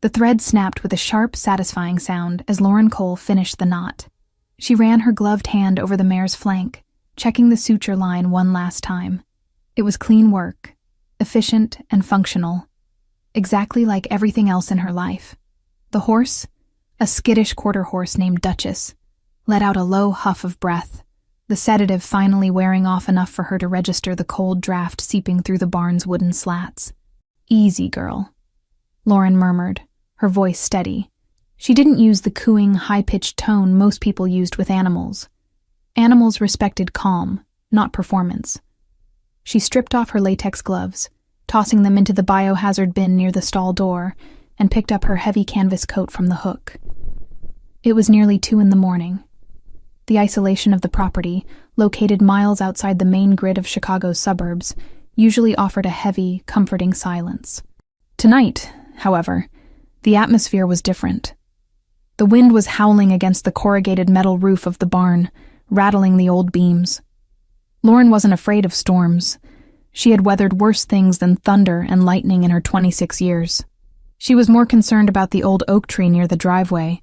The thread snapped with a sharp, satisfying sound as Lauren Cole finished the knot. She ran her gloved hand over the mare's flank, checking the suture line one last time. It was clean work, efficient and functional, exactly like everything else in her life. The horse, a skittish quarter horse named Duchess, let out a low huff of breath, the sedative finally wearing off enough for her to register the cold draft seeping through the barn's wooden slats. "Easy, girl," Lauren murmured, her voice steady. She didn't use the cooing, high-pitched tone most people used with animals. Animals respected calm, not performance. She stripped off her latex gloves, tossing them into the biohazard bin near the stall door, and picked up her heavy canvas coat from the hook. It was nearly 2 a.m. The isolation of the property, located miles outside the main grid of Chicago's suburbs, usually offered a heavy, comforting silence. Tonight, however, the atmosphere was different. The wind was howling against the corrugated metal roof of the barn, rattling the old beams. Lauren wasn't afraid of storms. She had weathered worse things than thunder and lightning in her 26 years. She was more concerned about the old oak tree near the driveway,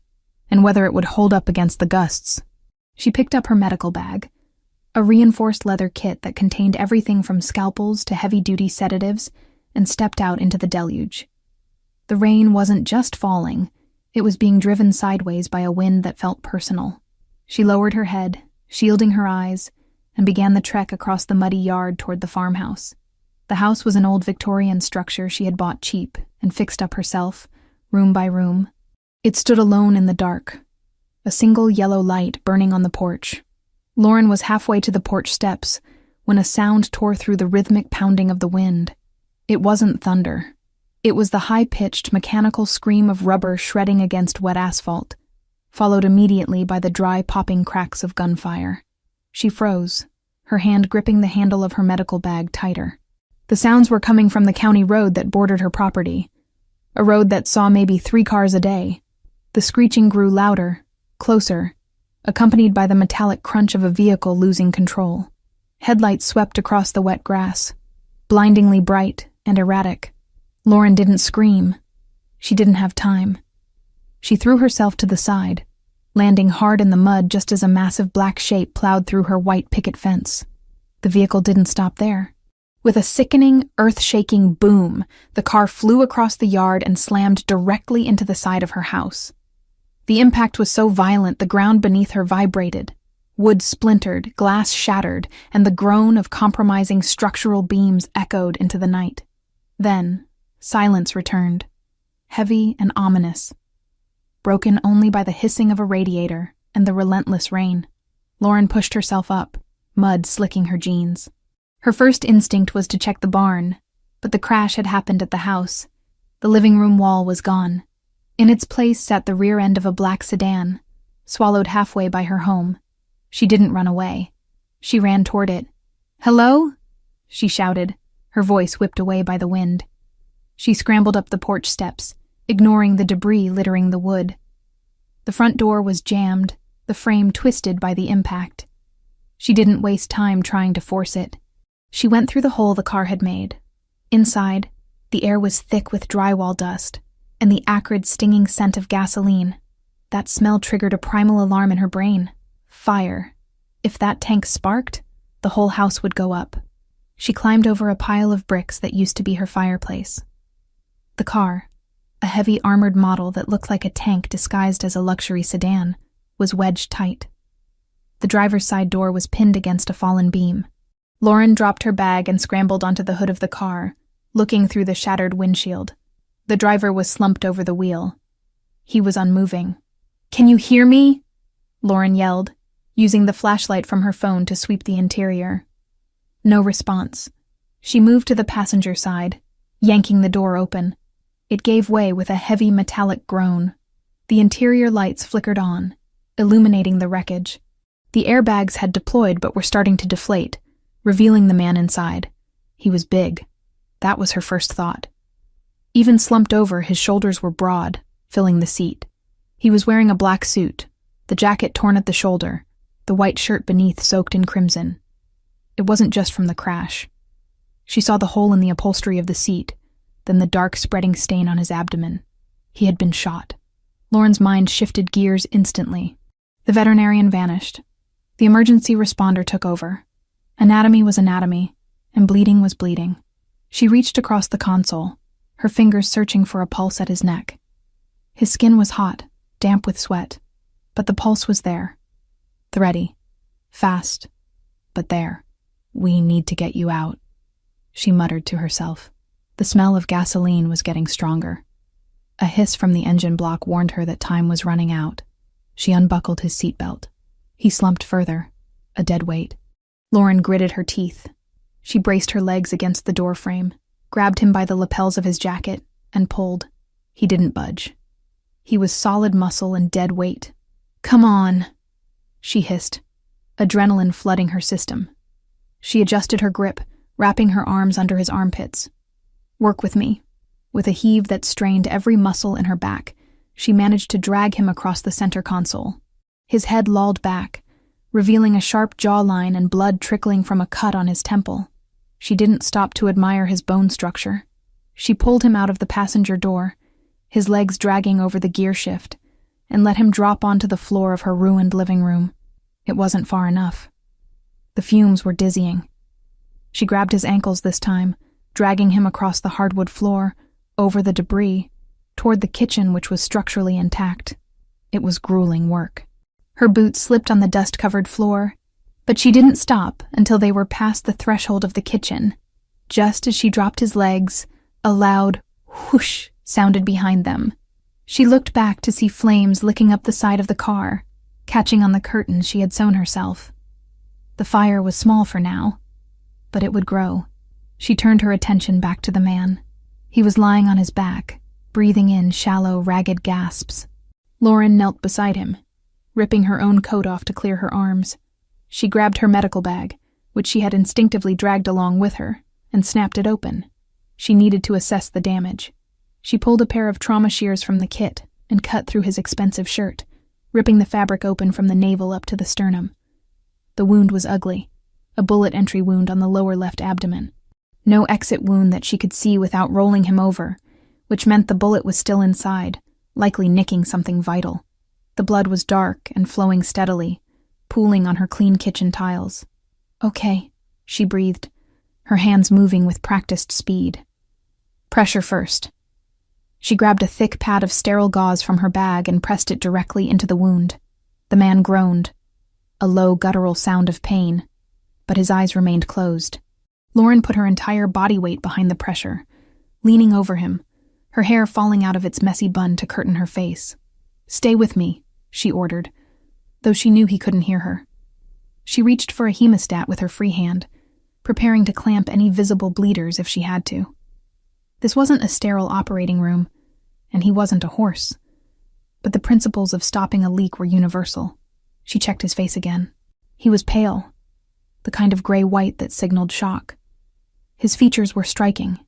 and whether it would hold up against the gusts. She picked up her medical bag, a reinforced leather kit that contained everything from scalpels to heavy-duty sedatives, and stepped out into the deluge. The rain wasn't just falling, it was being driven sideways by a wind that felt personal. She lowered her head, shielding her eyes, and began the trek across the muddy yard toward the farmhouse. The house was an old Victorian structure she had bought cheap and fixed up herself, room by room. It stood alone in the dark, a single yellow light burning on the porch. Lauren was halfway to the porch steps when a sound tore through the rhythmic pounding of the wind. It wasn't thunder. It was the high-pitched, mechanical scream of rubber shredding against wet asphalt, followed immediately by the dry, popping cracks of gunfire. She froze, her hand gripping the handle of her medical bag tighter. The sounds were coming from the county road that bordered her property, a road that saw maybe 3 cars a day. The screeching grew louder, closer, accompanied by the metallic crunch of a vehicle losing control. Headlights swept across the wet grass, blindingly bright and erratic. Lauren didn't scream. She didn't have time. She threw herself to the side, landing hard in the mud just as a massive black shape plowed through her white picket fence. The vehicle didn't stop there. With a sickening, earth-shaking boom, the car flew across the yard and slammed directly into the side of her house. The impact was so violent the ground beneath her vibrated. Wood splintered, glass shattered, and the groan of compromising structural beams echoed into the night. Then, silence returned, heavy and ominous, broken only by the hissing of a radiator and the relentless rain. Lauren pushed herself up, mud slicking her jeans. Her first instinct was to check the barn, but the crash had happened at the house. The living room wall was gone. In its place sat the rear end of a black sedan, swallowed halfway by her home. She didn't run away. She ran toward it. "Hello?" she shouted, her voice whipped away by the wind. She scrambled up the porch steps, ignoring the debris littering the wood. The front door was jammed, the frame twisted by the impact. She didn't waste time trying to force it. She went through the hole the car had made. Inside, the air was thick with drywall dust, and the acrid, stinging scent of gasoline. That smell triggered a primal alarm in her brain. Fire. If that tank sparked, the whole house would go up. She climbed over a pile of bricks that used to be her fireplace. The car, a heavy armored model that looked like a tank disguised as a luxury sedan, was wedged tight. The driver's side door was pinned against a fallen beam. Lauren dropped her bag and scrambled onto the hood of the car, looking through the shattered windshield. The driver was slumped over the wheel. He was unmoving. "Can you hear me?" Lauren yelled, using the flashlight from her phone to sweep the interior. No response. She moved to the passenger side, yanking the door open. It gave way with a heavy metallic groan. The interior lights flickered on, illuminating the wreckage. The airbags had deployed but were starting to deflate, revealing the man inside. He was big. That was her first thought. Even slumped over, his shoulders were broad, filling the seat. He was wearing a black suit, the jacket torn at the shoulder, the white shirt beneath soaked in crimson. It wasn't just from the crash. She saw the hole in the upholstery of the seat, then the dark spreading stain on his abdomen. He had been shot. Lauren's mind shifted gears instantly. The veterinarian vanished. The emergency responder took over. Anatomy was anatomy, and bleeding was bleeding. She reached across the console, her fingers searching for a pulse at his neck. His skin was hot, damp with sweat, but the pulse was there. Thready. Fast. But there. "We need to get you out," she muttered to herself. The smell of gasoline was getting stronger. A hiss from the engine block warned her that time was running out. She unbuckled his seatbelt. He slumped further, a dead weight. Lauren gritted her teeth. She braced her legs against the door frame, grabbed him by the lapels of his jacket, and pulled. He didn't budge. He was solid muscle and dead weight. "Come on," she hissed, adrenaline flooding her system. She adjusted her grip, wrapping her arms under his armpits. "Work with me." With a heave that strained every muscle in her back, she managed to drag him across the center console. His head lolled back, revealing a sharp jawline and blood trickling from a cut on his temple. She didn't stop to admire his bone structure. She pulled him out of the passenger door, his legs dragging over the gear shift, and let him drop onto the floor of her ruined living room. It wasn't far enough. The fumes were dizzying. She grabbed his ankles this time, dragging him across the hardwood floor, over the debris, toward the kitchen which was structurally intact. It was grueling work. Her boots slipped on the dust-covered floor, but she didn't stop until they were past the threshold of the kitchen. Just as she dropped his legs, a loud whoosh sounded behind them. She looked back to see flames licking up the side of the car, catching on the curtains she had sewn herself. The fire was small for now, but it would grow. She turned her attention back to the man. He was lying on his back, breathing in shallow, ragged gasps. Lauren knelt beside him, ripping her own coat off to clear her arms. She grabbed her medical bag, which she had instinctively dragged along with her, and snapped it open. She needed to assess the damage. She pulled a pair of trauma shears from the kit and cut through his expensive shirt, ripping the fabric open from the navel up to the sternum. The wound was ugly, a bullet entry wound on the lower left abdomen. No exit wound that she could see without rolling him over, which meant the bullet was still inside, likely nicking something vital. The blood was dark and flowing steadily, pooling on her clean kitchen tiles. "Okay," she breathed, her hands moving with practiced speed. "Pressure first." She grabbed a thick pad of sterile gauze from her bag and pressed it directly into the wound. The man groaned, a low guttural sound of pain, but his eyes remained closed. Lauren put her entire body weight behind the pressure, leaning over him, her hair falling out of its messy bun to curtain her face. "Stay with me," she ordered, though she knew he couldn't hear her. She reached for a hemostat with her free hand, preparing to clamp any visible bleeders if she had to. This wasn't a sterile operating room, and he wasn't a horse, but the principles of stopping a leak were universal. She checked his face again. He was pale, the kind of gray-white that signaled shock. His features were striking,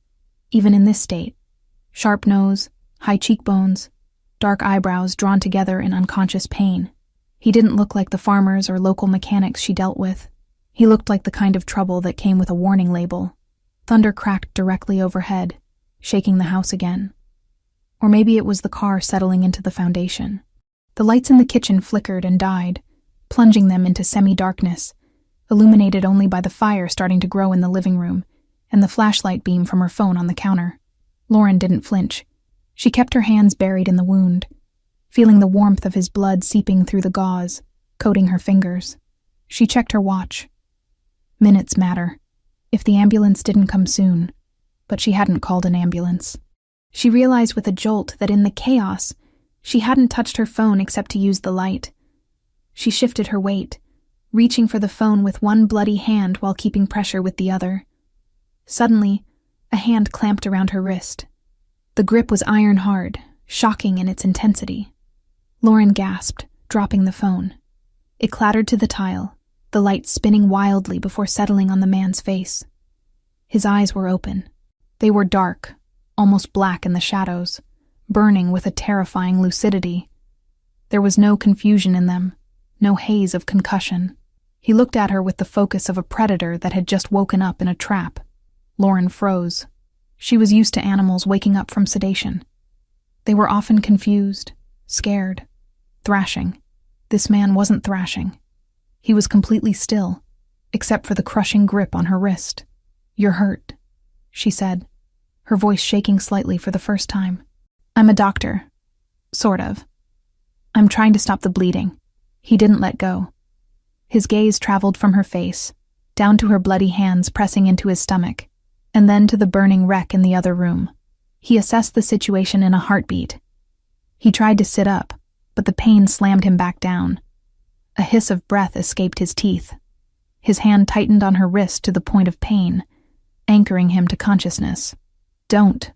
even in this state. Sharp nose, high cheekbones, dark eyebrows drawn together in unconscious pain. He didn't look like the farmers or local mechanics she dealt with. He looked like the kind of trouble that came with a warning label. Thunder cracked directly overhead, shaking the house again. Or maybe it was the car settling into the foundation. The lights in the kitchen flickered and died, plunging them into semi-darkness, illuminated only by the fire starting to grow in the living room and the flashlight beam from her phone on the counter. Lauren didn't flinch. She kept her hands buried in the wound, feeling the warmth of his blood seeping through the gauze, coating her fingers. She checked her watch. Minutes matter, if the ambulance didn't come soon, but she hadn't called an ambulance. She realized with a jolt that in the chaos, she hadn't touched her phone except to use the light. She shifted her weight, reaching for the phone with one bloody hand while keeping pressure with the other. Suddenly, a hand clamped around her wrist. The grip was iron hard, shocking in its intensity. Lauren gasped, dropping the phone. It clattered to the tile, the light spinning wildly before settling on the man's face. His eyes were open. They were dark, almost black in the shadows, burning with a terrifying lucidity. There was no confusion in them, no haze of concussion. He looked at her with the focus of a predator that had just woken up in a trap. Lauren froze. She was used to animals waking up from sedation. They were often confused, scared, thrashing. This man wasn't thrashing. He was completely still, except for the crushing grip on her wrist. "You're hurt," she said, her voice shaking slightly for the first time. "I'm a doctor. Sort of. I'm trying to stop the bleeding." He didn't let go. His gaze traveled from her face, down to her bloody hands pressing into his stomach, and then to the burning wreck in the other room. He assessed the situation in a heartbeat. He tried to sit up, but the pain slammed him back down. A hiss of breath escaped his teeth. His hand tightened on her wrist to the point of pain, anchoring him to consciousness. "Don't,"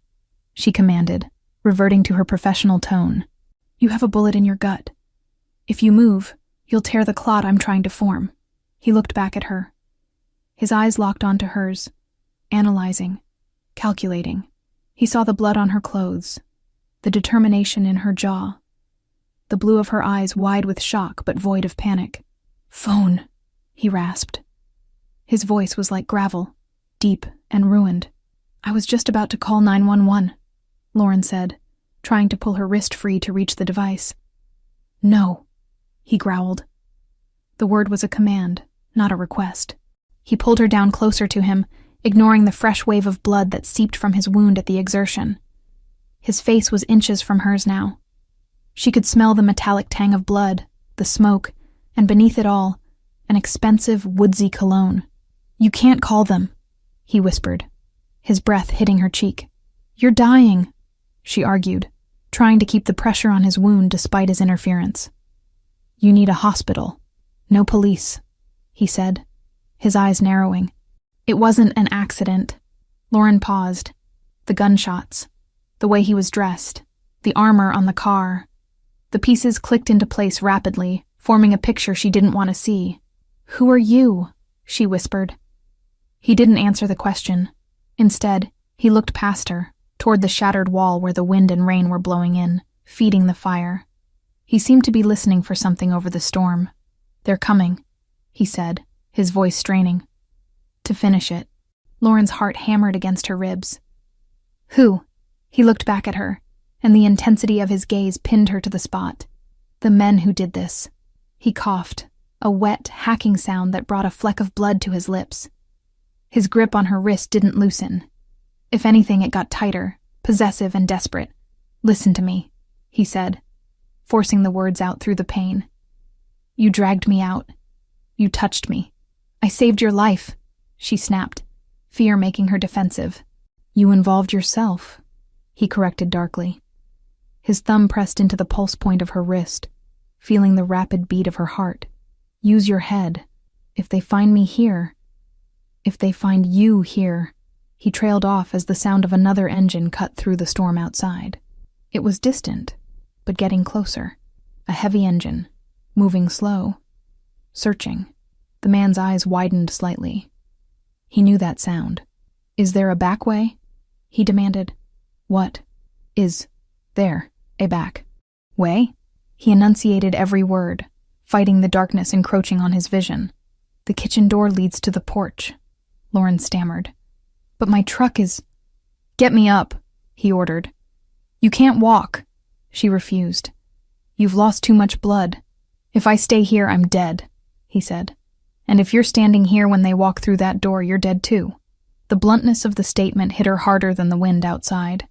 she commanded, reverting to her professional tone. "You have a bullet in your gut. If you move, you'll tear the clot I'm trying to form." He looked back at her. His eyes locked onto hers, analyzing, calculating. He saw the blood on her clothes, the determination in her jaw, the blue of her eyes wide with shock but void of panic. "Phone," he rasped. His voice was like gravel, deep and ruined. "I was just about to call 911, Lauren said, trying to pull her wrist free to reach the device. "No," he growled. The word was a command, not a request. He pulled her down closer to him, ignoring the fresh wave of blood that seeped from his wound at the exertion. His face was inches from hers now. She could smell the metallic tang of blood, the smoke, and beneath it all, an expensive, woodsy cologne. "You can't call them," he whispered, his breath hitting her cheek. "You're dying," she argued, trying to keep the pressure on his wound despite his interference. "You need a hospital, no police," he said, his eyes narrowing. It wasn't an accident. Lauren paused. The gunshots, the way he was dressed, the armor on the car. The pieces clicked into place rapidly, forming a picture she didn't want to see. "Who are you?" she whispered. He didn't answer the question. Instead, he looked past her, toward the shattered wall where the wind and rain were blowing in, feeding the fire. He seemed to be listening for something over the storm. "They're coming," he said, his voice straining. "To finish it." Lauren's heart hammered against her ribs. "Who?" He looked back at her, and the intensity of his gaze pinned her to the spot. "The men who did this." He coughed, a wet, hacking sound that brought a fleck of blood to his lips. His grip on her wrist didn't loosen. If anything, it got tighter, possessive and desperate. "Listen to me," he said, forcing the words out through the pain. "You dragged me out. You touched me. I saved your life," she snapped, fear making her defensive. "You involved yourself," he corrected darkly. His thumb pressed into the pulse point of her wrist, feeling the rapid beat of her heart. "Use your head. If they find me here. If they find you here." He trailed off as the sound of another engine cut through the storm outside. It was distant, but getting closer. A heavy engine, moving slow, searching. The man's eyes widened slightly. He knew that sound. "Is there a back way?" he demanded. "What? Is there a back way?" He enunciated every word, fighting the darkness encroaching on his vision. "The kitchen door leads to the porch," Lauren stammered. "But my truck is—" "Get me up," he ordered. "You can't walk," she refused. "You've lost too much blood. If I stay here, I'm dead," he said. "And if you're standing here when they walk through that door, you're dead too." The bluntness of the statement hit her harder than the wind outside.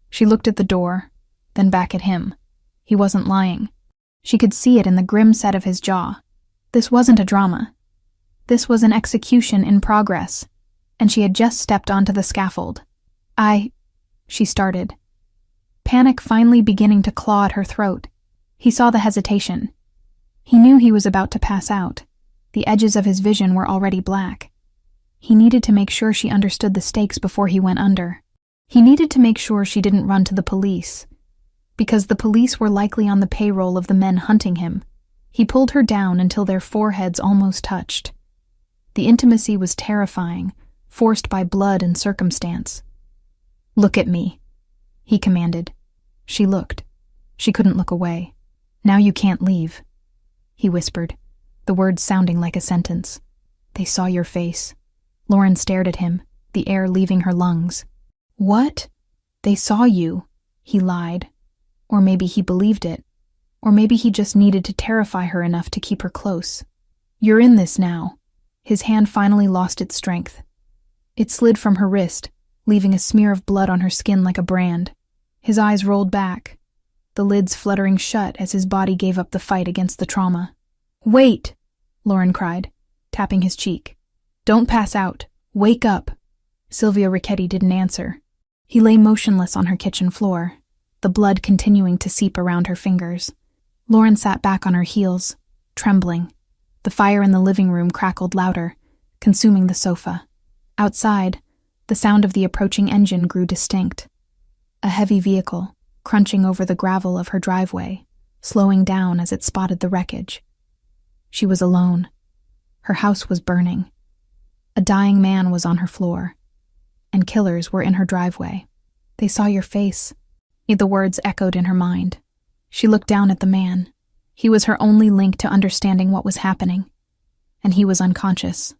She looked at the door, then back at him. He wasn't lying. She could see it in the grim set of his jaw. This wasn't a drama. This was an execution in progress, and she had just stepped onto the scaffold. She started. Panic finally beginning to claw at her throat. He saw the hesitation. He knew he was about to pass out. The edges of his vision were already black. He needed to make sure she understood the stakes before he went under. He needed to make sure she didn't run to the police, because the police were likely on the payroll of the men hunting him. He pulled her down until their foreheads almost touched. The intimacy was terrifying, forced by blood and circumstance. "Look at me," he commanded. She looked. She couldn't look away. "Now you can't leave," he whispered, the words sounding like a sentence. "They saw your face." Lauren stared at him, the air leaving her lungs. "What?" "They saw you," he lied, Or maybe he believed it. Or maybe he just needed to terrify her enough to keep her close. "You're in this now." His hand finally lost its strength. It slid from her wrist, leaving a smear of blood on her skin like a brand. His eyes rolled back, the lids fluttering shut as his body gave up the fight against the trauma. "Wait!" Lauren cried, tapping his cheek. "Don't pass out. Wake up." Silvio Ricchetti didn't answer. He lay motionless on her kitchen floor, the blood continuing to seep around her fingers. Lauren sat back on her heels, trembling. The fire in the living room crackled louder, consuming the sofa. Outside, the sound of the approaching engine grew distinct. A heavy vehicle, crunching over the gravel of her driveway, slowing down as it spotted the wreckage. She was alone. Her house was burning. A dying man was on her floor, and killers were in her driveway. "They saw your face." The words echoed in her mind. She looked down at the man. He was her only link to understanding what was happening. And he was unconscious.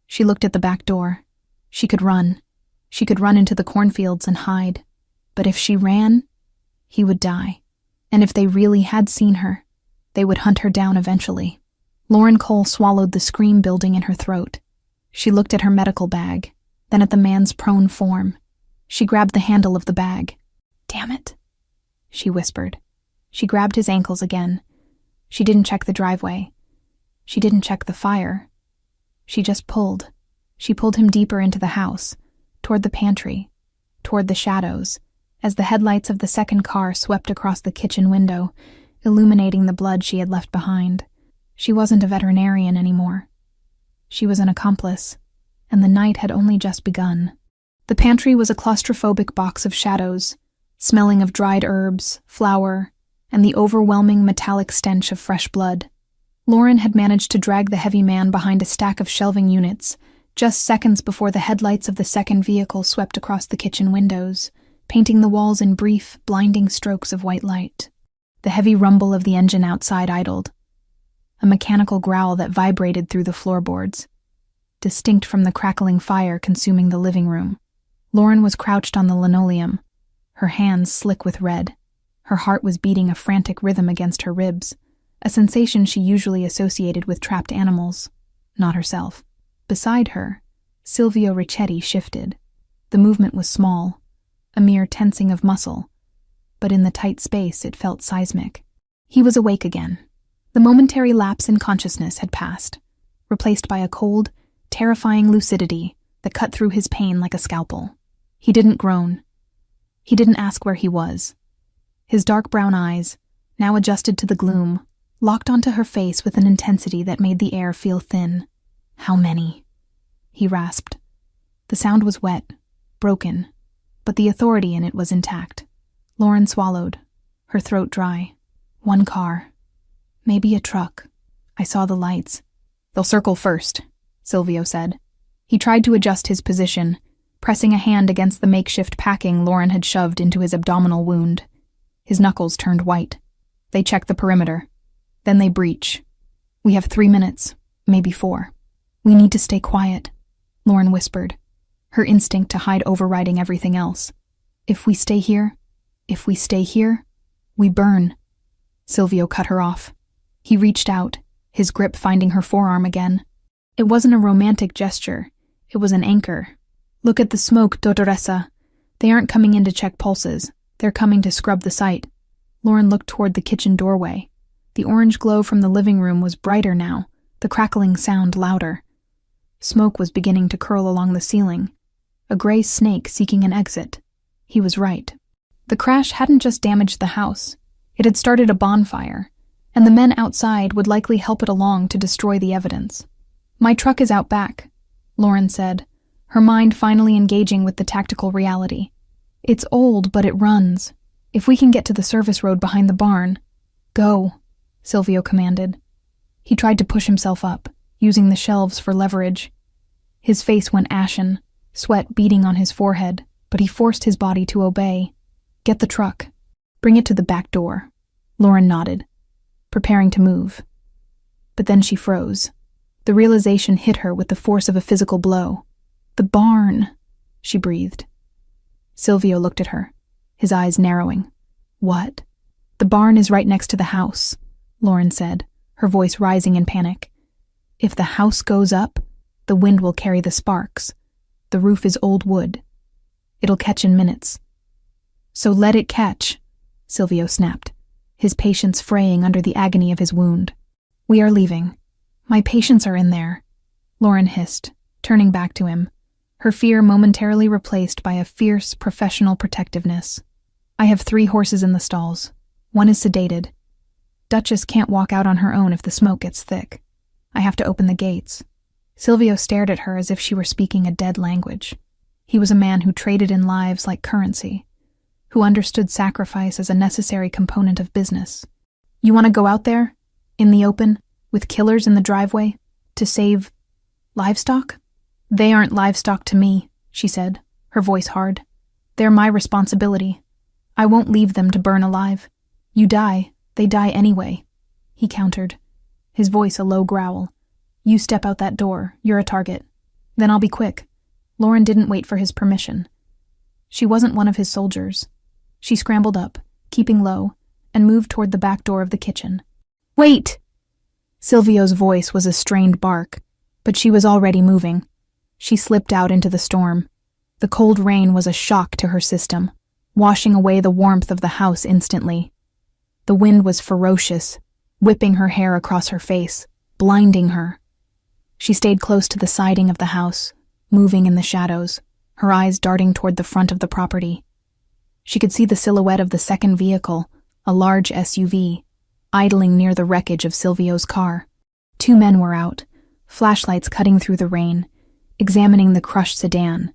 She looked at the back door. She could run. She could run into the cornfields and hide. But if she ran, he would die. And if they really had seen her, they would hunt her down eventually. Lauren Cole swallowed the scream building in her throat. She looked at her medical bag, then at the man's prone form. She grabbed the handle of the bag. "Damn it," she whispered. She grabbed his ankles again. She didn't check the driveway. She didn't check the fire. She just pulled. She pulled him deeper into the house, toward the pantry, toward the shadows, as the headlights of the second car swept across the kitchen window, illuminating the blood she had left behind. She wasn't a veterinarian anymore. She was an accomplice, and the night had only just begun. The pantry was a claustrophobic box of shadows, smelling of dried herbs, flour, and the overwhelming metallic stench of fresh blood. Lauren had managed to drag the heavy man behind a stack of shelving units, just seconds before the headlights of the second vehicle swept across the kitchen windows, painting the walls in brief, blinding strokes of white light. The heavy rumble of the engine outside idled, a mechanical growl that vibrated through the floorboards, distinct from the crackling fire consuming the living room. Lauren was crouched on the linoleum, her hands slick with red. Her heart was beating a frantic rhythm against her ribs, a sensation she usually associated with trapped animals, not herself. Beside her, Silvio Ricchetti shifted. The movement was small, a mere tensing of muscle, but in the tight space it felt seismic. He was awake again. The momentary lapse in consciousness had passed, replaced by a cold, terrifying lucidity that cut through his pain like a scalpel. He didn't groan. He didn't ask where he was. His dark brown eyes, now adjusted to the gloom, locked onto her face with an intensity that made the air feel thin. "How many?" he rasped. The sound was wet, broken, but the authority in it was intact. Lauren swallowed, her throat dry. "One car. Maybe a truck. I saw the lights." "They'll circle first," Silvio said. He tried to adjust his position, pressing a hand against the makeshift packing Lauren had shoved into his abdominal wound. His knuckles turned white. "They check the perimeter. Then they breach. We have 3 minutes, maybe 4. We need to stay quiet," Lauren whispered, her instinct to hide overriding everything else. If we stay here, we burn." Silvio cut her off. He reached out, his grip finding her forearm again. It wasn't a romantic gesture. It was an anchor. "Look at the smoke, Dottoressa. They aren't coming in to check pulses. They're coming to scrub the site." Lauren looked toward the kitchen doorway. The orange glow from the living room was brighter now, the crackling sound louder. Smoke was beginning to curl along the ceiling, a gray snake seeking an exit. He was right. The crash hadn't just damaged the house. It had started a bonfire, and the men outside would likely help it along to destroy the evidence. "My truck is out back," Lauren said, her mind finally engaging with the tactical reality. "It's old, but it runs. If we can get to the service road behind the barn—" "Go," Silvio commanded. He tried to push himself up, using the shelves for leverage. His face went ashen, sweat beading on his forehead, but he forced his body to obey. "Get the truck. Bring it to the back door." Lauren nodded, preparing to move. But then she froze. The realization hit her with the force of a physical blow. "The barn," she breathed. Silvio looked at her, his eyes narrowing. "What?" The barn is right next to the house, Lauren said, her voice rising in panic. If the house goes up, the wind will carry the sparks. The roof is old wood. It'll catch in minutes. So let it catch, Silvio snapped, his patience fraying under the agony of his wound. We are leaving. My patients are in there, Lauren hissed, turning back to him, her fear momentarily replaced by a fierce professional protectiveness. I have 3 horses in the stalls. One is sedated. Duchess can't walk out on her own if the smoke gets thick. I have to open the gates. Silvio stared at her as if she were speaking a dead language. He was a man who traded in lives like currency, who understood sacrifice as a necessary component of business. You want to go out there, in the open, with killers in the driveway, to save livestock? They aren't livestock to me, she said, her voice hard. They're my responsibility. I won't leave them to burn alive. You die, they die anyway, he countered, his voice a low growl. You step out that door, you're a target. Then I'll be quick. Lauren didn't wait for his permission. She wasn't one of his soldiers. She scrambled up, keeping low, and moved toward the back door of the kitchen. Wait! Silvio's voice was a strained bark, but she was already moving. She slipped out into the storm. The cold rain was a shock to her system, washing away the warmth of the house instantly. The wind was ferocious, whipping her hair across her face, blinding her. She stayed close to the siding of the house, moving in the shadows, her eyes darting toward the front of the property. She could see the silhouette of the second vehicle, a large SUV, idling near the wreckage of Silvio's car. 2 men were out, flashlights cutting through the rain, examining the crushed sedan.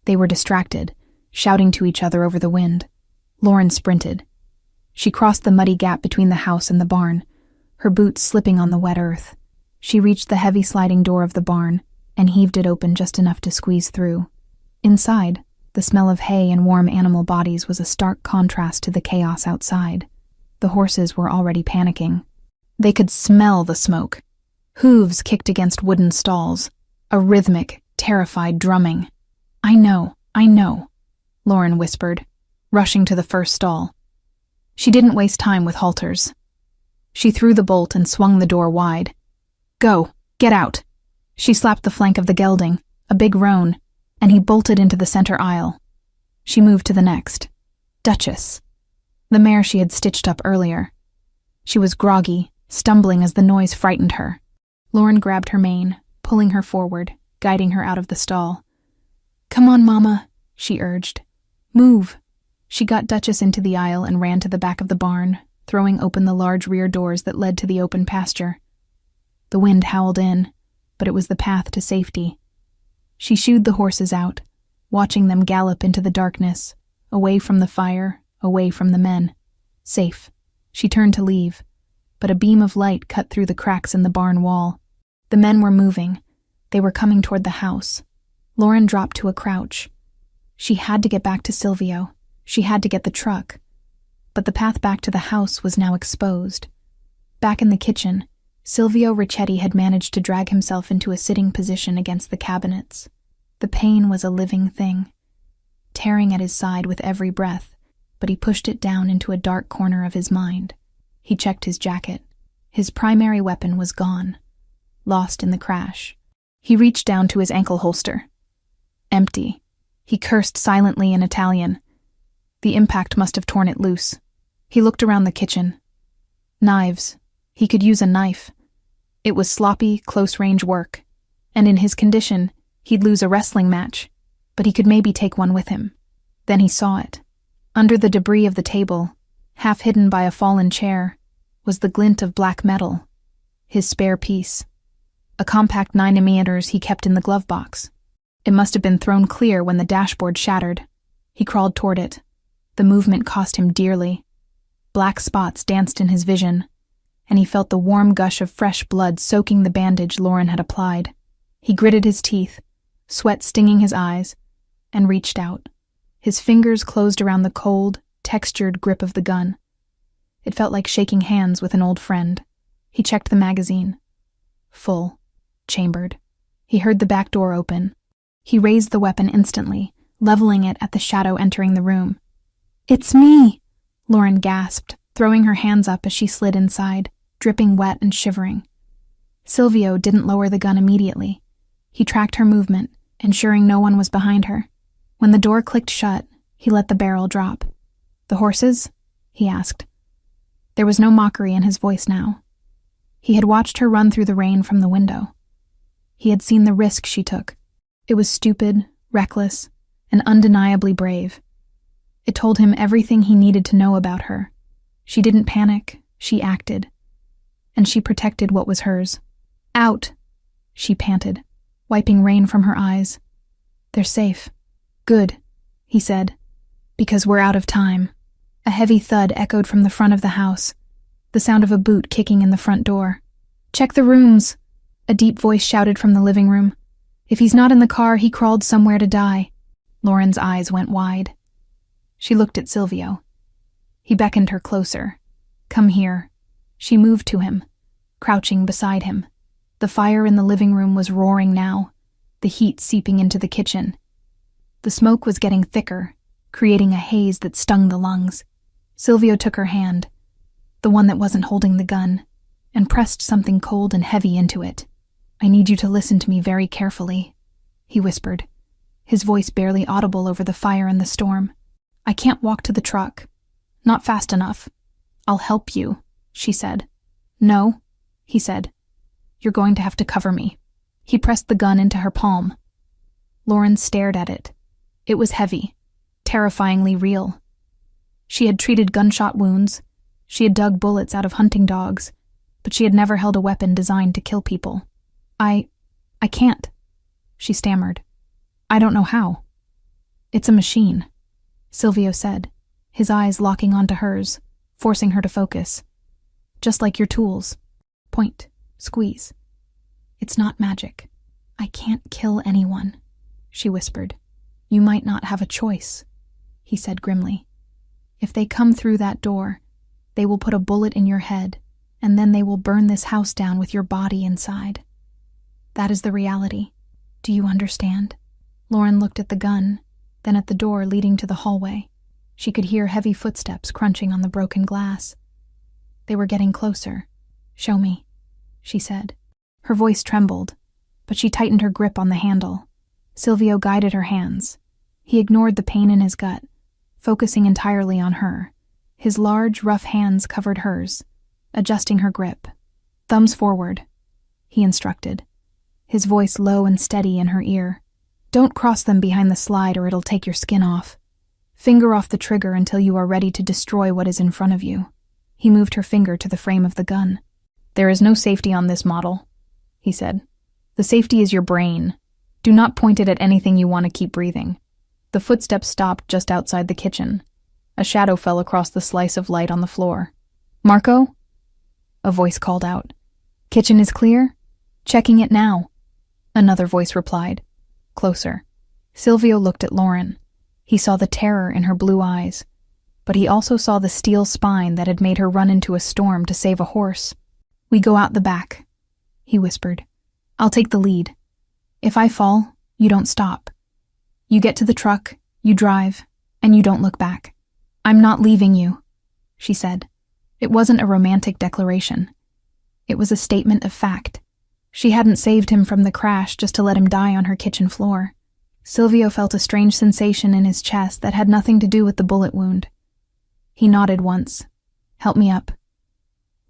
They were distracted, shouting to each other over the wind. Lauren sprinted. She crossed the muddy gap between the house and the barn, her boots slipping on the wet earth. She reached the heavy sliding door of the barn and heaved it open just enough to squeeze through. Inside, the smell of hay and warm animal bodies was a stark contrast to the chaos outside. The horses were already panicking. They could smell the smoke. Hooves kicked against wooden stalls, a rhythmic, terrified drumming. I know, Lauren whispered, rushing to the first stall. She didn't waste time with halters. She threw the bolt and swung the door wide. Go, get out. She slapped the flank of the gelding, a big roan, and he bolted into the center aisle. She moved to the next. Duchess, the mare she had stitched up earlier. She was groggy, stumbling as the noise frightened her. Lauren grabbed her mane, pulling her forward, guiding her out of the stall. Come on, Mama, she urged. Move. She got Duchess into the aisle and ran to the back of the barn, throwing open the large rear doors that led to the open pasture. The wind howled in, but it was the path to safety. She shooed the horses out, watching them gallop into the darkness, away from the fire, away from the men. Safe. She turned to leave, but a beam of light cut through the cracks in the barn wall. The men were moving. They were coming toward the house. Lauren dropped to a crouch. She had to get back to Silvio. She had to get the truck. But the path back to the house was now exposed. Back in the kitchen, Silvio Ricchetti had managed to drag himself into a sitting position against the cabinets. The pain was a living thing, tearing at his side with every breath, but he pushed it down into a dark corner of his mind. He checked his jacket. His primary weapon was gone, lost in the crash. He reached down to his ankle holster. Empty. He cursed silently in Italian. The impact must have torn it loose. He looked around the kitchen. Knives. He could use a knife. It was sloppy, close-range work, and in his condition, he'd lose a wrestling match, but he could maybe take one with him. Then he saw it. Under the debris of the table, half hidden by a fallen chair, was the glint of black metal, his spare piece. A compact 9mm he kept in the glove box. It must have been thrown clear when the dashboard shattered. He crawled toward it. The movement cost him dearly. Black spots danced in his vision, and he felt the warm gush of fresh blood soaking the bandage Lauren had applied. He gritted his teeth, sweat stinging his eyes, and reached out. His fingers closed around the cold, textured grip of the gun. It felt like shaking hands with an old friend. He checked the magazine. Full. Chambered. He heard the back door open. He raised the weapon instantly, leveling it at the shadow entering the room. It's me, Lauren gasped, throwing her hands up as she slid inside, dripping wet and shivering. Silvio didn't lower the gun immediately. He tracked her movement, ensuring no one was behind her. When the door clicked shut, he let the barrel drop. "The horses?" he asked. There was no mockery in his voice now. He had watched her run through the rain from the window. He had seen the risk she took. It was stupid, reckless, and undeniably brave. It told him everything he needed to know about her. She didn't panic, she acted. And she protected what was hers. "Out," she panted, wiping rain from her eyes. "They're safe." "Good," he said, "because we're out of time." A heavy thud echoed from the front of the house, the sound of a boot kicking in the front door. "Check the rooms," a deep voice shouted from the living room. "If he's not in the car, he crawled somewhere to die." Lauren's eyes went wide. She looked at Silvio. He beckoned her closer. "Come here." She moved to him, crouching beside him. The fire in the living room was roaring now, the heat seeping into the kitchen. The smoke was getting thicker, creating a haze that stung the lungs. Silvio took her hand, the one that wasn't holding the gun, and pressed something cold and heavy into it. "I need you to listen to me very carefully," he whispered, his voice barely audible over the fire and the storm. "I can't walk to the truck. Not fast enough." "I'll help you," she said. "No," he said. "You're going to have to cover me." He pressed the gun into her palm. Lauren stared at it. It was heavy, terrifyingly real. She had treated gunshot wounds. She had dug bullets out of hunting dogs, but she had never held a weapon designed to kill people. I can't," she stammered. "I don't know how." "It's a machine," Silvio said, his eyes locking onto hers, forcing her to focus. "Just like your tools. Point, squeeze. It's not magic. I can't kill anyone," she whispered. "You might not have a choice," he said grimly. "If they come through that door, they will put a bullet in your head, and then they will burn this house down with your body inside. That is the reality. Do you understand?" Lauren looked at the gun, then at the door leading to the hallway. She could hear heavy footsteps crunching on the broken glass. They were getting closer. "Show me," she said. Her voice trembled, but she tightened her grip on the handle. Silvio guided her hands. He ignored the pain in his gut, focusing entirely on her. His large, rough hands covered hers, adjusting her grip. "Thumbs forward," he instructed, his voice low and steady in her ear. "Don't cross them behind the slide or it'll take your skin off. Finger off the trigger until you are ready to destroy what is in front of you." He moved her finger to the frame of the gun. "There is no safety on this model," he said. "The safety is your brain. Do not point it at anything you want to keep breathing." The footsteps stopped just outside the kitchen. A shadow fell across the slice of light on the floor. "Marco?" A voice called out. "Kitchen is clear? Checking it now." Another voice replied. Closer. Silvio looked at Lauren. He saw the terror in her blue eyes, but he also saw the steel spine that had made her run into a storm to save a horse. "We go out the back," he whispered. "I'll take the lead. If I fall, you don't stop. You get to the truck, you drive, and you don't look back." "I'm not leaving you," she said. It wasn't a romantic declaration. It was a statement of fact. She hadn't saved him from the crash just to let him die on her kitchen floor. Silvio felt a strange sensation in his chest that had nothing to do with the bullet wound. He nodded once. "Help me up."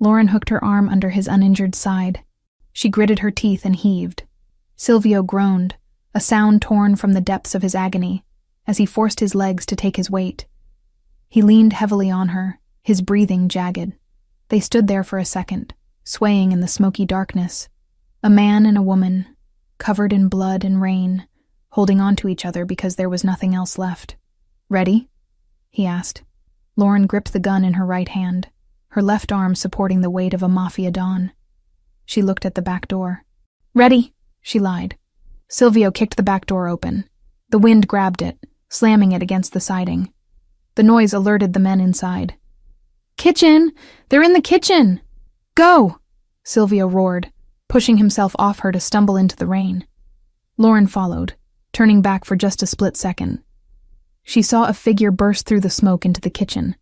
Lauren hooked her arm under his uninjured side. She gritted her teeth and heaved. Silvio groaned, a sound torn from the depths of his agony, as he forced his legs to take his weight. He leaned heavily on her, his breathing jagged. They stood there for a second, swaying in the smoky darkness. A man and a woman, covered in blood and rain, holding on to each other because there was nothing else left. "Ready?" he asked. Lauren gripped the gun in her right hand, her left arm supporting the weight of a Mafia Don. She looked at the back door. "Ready," she lied. Silvio kicked the back door open. The wind grabbed it, slamming it against the siding. The noise alerted the men inside. "Kitchen! They're in the kitchen! Go!" Silvio roared, pushing himself off her to stumble into the rain. Lauren followed, turning back for just a split second. She saw a figure burst through the smoke into the kitchen,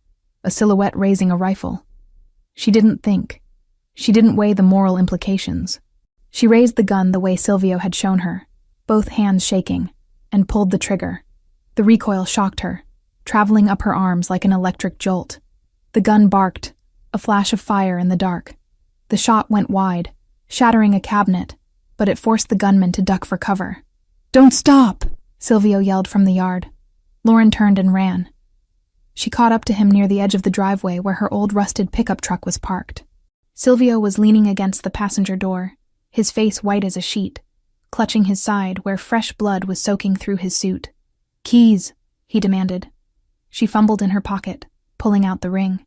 a silhouette raising a rifle. She didn't think. She didn't weigh the moral implications. She raised the gun the way Silvio had shown her, both hands shaking, and pulled the trigger. The recoil shocked her, traveling up her arms like an electric jolt. The gun barked, a flash of fire in the dark. The shot went wide, shattering a cabinet, but it forced the gunman to duck for cover. "Don't stop!" Silvio yelled from the yard. Lauren turned and ran. She caught up to him near the edge of the driveway where her old rusted pickup truck was parked. Silvio was leaning against the passenger door, his face white as a sheet, clutching his side where fresh blood was soaking through his suit. "Keys," he demanded. She fumbled in her pocket, pulling out the ring.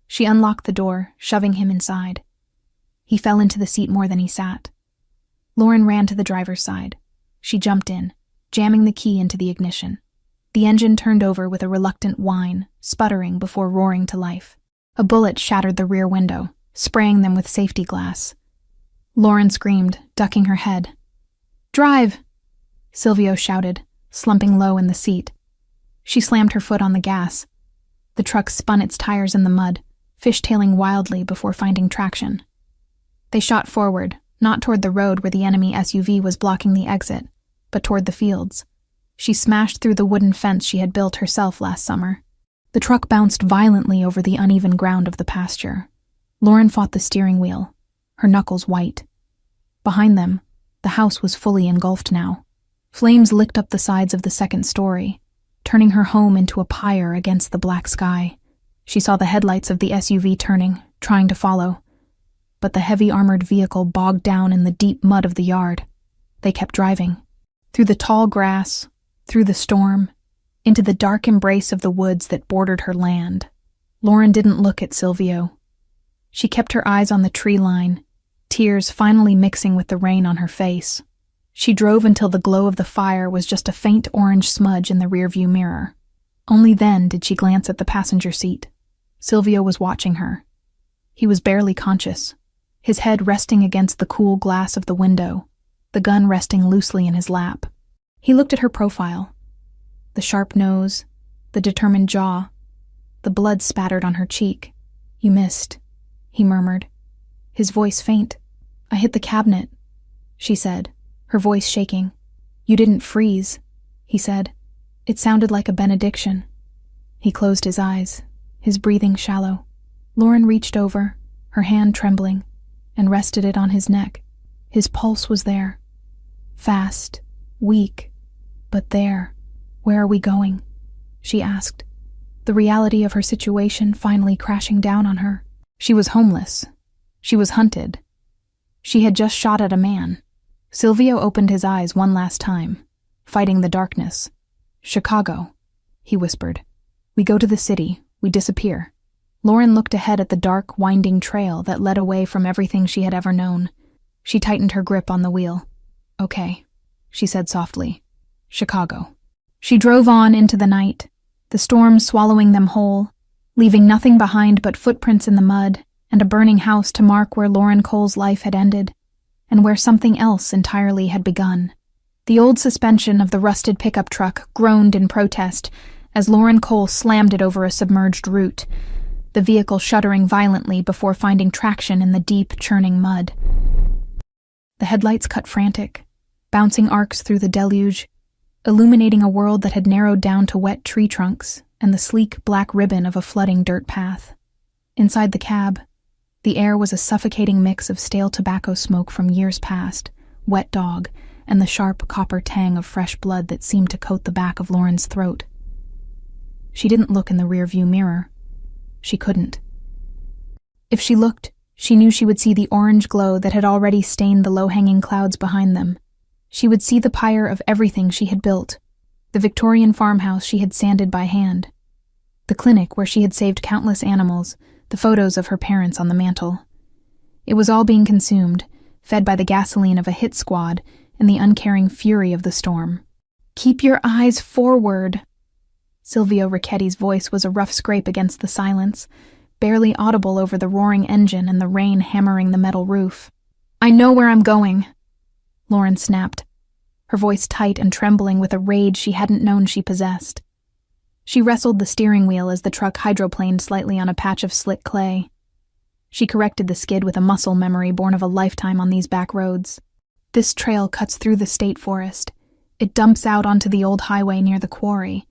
She unlocked the door, shoving him inside. He fell into the seat more than he sat. Lauren ran to the driver's side. She jumped in, jamming the key into the ignition. The engine turned over with a reluctant whine, sputtering before roaring to life. A bullet shattered the rear window, spraying them with safety glass. Lauren screamed, ducking her head. "Drive!" Silvio shouted, slumping low in the seat. She slammed her foot on the gas. The truck spun its tires in the mud, fishtailing wildly before finding traction. They shot forward, not toward the road where the enemy SUV was blocking the exit, but toward the fields. She smashed through the wooden fence she had built herself last summer. The truck bounced violently over the uneven ground of the pasture. Lauren fought the steering wheel, her knuckles white. Behind them, the house was fully engulfed now. Flames licked up the sides of the second story, turning her home into a pyre against the black sky. She saw the headlights of the SUV turning, trying to follow. But the heavy armored vehicle bogged down in the deep mud of the yard. They kept driving. Through the tall grass, through the storm, into the dark embrace of the woods that bordered her land. Lauren didn't look at Silvio. She kept her eyes on the tree line, tears finally mixing with the rain on her face. She drove until the glow of the fire was just a faint orange smudge in the rearview mirror. Only then did she glance at the passenger seat. Silvio was watching her. He was barely conscious, his head resting against the cool glass of the window, the gun resting loosely in his lap. He looked at her profile. The sharp nose, the determined jaw, the blood spattered on her cheek. "You missed," he murmured, his voice faint. "I hit the cabinet," she said, her voice shaking. "You didn't freeze," he said. It sounded like a benediction. He closed his eyes, his breathing shallow. Lauren reached over, her hand trembling, and rested it on his neck. His pulse was there. Fast, weak, but there. "Where are we going?" she asked, the reality of her situation finally crashing down on her. She was homeless. She was hunted. She had just shot at a man. Silvio opened his eyes one last time, fighting the darkness. "Chicago," he whispered. "We go to the city. We disappear." Lauren looked ahead at the dark, winding trail that led away from everything she had ever known. She tightened her grip on the wheel. "Okay," she said softly. "Chicago." She drove on into the night, the storm swallowing them whole, leaving nothing behind but footprints in the mud and a burning house to mark where Lauren Cole's life had ended, and where something else entirely had begun. The old suspension of the rusted pickup truck groaned in protest as Lauren Cole slammed it over a submerged root, the vehicle shuddering violently before finding traction in the deep, churning mud. The headlights cut frantic, bouncing arcs through the deluge, illuminating a world that had narrowed down to wet tree trunks and the sleek black ribbon of a flooding dirt path. Inside the cab, the air was a suffocating mix of stale tobacco smoke from years past, wet dog, and the sharp copper tang of fresh blood that seemed to coat the back of Lauren's throat. She didn't look in the rearview mirror. She couldn't. If she looked, she knew she would see the orange glow that had already stained the low-hanging clouds behind them. She would see the pyre of everything she had built, the Victorian farmhouse she had sanded by hand, the clinic where she had saved countless animals, the photos of her parents on the mantel. It was all being consumed, fed by the gasoline of a hit squad and the uncaring fury of the storm. "Keep your eyes forward." Silvio Ricchetti's voice was a rough scrape against the silence, barely audible over the roaring engine and the rain hammering the metal roof. "I know where I'm going," Lauren snapped, her voice tight and trembling with a rage she hadn't known she possessed. She wrestled the steering wheel as the truck hydroplaned slightly on a patch of slick clay. She corrected the skid with a muscle memory born of a lifetime on these back roads. This trail cuts through the state forest. It dumps out onto the old highway near the quarry.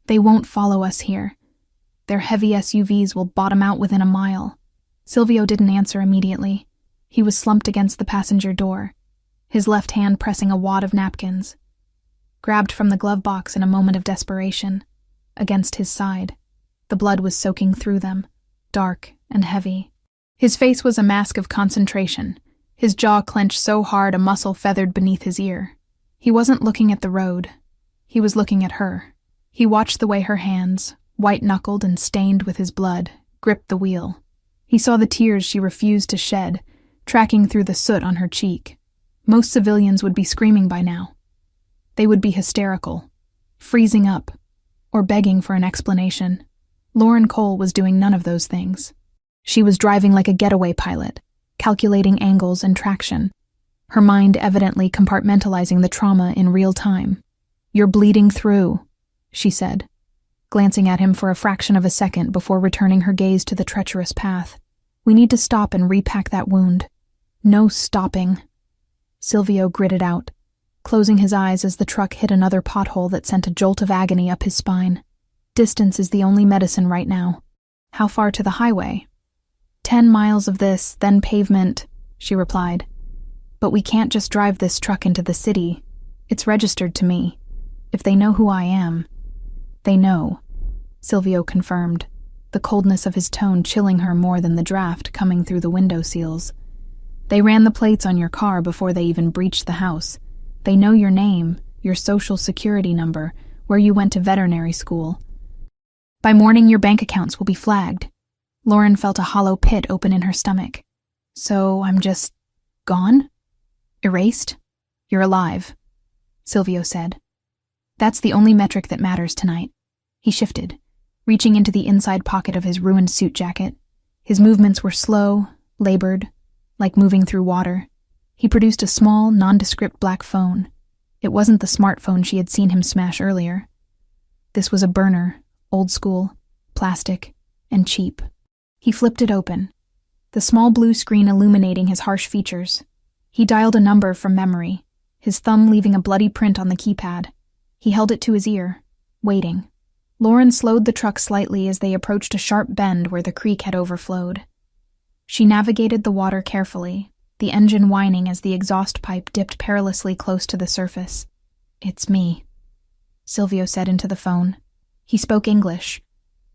They won't follow us here. Their heavy SUVs will bottom out within a mile. Silvio didn't answer immediately. He was slumped against the passenger door, his left hand pressing a wad of napkins. Grabbed from the glove box in a moment of desperation. Against his side. The blood was soaking through them, dark and heavy. His face was a mask of concentration, his jaw clenched so hard a muscle feathered beneath his ear. He wasn't looking at the road. He was looking at her. He watched the way her hands, white-knuckled and stained with his blood, gripped the wheel. He saw the tears she refused to shed, tracking through the soot on her cheek. Most civilians would be screaming by now. They would be hysterical, freezing up, or begging for an explanation. Lauren Cole was doing none of those things. She was driving like a getaway pilot, calculating angles and traction, her mind evidently compartmentalizing the trauma in real time. "You're bleeding through," she said, glancing at him for a fraction of a second before returning her gaze to the treacherous path. "We need to stop and repack that wound." "No stopping." Silvio gritted out, closing his eyes as the truck hit another pothole that sent a jolt of agony up his spine. "Distance is the only medicine right now." "How far to the highway?" 10 miles of this, then pavement," she replied. "But we can't just drive this truck into the city. It's registered to me. If they know who I am." "They know," Silvio confirmed, the coldness of his tone chilling her more than the draft coming through the window seals. "They ran the plates on your car before they even breached the house. They know your name, your social security number, where you went to veterinary school. By morning, your bank accounts will be flagged." Lauren felt a hollow pit open in her stomach. "So I'm just gone? Erased? You're alive," Silvio said. "That's the only metric that matters tonight." He shifted, reaching into the inside pocket of his ruined suit jacket. His movements were slow, labored, like moving through water. He produced a small, nondescript black phone. It wasn't the smartphone she had seen him smash earlier. This was a burner, old school, plastic, and cheap. He flipped it open, the small blue screen illuminating his harsh features. He dialed a number from memory, his thumb leaving a bloody print on the keypad. He held it to his ear, waiting. Lauren slowed the truck slightly as they approached a sharp bend where the creek had overflowed. She navigated the water carefully, the engine whining as the exhaust pipe dipped perilously close to the surface. "It's me," Silvio said into the phone. He spoke English,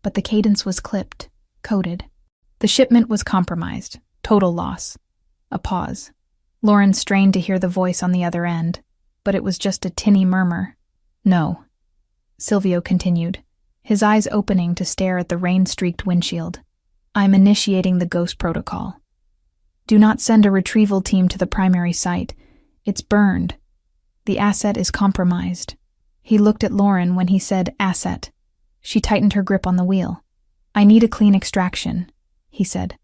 but the cadence was clipped, coded. The shipment was compromised. Total loss. A pause. Lauren strained to hear the voice on the other end, but it was just a tinny murmur. "No," Silvio continued, his eyes opening to stare at the rain-streaked windshield. "I'm initiating the ghost protocol. Do not send a retrieval team to the primary site. It's burned. The asset is compromised." He looked at Lauren when he said asset. She tightened her grip on the wheel. "I need a clean extraction," he said.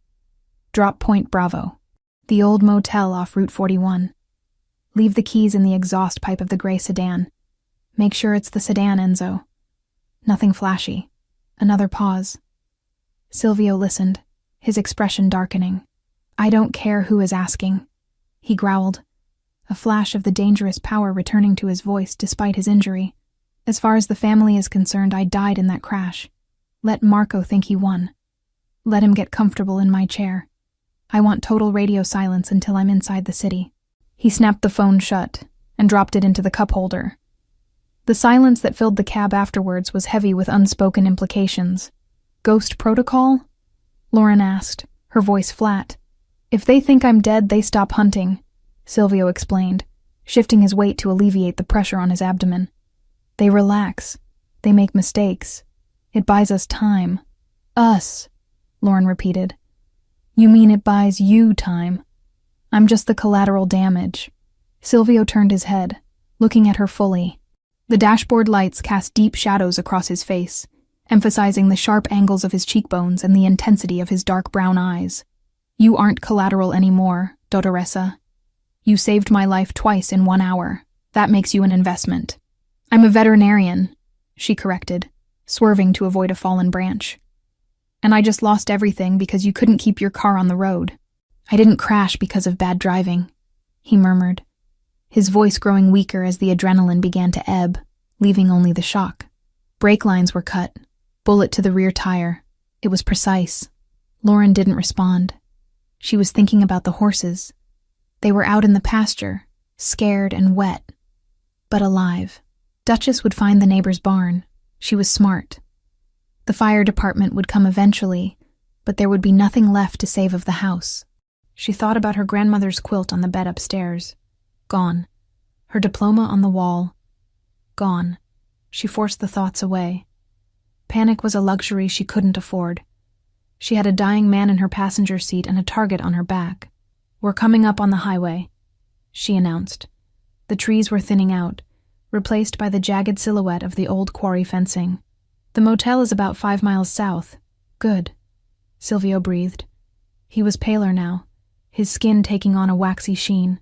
"Drop Point Bravo. The old motel off Route 41. Leave the keys in the exhaust pipe of the gray sedan. Make sure it's the sedan, Enzo." Nothing flashy. Another pause. Silvio listened, his expression darkening. "I don't care who is asking," he growled, a flash of the dangerous power returning to his voice despite his injury. "As far as the family is concerned, I died in that crash. Let Marco think he won. Let him get comfortable in my chair. I want total radio silence until I'm inside the city." He snapped the phone shut and dropped it into the cup holder. The silence that filled the cab afterwards was heavy with unspoken implications. "Ghost protocol?" Lauren asked, her voice flat. "If they think I'm dead, they stop hunting," Silvio explained, shifting his weight to alleviate the pressure on his abdomen. "They relax. They make mistakes. It buys us time." "Us," Lauren repeated. "You mean it buys you time? I'm just the collateral damage." Silvio turned his head, looking at her fully. The dashboard lights cast deep shadows across his face, emphasizing the sharp angles of his cheekbones and the intensity of his dark brown eyes. "You aren't collateral anymore, Dottoressa. You saved my life twice in 1 hour. That makes you an investment." "I'm a veterinarian," she corrected, swerving to avoid a fallen branch. "And I just lost everything because you couldn't keep your car on the road. I didn't crash because of bad driving," he murmured, his voice growing weaker as the adrenaline began to ebb, leaving only the shock. Brake lines were cut, bullet to the rear tire. It was precise. Lauren didn't respond. She was thinking about the horses. They were out in the pasture, scared and wet, but alive. Duchess would find the neighbor's barn. She was smart. The fire department would come eventually, but there would be nothing left to save of the house. She thought about her grandmother's quilt on the bed upstairs. Gone. Her diploma on the wall. Gone. She forced the thoughts away. Panic was a luxury she couldn't afford. She had a dying man in her passenger seat and a target on her back. "We're coming up on the highway," she announced. The trees were thinning out, replaced by the jagged silhouette of the old quarry fencing. "The motel is about 5 miles south." "Good," Silvio breathed. He was paler now, his skin taking on a waxy sheen.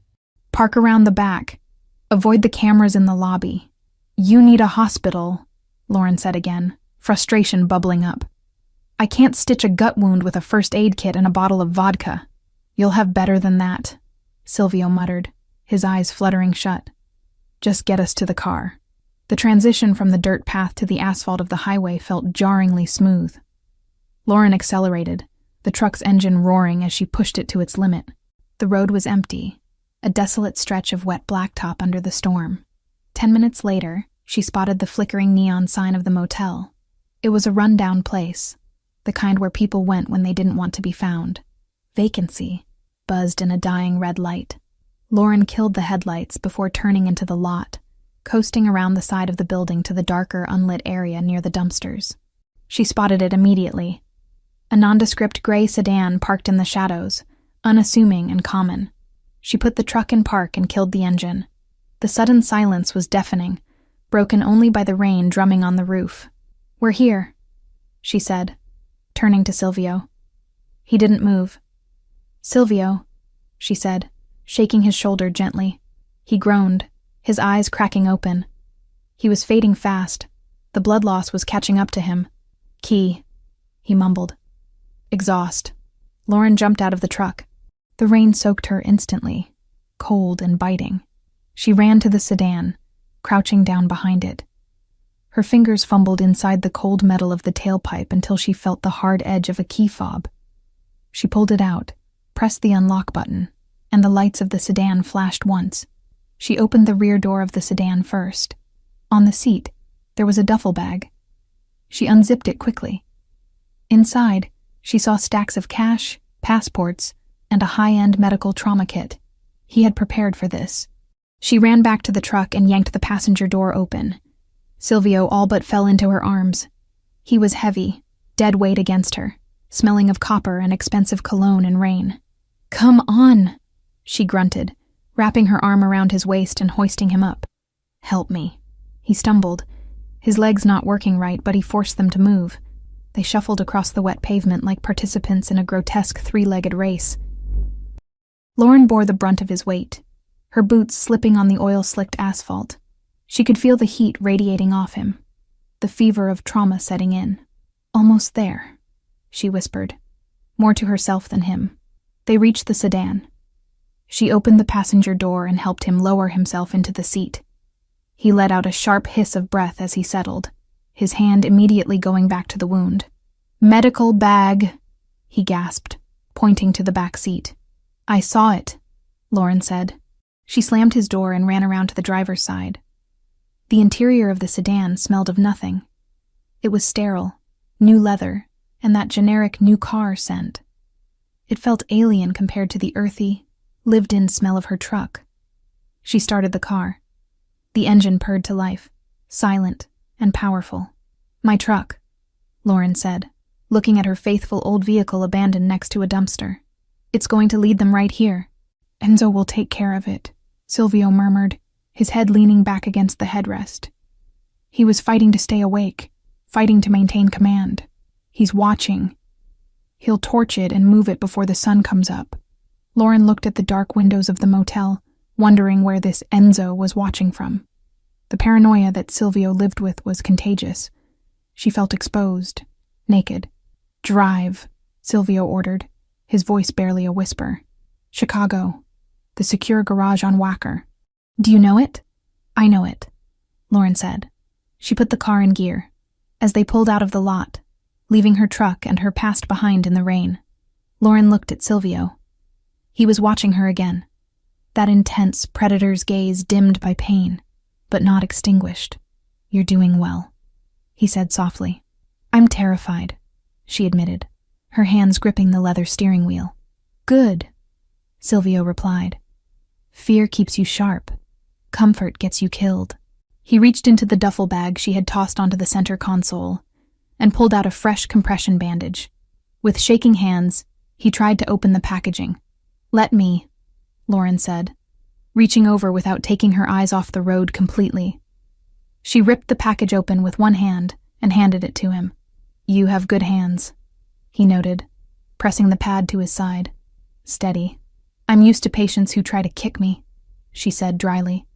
"Park around the back. Avoid the cameras in the lobby." "You need a hospital," Lauren said again, frustration bubbling up. "I can't stitch a gut wound with a first aid kit and a bottle of vodka." "You'll have better than that," Silvio muttered, his eyes fluttering shut. "Just get us to the car." The transition from the dirt path to the asphalt of the highway felt jarringly smooth. Lauren accelerated, the truck's engine roaring as she pushed it to its limit. The road was empty, a desolate stretch of wet blacktop under the storm. 10 minutes later, she spotted the flickering neon sign of the motel. It was a run-down place, the kind where people went when they didn't want to be found. "Vacancy," buzzed in a dying red light. Lauren killed the headlights before turning into the lot, coasting around the side of the building to the darker, unlit area near the dumpsters. She spotted it immediately. A nondescript gray sedan parked in the shadows, unassuming and common. She put the truck in park and killed the engine. The sudden silence was deafening, broken only by the rain drumming on the roof. "We're here," she said, turning to Silvio. He didn't move. "Silvio," she said, shaking his shoulder gently. He groaned, his eyes cracking open. He was fading fast. The blood loss was catching up to him. "Key," he mumbled. Exhaust. Lauren jumped out of the truck. The rain soaked her instantly, cold and biting. She ran to the sedan, crouching down behind it. Her fingers fumbled inside the cold metal of the tailpipe until she felt the hard edge of a key fob. She pulled it out, pressed the unlock button, and the lights of the sedan flashed once. She opened the rear door of the sedan first. On the seat, there was a duffel bag. She unzipped it quickly. Inside, she saw stacks of cash, passports, and a high-end medical trauma kit. He had prepared for this. She ran back to the truck and yanked the passenger door open. Silvio all but fell into her arms. He was heavy, dead weight against her, smelling of copper and expensive cologne and rain. "Come on," she grunted, wrapping her arm around his waist and hoisting him up. "Help me." He stumbled, his legs not working right, but he forced them to move. They shuffled across the wet pavement like participants in a grotesque three-legged race. Lauren bore the brunt of his weight, her boots slipping on the oil-slicked asphalt. She could feel the heat radiating off him, the fever of trauma setting in. "Almost there," she whispered, more to herself than him. They reached the sedan. She opened the passenger door and helped him lower himself into the seat. He let out a sharp hiss of breath as he settled, his hand immediately going back to the wound. "Medical bag," he gasped, pointing to the back seat. "I saw it," Lauren said. She slammed his door and ran around to the driver's side. The interior of the sedan smelled of nothing. It was sterile, new leather, and that generic new car scent. It felt alien compared to the earthy, lived-in smell of her truck. She started the car. The engine purred to life, silent and powerful. "My truck," Lauren said, looking at her faithful old vehicle abandoned next to a dumpster. "It's going to lead them right here." "Enzo will take care of it," Silvio murmured, his head leaning back against the headrest. He was fighting to stay awake, fighting to maintain command. "He's watching. He'll torch it and move it before the sun comes up." Lauren looked at the dark windows of the motel, wondering where this Enzo was watching from. The paranoia that Silvio lived with was contagious. She felt exposed, naked. "Drive," Silvio ordered, his voice barely a whisper. "Chicago. The secure garage on Wacker." "Do you know it?" "I know it," Lauren said. She put the car in gear. As they pulled out of the lot, leaving her truck and her past behind in the rain, Lauren looked at Silvio. He was watching her again. That intense predator's gaze dimmed by pain, but not extinguished. "You're doing well," he said softly. "I'm terrified," she admitted, her hands gripping the leather steering wheel. "Good," Silvio replied. "Fear keeps you sharp. Comfort gets you killed." He reached into the duffel bag she had tossed onto the center console and pulled out a fresh compression bandage. With shaking hands, he tried to open the packaging. "Let me," Lauren said, reaching over without taking her eyes off the road completely. She ripped the package open with one hand and handed it to him. "You have good hands," he noted, pressing the pad to his side. "Steady. I'm used to patients who try to kick me," she said dryly.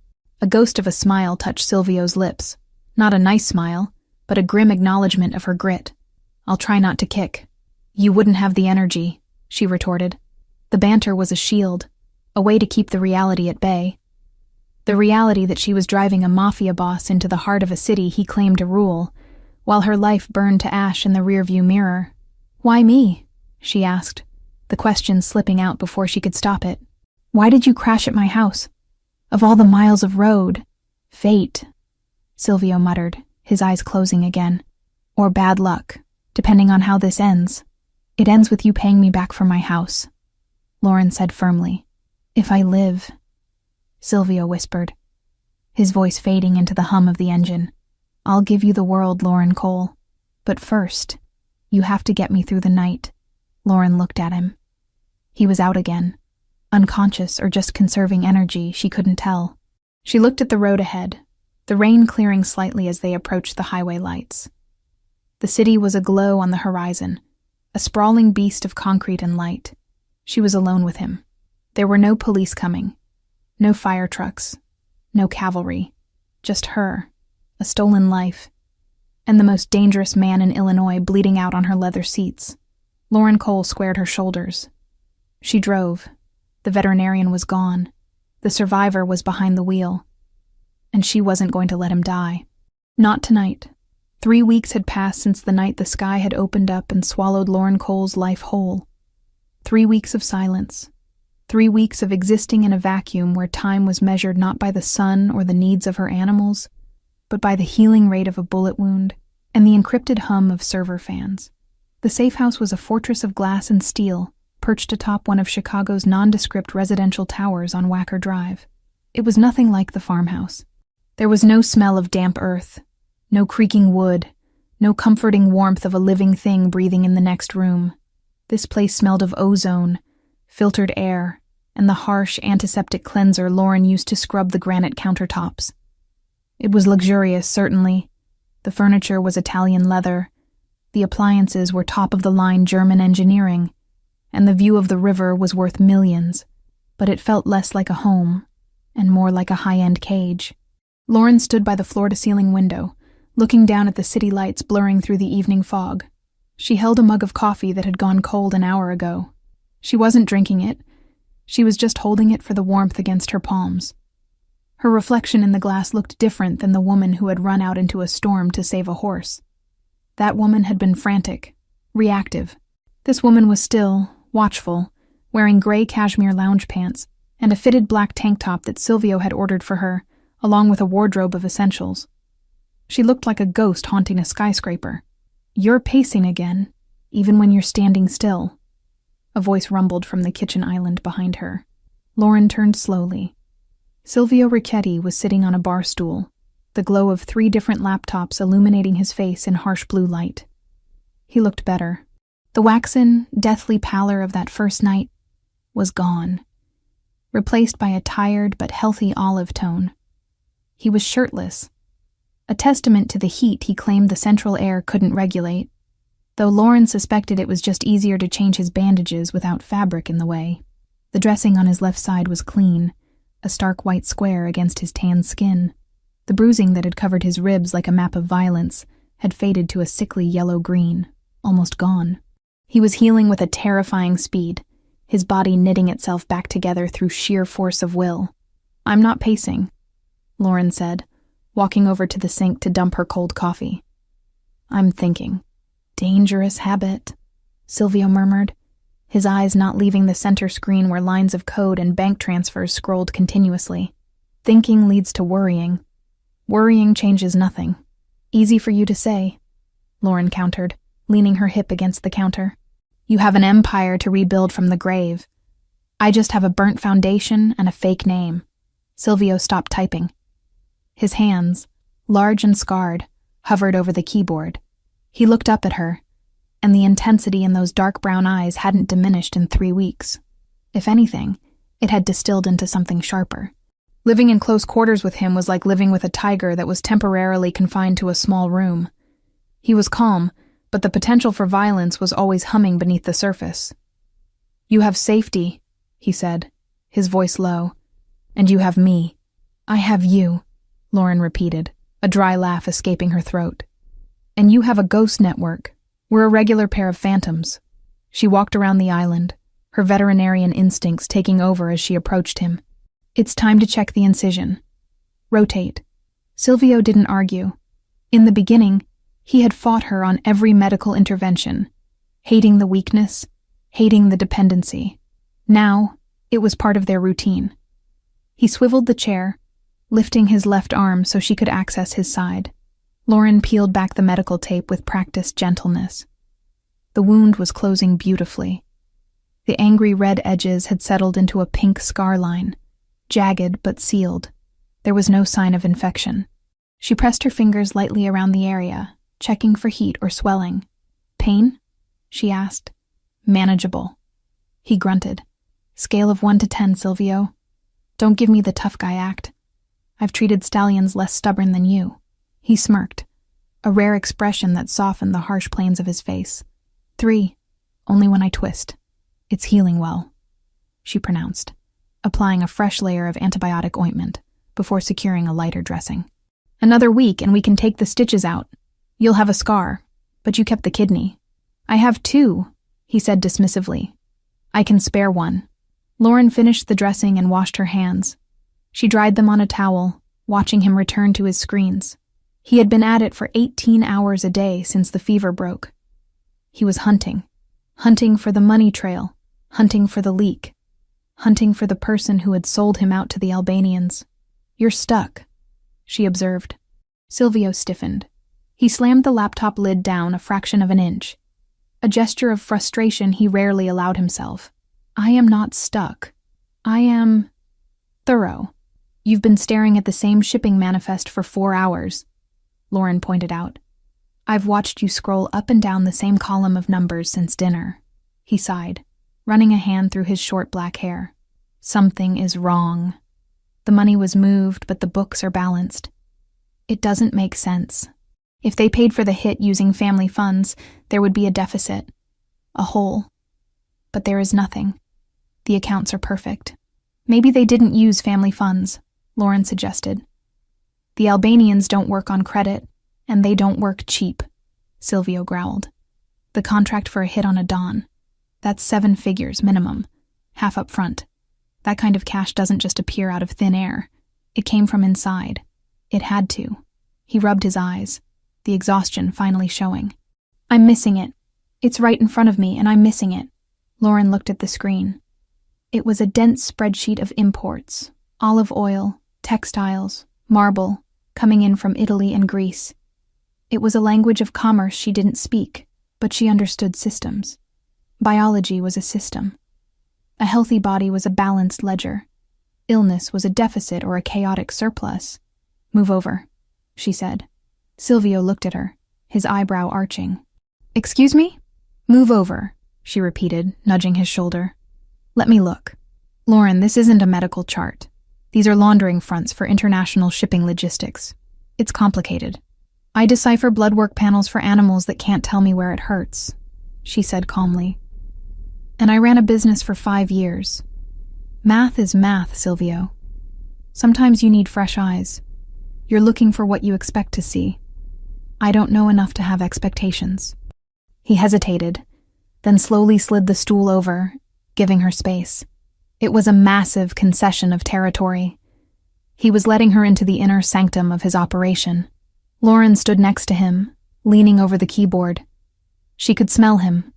A ghost of a smile touched Silvio's lips. Not a nice smile, but a grim acknowledgement of her grit. "I'll try not to kick." "You wouldn't have the energy," she retorted. The banter was a shield, a way to keep the reality at bay. The reality that she was driving a mafia boss into the heart of a city he claimed to rule, while her life burned to ash in the rearview mirror. "Why me?" she asked, the question slipping out before she could stop it. "Why did you crash at my house? Of all the miles of road." "Fate," Silvio muttered, his eyes closing again. "Or bad luck, depending on how this ends." "It ends with you paying me back for my house," Lauren said firmly. "If I live," Silvio whispered, his voice fading into the hum of the engine. "I'll give you the world, Lauren Cole. But first, you have to get me through the night." Lauren looked at him. He was out again. Unconscious or just conserving energy, she couldn't tell. She looked at the road ahead, the rain clearing slightly as they approached the highway lights. The city was aglow on the horizon, a sprawling beast of concrete and light. She was alone with him. There were no police coming, no fire trucks, no cavalry, just her, a stolen life, and the most dangerous man in Illinois bleeding out on her leather seats. Lauren Cole squared her shoulders. She drove. The veterinarian was gone. The survivor was behind the wheel. And she wasn't going to let him die. Not tonight. 3 weeks had passed since the night the sky had opened up and swallowed Lauren Cole's life whole. 3 weeks of silence. 3 weeks of existing in a vacuum where time was measured not by the sun or the needs of her animals, but by the healing rate of a bullet wound and the encrypted hum of server fans. The safe house was a fortress of glass and steel, perched atop one of Chicago's nondescript residential towers on Wacker Drive. It was nothing like the farmhouse. There was no smell of damp earth, no creaking wood, no comforting warmth of a living thing breathing in the next room. This place smelled of ozone, filtered air, and the harsh antiseptic cleanser Lauren used to scrub the granite countertops. It was luxurious, certainly. The furniture was Italian leather. The appliances were top-of-the-line German engineering, and the view of the river was worth millions, but it felt less like a home and more like a high-end cage. Lauren stood by the floor-to-ceiling window, looking down at the city lights blurring through the evening fog. She held a mug of coffee that had gone cold an hour ago. She wasn't drinking it. She was just holding it for the warmth against her palms. Her reflection in the glass looked different than the woman who had run out into a storm to save a horse. That woman had been frantic, reactive. This woman was still, watchful, wearing gray cashmere lounge pants and a fitted black tank top that Silvio had ordered for her, along with a wardrobe of essentials. She looked like a ghost haunting a skyscraper. "You're pacing again, even when you're standing still," a voice rumbled from the kitchen island behind her. Lauren turned slowly. Silvio Ricchetti was sitting on a bar stool, the glow of 3 different laptops illuminating his face in harsh blue light. He looked better. The waxen, deathly pallor of that first night was gone, replaced by a tired but healthy olive tone. He was shirtless, a testament to the heat he claimed the central air couldn't regulate, though Lauren suspected it was just easier to change his bandages without fabric in the way. The dressing on his left side was clean, a stark white square against his tan skin. The bruising that had covered his ribs like a map of violence had faded to a sickly yellow-green, almost gone. He was healing with a terrifying speed, his body knitting itself back together through sheer force of will. "I'm not pacing," Lauren said, walking over to the sink to dump her cold coffee. "I'm thinking." "Dangerous habit," Silvio murmured, his eyes not leaving the center screen where lines of code and bank transfers scrolled continuously. "Thinking leads to worrying. Worrying changes nothing." "Easy for you to say," Lauren countered, leaning her hip against the counter. "You have an empire to rebuild from the grave. I just have a burnt foundation and a fake name." Silvio stopped typing. His hands, large and scarred, hovered over the keyboard. He looked up at her, and the intensity in those dark brown eyes hadn't diminished in 3 weeks. If anything, it had distilled into something sharper. Living in close quarters with him was like living with a tiger that was temporarily confined to a small room. He was calm, but the potential for violence was always humming beneath the surface. "You have safety," he said, his voice low. "And you have me." "I have you," Lauren repeated, a dry laugh escaping her throat. "And you have a ghost network. We're a regular pair of phantoms." She walked around the island, her veterinarian instincts taking over as she approached him. "It's time to check the incision. Rotate." Silvio didn't argue. In the beginning, he had fought her on every medical intervention, hating the weakness, hating the dependency. Now, it was part of their routine. He swiveled the chair, lifting his left arm so she could access his side. Lauren peeled back the medical tape with practiced gentleness. The wound was closing beautifully. The angry red edges had settled into a pink scar line, jagged but sealed. There was no sign of infection. She pressed her fingers lightly around the area, checking for heat or swelling. "Pain?" she asked. "Manageable." He grunted. "Scale of 1 to 10, Silvio. Don't give me the tough guy act. I've treated stallions less stubborn than you." He smirked, a rare expression that softened the harsh planes of his face. 3, only when I twist. "It's healing well," she pronounced, applying a fresh layer of antibiotic ointment before securing a lighter dressing. "Another week and we can take the stitches out. You'll have a scar, but you kept the kidney." "I have 2, he said dismissively. "I can spare 1. Lauren finished the dressing and washed her hands. She dried them on a towel, watching him return to his screens. He had been at it for 18 hours a day since the fever broke. He was hunting for the money trail, hunting for the leak, hunting for the person who had sold him out to the Albanians. "You're stuck," she observed. Silvio stiffened. He slammed the laptop lid down a fraction of an inch, a gesture of frustration he rarely allowed himself. "I am not stuck. I am thorough. You've been staring at the same shipping manifest for 4 hours, Lauren pointed out. "I've watched you scroll up and down the same column of numbers since dinner." He sighed, running a hand through his short black hair. "Something is wrong. The money was moved, but the books are balanced. It doesn't make sense. If they paid for the hit using family funds, there would be a deficit, a hole. But there is nothing. The accounts are perfect." "Maybe they didn't use family funds," Lauren suggested. "The Albanians don't work on credit, and they don't work cheap," Silvio growled. "The contract for a hit on a Don. That's 7 figures minimum, half up front. That kind of cash doesn't just appear out of thin air. It came from inside. It had to." He rubbed his eyes, the exhaustion finally showing. "I'm missing it. It's right in front of me, and I'm missing it." Lauren looked at the screen. It was a dense spreadsheet of imports, olive oil, textiles, marble, coming in from Italy and Greece. It was a language of commerce she didn't speak, but she understood systems. Biology was a system. A healthy body was a balanced ledger. Illness was a deficit or a chaotic surplus. "Move over," she said. Silvio looked at her, his eyebrow arching. "Excuse me?" "Move over," she repeated, nudging his shoulder. "Let me look. Lauren, this isn't a medical chart. These are laundering fronts for international shipping logistics. It's complicated. I decipher blood work panels for animals that can't tell me where it hurts," she said calmly. "And I ran a business for 5 years. Math is math, Silvio. Sometimes you need fresh eyes. You're looking for what you expect to see. I don't know enough to have expectations. He hesitated, then slowly slid the stool over, giving her space. It was a massive concession of territory. He was letting her into the inner sanctum of his operation. Lauren stood next to him, leaning over the keyboard. She could smell him.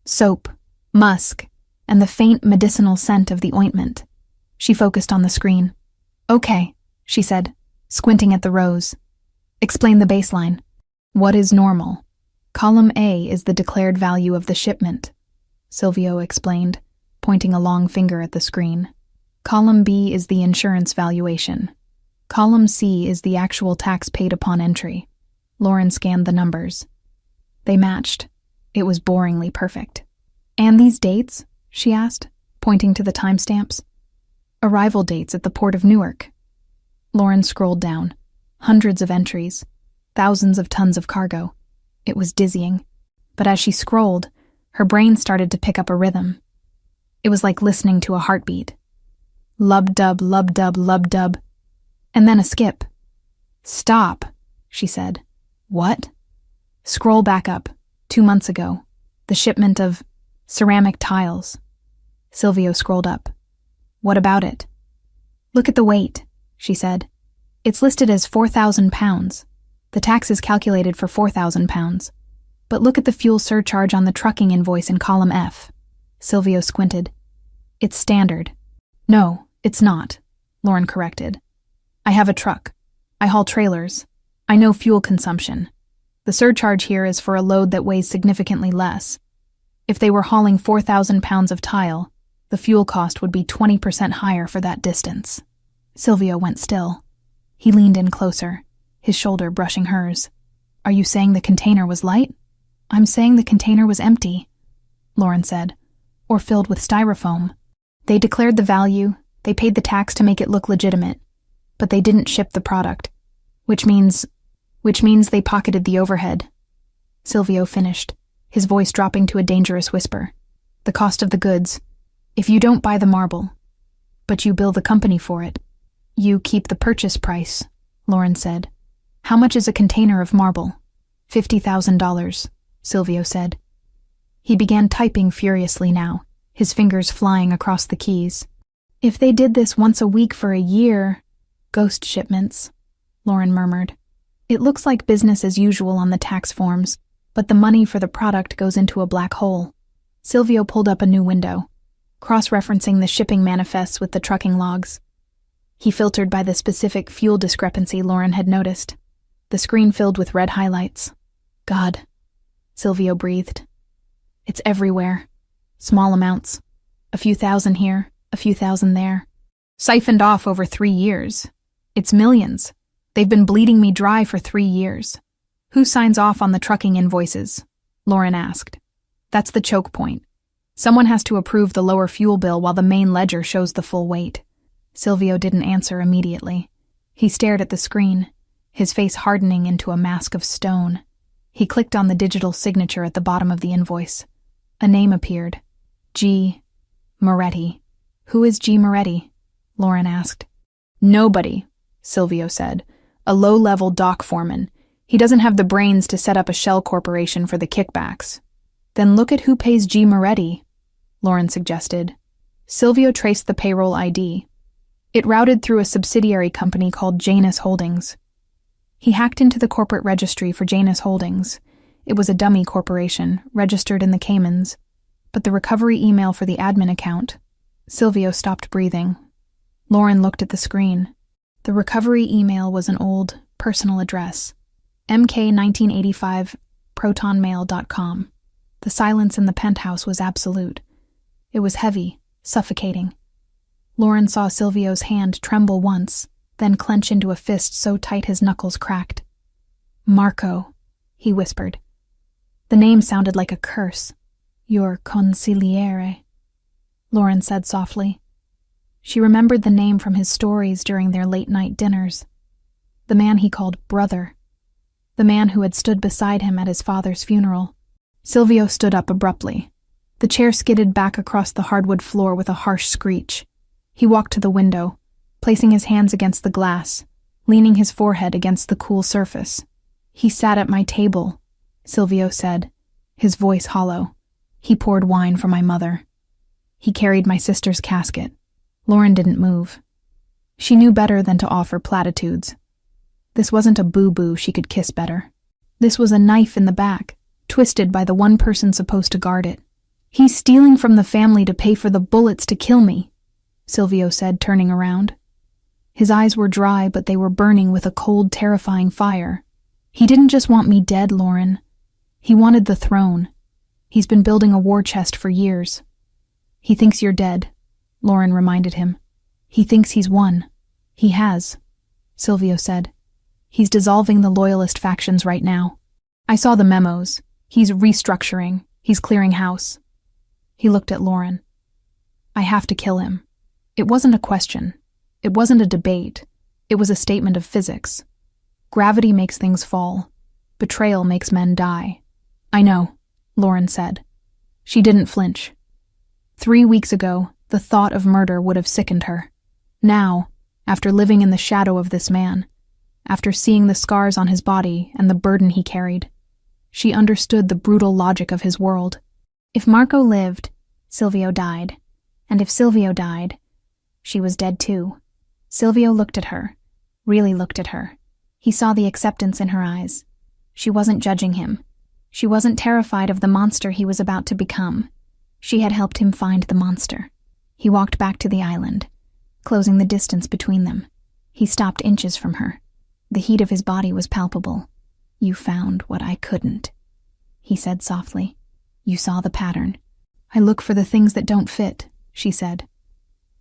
Soap, musk, and the faint medicinal scent of the ointment. She focused on the screen. "Okay," she said, squinting at the rows. "Explain the baseline." "What is normal? Column A is the declared value of the shipment," Silvio explained, pointing a long finger at the screen. "Column B is the insurance valuation. Column C is the actual tax paid upon entry." Lauren scanned the numbers. They matched. It was boringly perfect. "And these dates?" she asked, pointing to the timestamps. "Arrival dates at the port of Newark." Lauren scrolled down. Hundreds of entries. Thousands of tons of cargo. It was dizzying. But as she scrolled, her brain started to pick up a rhythm. It was like listening to a heartbeat. Lub-dub, lub-dub, lub-dub. And then a skip. "Stop," she said. "What?" "Scroll back up. 2 months ago. The shipment of ceramic tiles." Silvio scrolled up. "What about it?" "Look at the weight," she said. "It's listed as 4,000 pounds. The tax is calculated for 4,000 pounds. But look at the fuel surcharge on the trucking invoice in column F." Silvio squinted. "It's standard." "No, it's not," Lauren corrected. "I have a truck. I haul trailers. I know fuel consumption. The surcharge here is for a load that weighs significantly less. If they were hauling 4,000 pounds of tile, the fuel cost would be 20% higher for that distance." Silvio went still. He leaned in closer, his shoulder brushing hers. "Are you saying the container was light?" "I'm saying the container was empty," Lauren said, "or filled with styrofoam. They declared the value, they paid the tax to make it look legitimate, but they didn't ship the product, which means they pocketed the overhead." Silvio finished, his voice dropping to a dangerous whisper. "The cost of the goods. If you don't buy the marble, but you bill the company for it, you keep the purchase price," Lauren said. "How much is a container of marble?" $50,000, Silvio said. He began typing furiously now, his fingers flying across the keys. "If they did this once a week for a year..." "Ghost shipments," Lauren murmured. "It looks like business as usual on the tax forms, but the money for the product goes into a black hole." Silvio pulled up a new window, cross-referencing the shipping manifests with the trucking logs. He filtered by the specific fuel discrepancy Lauren had noticed. The screen filled with red highlights. "God," Silvio breathed. "It's everywhere. Small amounts. A few thousand here, a few thousand there. Siphoned off over 3 years. It's millions. They've been bleeding me dry for 3 years. Who signs off on the trucking invoices?" Lauren asked. "That's the choke point. Someone has to approve the lower fuel bill while the main ledger shows the full weight." Silvio didn't answer immediately. He stared at the screen, his face hardening into a mask of stone. He clicked on the digital signature at the bottom of the invoice. A name appeared. G. Moretti. "Who is G. Moretti?" Lauren asked. "Nobody," Silvio said. "A low-level dock foreman. He doesn't have the brains to set up a shell corporation for the kickbacks." "Then look at who pays G. Moretti," Lauren suggested. Silvio traced the payroll ID. It routed through a subsidiary company called Janus Holdings. He hacked into the corporate registry for Janus Holdings. It was a dummy corporation, registered in the Caymans. But the recovery email for the admin account... Silvio stopped breathing. Lauren looked at the screen. The recovery email was an old, personal address. mk1985protonmail.com. The silence in the penthouse was absolute. It was heavy, suffocating. Lauren saw Silvio's hand tremble once, then clench into a fist so tight his knuckles cracked. "Marco," he whispered. The name sounded like a curse. "Your consigliere," Lauren said softly. She remembered the name from his stories during their late-night dinners. The man he called brother. The man who had stood beside him at his father's funeral. Silvio stood up abruptly. The chair skidded back across the hardwood floor with a harsh screech. He walked to the window, placing his hands against the glass, leaning his forehead against the cool surface. He sat at my table, Silvio said, his voice hollow. He poured wine for my mother. He carried my sister's casket. Lauren didn't move. She knew better than to offer platitudes. This wasn't a boo-boo she could kiss better. This was a knife in the back, twisted by the one person supposed to guard it. He's stealing from the family to pay for the bullets to kill me, Silvio said, turning around. His eyes were dry, but they were burning with a cold, terrifying fire. He didn't just want me dead, Lauren. He wanted the throne. He's been building a war chest for years. He thinks you're dead, Lauren reminded him. He thinks he's won. He has, Silvio said. He's dissolving the loyalist factions right now. I saw the memos. He's restructuring. He's clearing house. He looked at Lauren. I have to kill him. It wasn't a question. It wasn't a debate. It was a statement of physics. Gravity makes things fall. Betrayal makes men die. I know, Lauren said. She didn't flinch. 3 weeks ago, the thought of murder would have sickened her. Now, after living in the shadow of this man, after seeing the scars on his body and the burden he carried, she understood the brutal logic of his world. If Marco lived, Silvio died. And if Silvio died, she was dead too. Silvio looked at her, really looked at her. He saw the acceptance in her eyes. She wasn't judging him. She wasn't terrified of the monster he was about to become. She had helped him find the monster. He walked back to the island, closing the distance between them. He stopped inches from her. The heat of his body was palpable. You found what I couldn't, he said softly. You saw the pattern. I look for the things that don't fit, she said.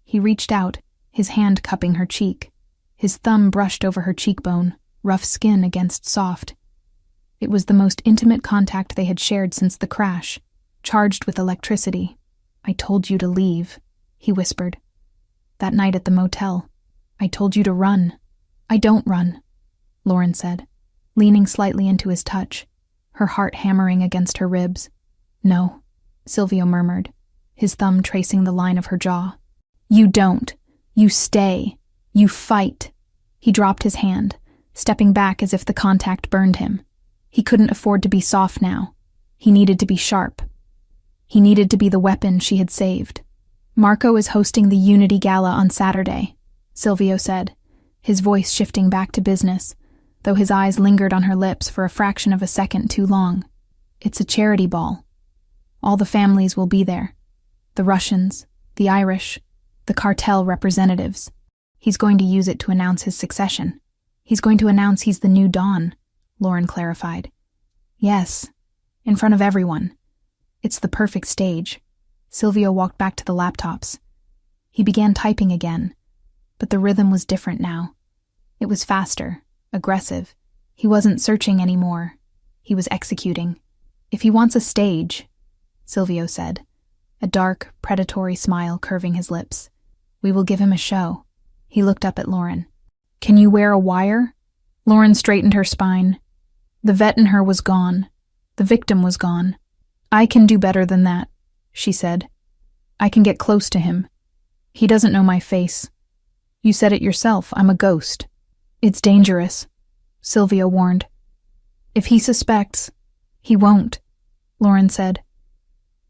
He reached out, his hand cupping her cheek. His thumb brushed over her cheekbone, rough skin against soft. It was the most intimate contact they had shared since the crash, charged with electricity. I told you to leave, he whispered. That night at the motel, I told you to run. I don't run, Lauren said, leaning slightly into his touch, her heart hammering against her ribs. No, Silvio murmured, his thumb tracing the line of her jaw. You don't. You stay. You fight. He dropped his hand, stepping back as if the contact burned him. He couldn't afford to be soft now. He needed to be sharp. He needed to be the weapon she had saved. Marco is hosting the Unity Gala on Saturday, Silvio said, his voice shifting back to business, though his eyes lingered on her lips for a fraction of a second too long. It's a charity ball. All the families will be there. The Russians, the Irish, the cartel representatives. He's going to use it to announce his succession. He's going to announce he's the new Don, Lauren clarified. Yes, in front of everyone. It's the perfect stage. Silvio walked back to the laptops. He began typing again, but the rhythm was different now. It was faster, aggressive. He wasn't searching anymore. He was executing. If he wants a stage, Silvio said, a dark, predatory smile curving his lips, we will give him a show. He looked up at Lauren. Can you wear a wire? Lauren straightened her spine. The vet in her was gone. The victim was gone. I can do better than that, she said. I can get close to him. He doesn't know my face. You said it yourself, I'm a ghost. It's dangerous, Silvio warned. If he suspects, he won't, Lauren said,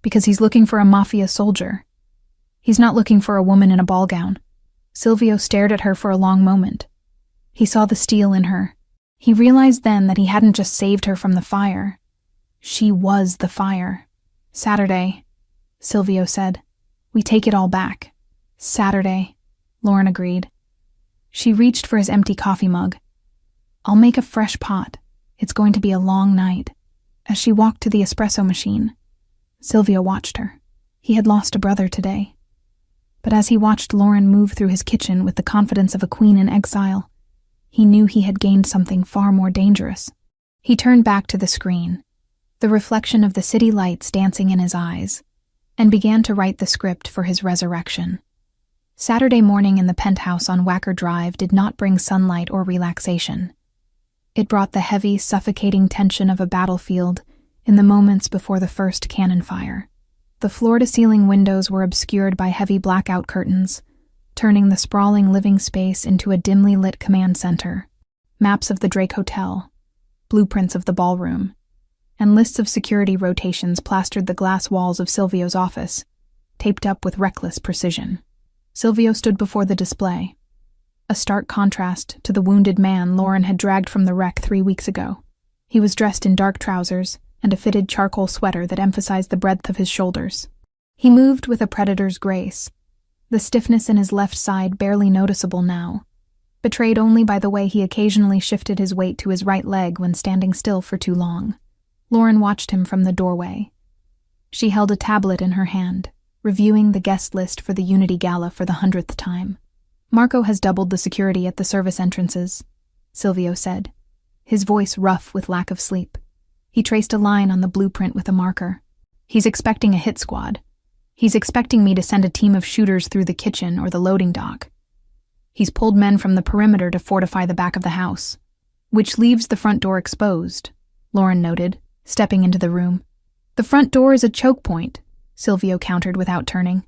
because he's looking for a Mafia soldier. He's not looking for a woman in a ball gown. Silvio stared at her for a long moment. He saw the steel in her. He realized then that he hadn't just saved her from the fire. She was the fire. Saturday, Silvio said. We take it all back. Saturday, Lauren agreed. She reached for his empty coffee mug. I'll make a fresh pot. It's going to be a long night. As she walked to the espresso machine, Silvio watched her. He had lost a brother today. But as he watched Lauren move through his kitchen with the confidence of a queen in exile, he knew he had gained something far more dangerous. He turned back to the screen, the reflection of the city lights dancing in his eyes, and began to write the script for his resurrection. Saturday morning in the penthouse on Wacker Drive did not bring sunlight or relaxation. It brought the heavy, suffocating tension of a battlefield in the moments before the first cannon fire. The floor-to-ceiling windows were obscured by heavy blackout curtains, turning the sprawling living space into a dimly lit command center. Maps of the Drake Hotel, blueprints of the ballroom, and lists of security rotations plastered the glass walls of Silvio's office, taped up with reckless precision. Silvio stood before the display, a stark contrast to the wounded man Lauren had dragged from the wreck 3 weeks ago. He was dressed in dark trousers and a fitted charcoal sweater that emphasized the breadth of his shoulders. He moved with a predator's grace, the stiffness in his left side barely noticeable now, betrayed only by the way he occasionally shifted his weight to his right leg when standing still for too long. Lauren watched him from the doorway. She held a tablet in her hand, reviewing the guest list for the Unity Gala for the 100th time. "Marco has doubled the security at the service entrances," Silvio said, his voice rough with lack of sleep. He traced a line on the blueprint with a marker. "He's expecting a hit squad. He's expecting me to send a team of shooters through the kitchen or the loading dock. He's pulled men from the perimeter to fortify the back of the house, which leaves the front door exposed," Lauren noted, stepping into the room. "The front door is a choke point," Silvio countered without turning.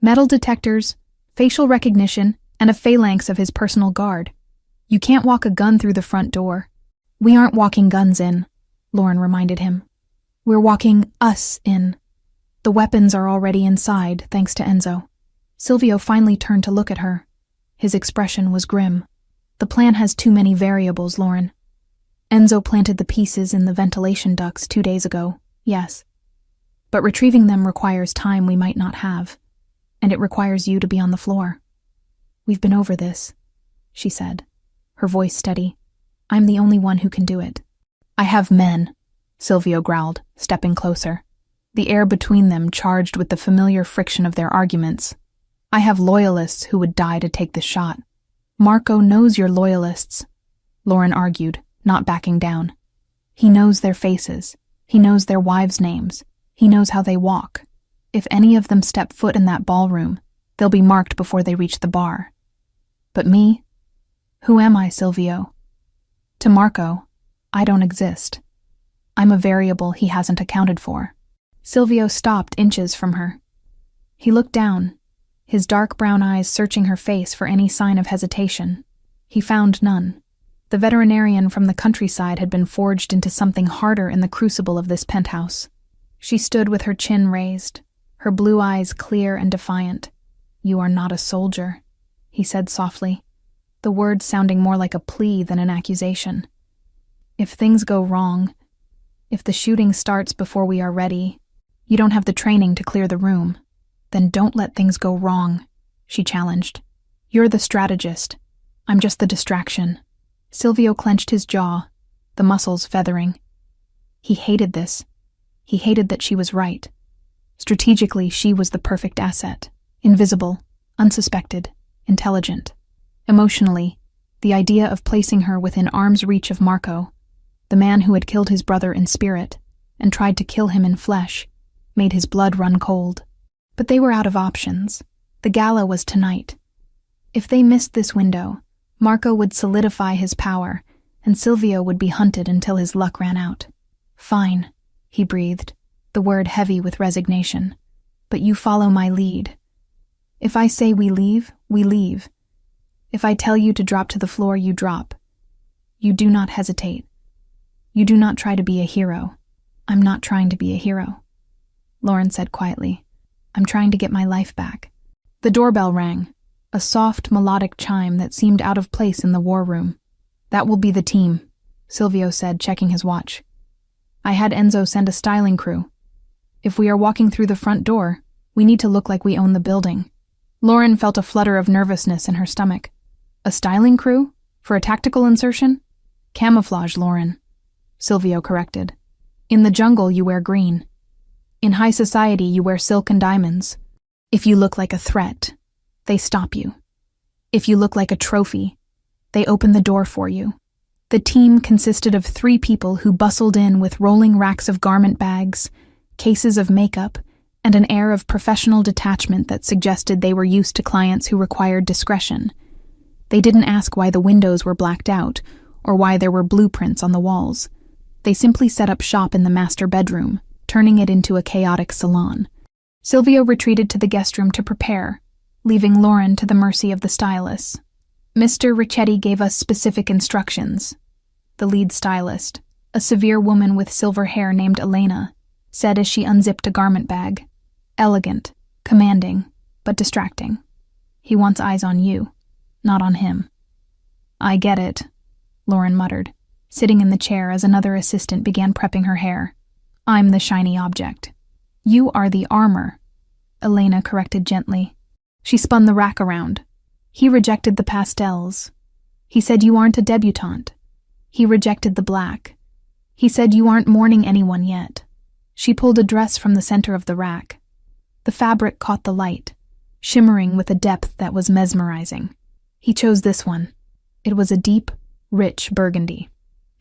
"Metal detectors, facial recognition, and a phalanx of his personal guard. You can't walk a gun through the front door." "We aren't walking guns in," Lauren reminded him. "We're walking us in. The weapons are already inside, thanks to Enzo." Silvio finally turned to look at her. His expression was grim. "The plan has too many variables, Lauren. Enzo planted the pieces in the ventilation ducts 2 days ago, yes. But retrieving them requires time we might not have, and it requires you to be on the floor. We've been over this," she said, her voice steady. "I'm the only one who can do it." "I have men," Silvio growled, stepping closer, the air between them charged with the familiar friction of their arguments. "I have loyalists who would die to take the shot." "Marco knows you're loyalists," Lauren argued, not backing down. "He knows their faces. He knows their wives' names. He knows how they walk. If any of them step foot in that ballroom, they'll be marked before they reach the bar. But me? Who am I, Silvio? To Marco, I don't exist. I'm a variable he hasn't accounted for." Silvio stopped inches from her. He looked down, his dark brown eyes searching her face for any sign of hesitation. He found none. The veterinarian from the countryside had been forged into something harder in the crucible of this penthouse. She stood with her chin raised, her blue eyes clear and defiant. "You are not a soldier," he said softly, the words sounding more like a plea than an accusation. "If things go wrong, if the shooting starts before we are ready, you don't have the training to clear the room. Then don't let things go wrong," she challenged. "You're the strategist. I'm just the distraction." Silvio clenched his jaw, the muscles feathering. He hated this. He hated that she was right. Strategically, she was the perfect asset. Invisible, unsuspected, intelligent. Emotionally, the idea of placing her within arm's reach of Marco, the man who had killed his brother in spirit and tried to kill him in flesh, made his blood run cold. But they were out of options. The gala was tonight. If they missed this window, Marco would solidify his power, and Silvio would be hunted until his luck ran out. "Fine," he breathed, the word heavy with resignation. "But you follow my lead. If I say we leave, we leave. If I tell you to drop to the floor, you drop. You do not hesitate. You do not try to be a hero." "I'm not trying to be a hero," Lauren said quietly. "I'm trying to get my life back." The doorbell rang, a soft, melodic chime that seemed out of place in the war room. "That will be the team," Silvio said, checking his watch. "I had Enzo send a styling crew. If we are walking through the front door, we need to look like we own the building." Lauren felt a flutter of nervousness in her stomach. "A styling crew? For a tactical insertion?" "Camouflage, Lauren," Silvio corrected. "In the jungle, you wear green. In high society, you wear silk and diamonds. If you look like a threat, they stop you. If you look like a trophy, they open the door for you." The team consisted of 3 people who bustled in with rolling racks of garment bags, cases of makeup, and an air of professional detachment that suggested they were used to clients who required discretion. They didn't ask why the windows were blacked out or why there were blueprints on the walls. They simply set up shop in the master bedroom, turning it into a chaotic salon. Silvio retreated to the guest room to prepare, leaving Lauren to the mercy of the stylists. "Mr. Ricchetti gave us specific instructions," the lead stylist, a severe woman with silver hair named Elena, said as she unzipped a garment bag. Elegant, commanding, but distracting. He wants eyes on you, not on him. I get it, Lauren muttered, sitting in the chair as another assistant began prepping her hair. I'm the shiny object. You are the armor, Elena corrected gently. She spun the rack around. He rejected the pastels. He said you aren't a debutante. He rejected the black. He said you aren't mourning anyone yet. She pulled a dress from the center of the rack. The fabric caught the light, shimmering with a depth that was mesmerizing. He chose this one. It was a deep, rich burgundy.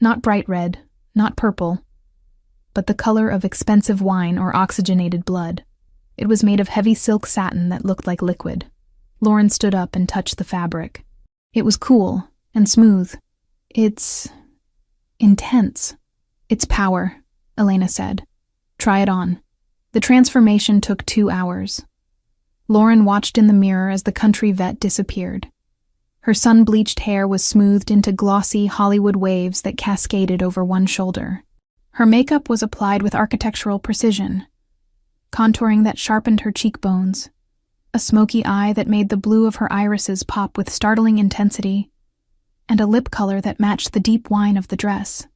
Not bright red, not purple, but the color of expensive wine or oxygenated blood. It was made of heavy silk satin that looked like liquid. Lauren stood up and touched the fabric. It was cool and smooth. It's intense. It's power, Elena said. Try it on. The transformation took 2 hours. Lauren watched in the mirror as the country vet disappeared. Her sun-bleached hair was smoothed into glossy Hollywood waves that cascaded over one shoulder. Her makeup was applied with architectural precision, contouring that sharpened her cheekbones, a smoky eye that made the blue of her irises pop with startling intensity, and a lip color that matched the deep wine of the dress.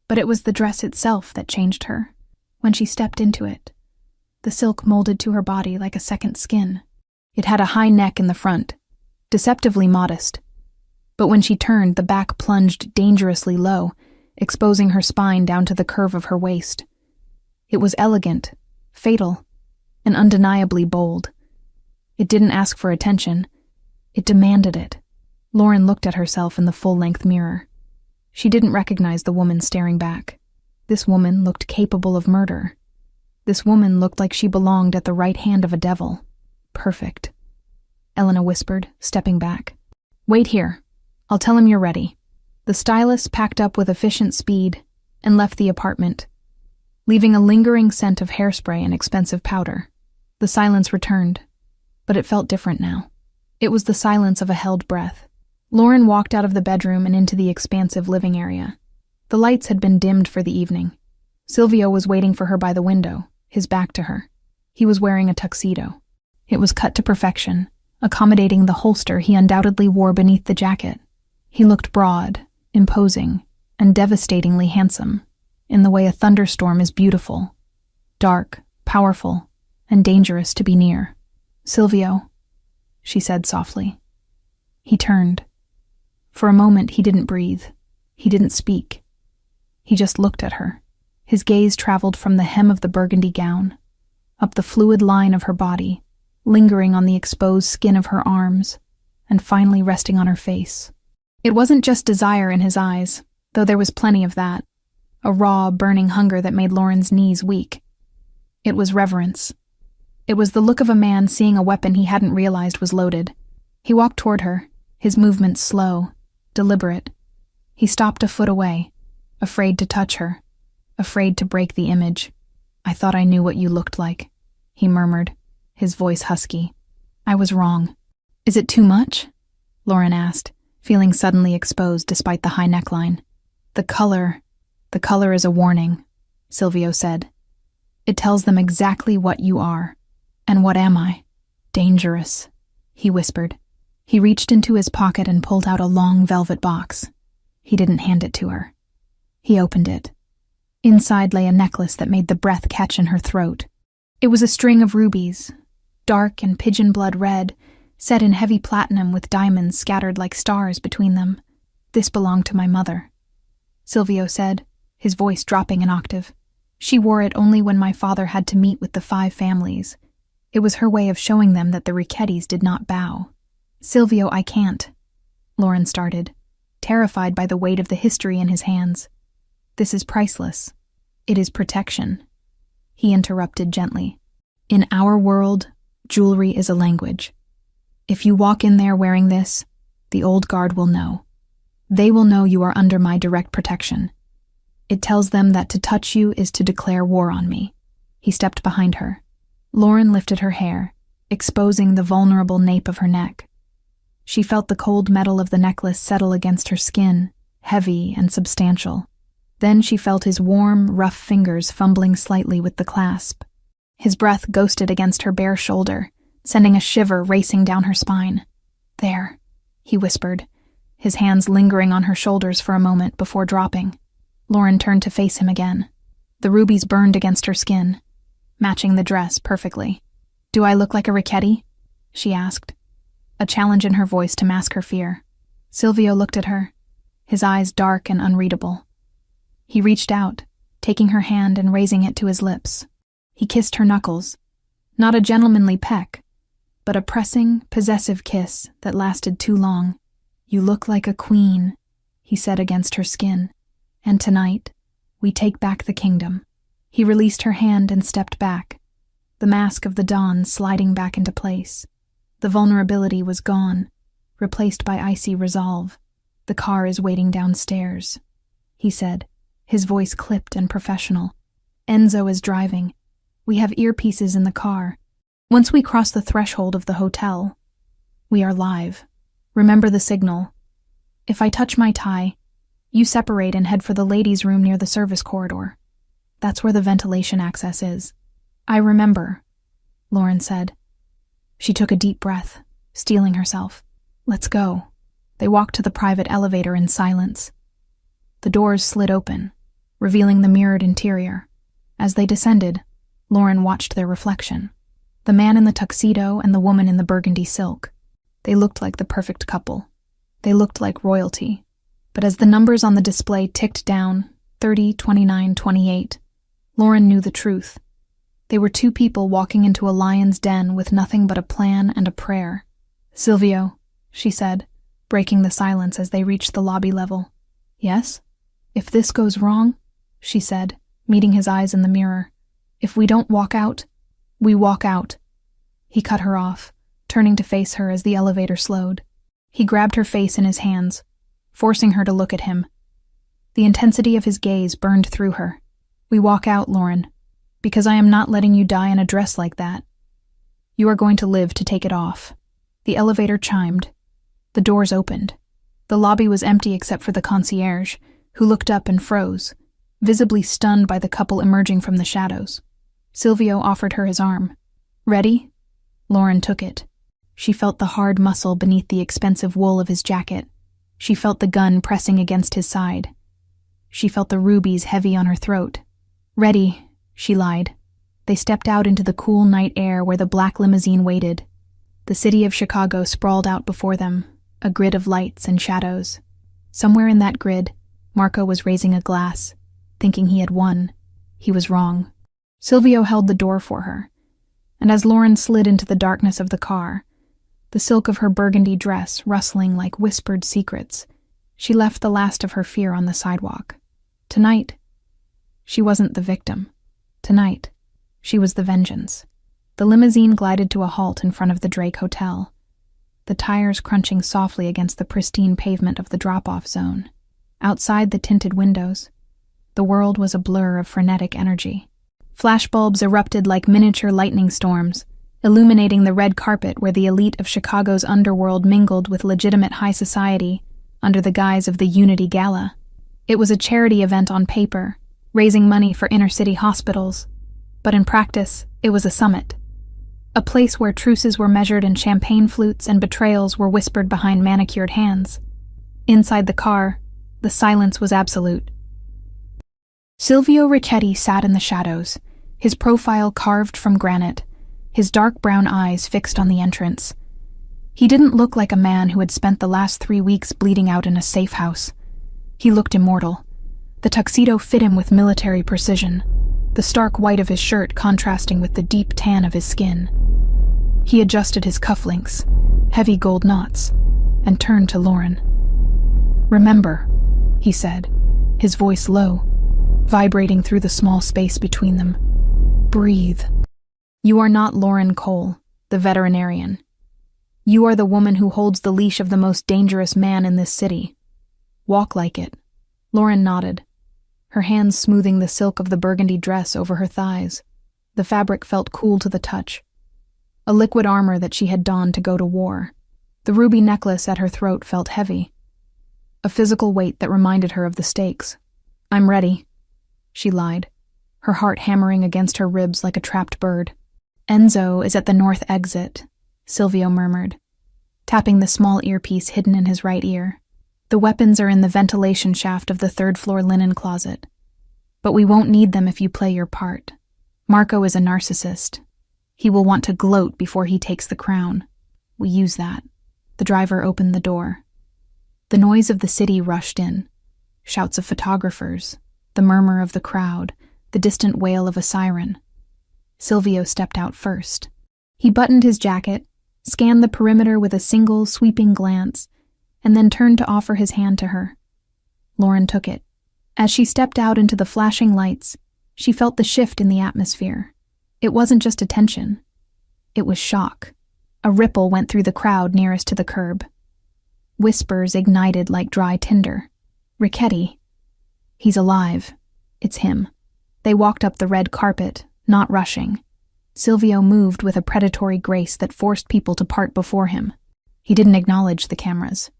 But it was the dress itself that changed her. When she stepped into it, the silk molded to her body like a second skin. It had a high neck in the front, deceptively modest. But when she turned, the back plunged dangerously low, exposing her spine down to the curve of her waist. It was elegant, fatal, and undeniably bold. It didn't ask for attention. It demanded it. Lauren looked at herself in the full-length mirror. She didn't recognize the woman staring back. This woman looked capable of murder. This woman looked like she belonged at the right hand of a devil. Perfect. Elena whispered, stepping back. Wait here. I'll tell him you're ready. The stylist packed up with efficient speed and left the apartment, leaving a lingering scent of hairspray and expensive powder. The silence returned, but it felt different now. It was the silence of a held breath. Lauren walked out of the bedroom and into the expansive living area. The lights had been dimmed for the evening. Silvio was waiting for her by the window, his back to her. He was wearing a tuxedo. It was cut to perfection, accommodating the holster he undoubtedly wore beneath the jacket. He looked broad, imposing, and devastatingly handsome, in the way a thunderstorm is beautiful, dark, powerful, and dangerous to be near. Silvio, she said softly. He turned. For a moment he didn't breathe. He didn't speak. He just looked at her. His gaze traveled from the hem of the burgundy gown, up the fluid line of her body, lingering on the exposed skin of her arms, and finally resting on her face. It wasn't just desire in his eyes, though there was plenty of that, a raw, burning hunger that made Lauren's knees weak. It was reverence. It was the look of a man seeing a weapon he hadn't realized was loaded. He walked toward her, his movements slow, deliberate. He stopped a foot away, afraid to touch her, afraid to break the image. I thought I knew what you looked like, he murmured, his voice husky. I was wrong. Is it too much? Lauren asked, feeling suddenly exposed despite the high neckline. The color is a warning, Silvio said. It tells them exactly what you are. And what am I? Dangerous, he whispered. He reached into his pocket and pulled out a long velvet box. He didn't hand it to her. He opened it. Inside lay a necklace that made the breath catch in her throat. It was a string of rubies, dark and pigeon blood red, set in heavy platinum with diamonds scattered like stars between them. This belonged to my mother, Silvio said, his voice dropping an octave. She wore it only when my father had to meet with the 5 families. It was her way of showing them that the Ricchettis did not bow. Silvio, I can't, Lauren started, terrified by the weight of the history in his hands. This is priceless. It is protection. He interrupted gently. In our world, jewelry is a language. If you walk in there wearing this, the old guard will know. They will know you are under my direct protection. It tells them that to touch you is to declare war on me. He stepped behind her. Lauren lifted her hair, exposing the vulnerable nape of her neck. She felt the cold metal of the necklace settle against her skin, heavy and substantial. Then she felt his warm, rough fingers fumbling slightly with the clasp. His breath ghosted against her bare shoulder, sending a shiver racing down her spine. "There," he whispered, his hands lingering on her shoulders for a moment before dropping. Lauren turned to face him again. The rubies burned against her skin, matching the dress perfectly. "Do I look like a Richetti?" she asked, a challenge in her voice to mask her fear. Silvio looked at her, his eyes dark and unreadable. He reached out, taking her hand and raising it to his lips. He kissed her knuckles, not a gentlemanly peck, but a pressing, possessive kiss that lasted too long. "You look like a queen," he said against her skin. "And tonight, we take back the kingdom." He released her hand and stepped back, the mask of the dawn sliding back into place. The vulnerability was gone, replaced by icy resolve. "The car is waiting downstairs," he said, his voice clipped and professional. "Enzo is driving. We have earpieces in the car. Once we cross the threshold of the hotel, we are live. Remember the signal. If I touch my tie, you separate and head for the ladies' room near the service corridor. That's where the ventilation access is." "I remember," Lauren said. She took a deep breath, steeling herself. "Let's go." They walked to the private elevator in silence. The doors slid open, revealing the mirrored interior. As they descended, Lauren watched their reflection. The man in the tuxedo and the woman in the burgundy silk. They looked like the perfect couple. They looked like royalty. But as the numbers on the display ticked down, 30, 29, 28, Lauren knew the truth. They were two people walking into a lion's den with nothing but a plan and a prayer. "Silvio," she said, breaking the silence as they reached the lobby level. "Yes? If this goes wrong," she said, meeting his eyes in the mirror. "If we don't walk out, we walk out." He cut her off, turning to face her as the elevator slowed. He grabbed her face in his hands, forcing her to look at him. The intensity of his gaze burned through her. "We walk out, Lauren, because I am not letting you die in a dress like that. You are going to live to take it off." The elevator chimed. The doors opened. The lobby was empty except for the concierge, who looked up and froze, visibly stunned by the couple emerging from the shadows. Silvio offered her his arm. "Ready?" Lauren took it. She felt the hard muscle beneath the expensive wool of his jacket. She felt the gun pressing against his side. She felt the rubies heavy on her throat. "Ready," she lied. They stepped out into the cool night air where the black limousine waited. The city of Chicago sprawled out before them, a grid of lights and shadows. Somewhere in that grid, Marco was raising a glass, thinking he had won. He was wrong. Silvio held the door for her, and as Lauren slid into the darkness of the car, the silk of her burgundy dress rustling like whispered secrets, she left the last of her fear on the sidewalk. Tonight, she wasn't the victim. Tonight, she was the vengeance. The limousine glided to a halt in front of the Drake Hotel, the tires crunching softly against the pristine pavement of the drop-off zone. Outside the tinted windows, the world was a blur of frenetic energy. Flashbulbs erupted like miniature lightning storms, illuminating the red carpet where the elite of Chicago's underworld mingled with legitimate high society under the guise of the Unity Gala. It was a charity event on paper, raising money for inner-city hospitals, but in practice, it was a summit. A place where truces were measured in champagne flutes and betrayals were whispered behind manicured hands. Inside the car, the silence was absolute. Silvio Richetti sat in the shadows, his profile carved from granite, his dark brown eyes fixed on the entrance. He didn't look like a man who had spent the last 3 weeks bleeding out in a safe house. He looked immortal. The tuxedo fit him with military precision, the stark white of his shirt contrasting with the deep tan of his skin. He adjusted his cufflinks, heavy gold knots, and turned to Lauren. "Remember," he said, his voice low, vibrating through the small space between them. "Breathe. You are not Lauren Cole, the veterinarian. You are the woman who holds the leash of the most dangerous man in this city. Walk like it." Lauren nodded, her hands smoothing the silk of the burgundy dress over her thighs. The fabric felt cool to the touch, a liquid armor that she had donned to go to war. The ruby necklace at her throat felt heavy. a physical weight that reminded her of the stakes. "I'm ready," she lied, her heart hammering against her ribs like a trapped bird. "Enzo is at the north exit," Silvio murmured, tapping the small earpiece hidden in his right ear. "The weapons are in the ventilation shaft of the third-floor linen closet. But we won't need them if you play your part. Marco is a narcissist. He will want to gloat before he takes the crown. We use that." The driver opened the door. The noise of the city rushed in. Shouts of photographers, the murmur of the crowd, the distant wail of a siren. Silvio stepped out first. He buttoned his jacket, scanned the perimeter with a single, sweeping glance, and then turned to offer his hand to her. Lauren took it. As she stepped out into the flashing lights, she felt the shift in the atmosphere. It wasn't just attention. It was shock. A ripple went through the crowd nearest to the curb. Whispers ignited like dry tinder. "Richetti. He's alive. It's him." They walked up the red carpet, not rushing. Silvio moved with a predatory grace that forced people to part before him. He didn't acknowledge the cameras.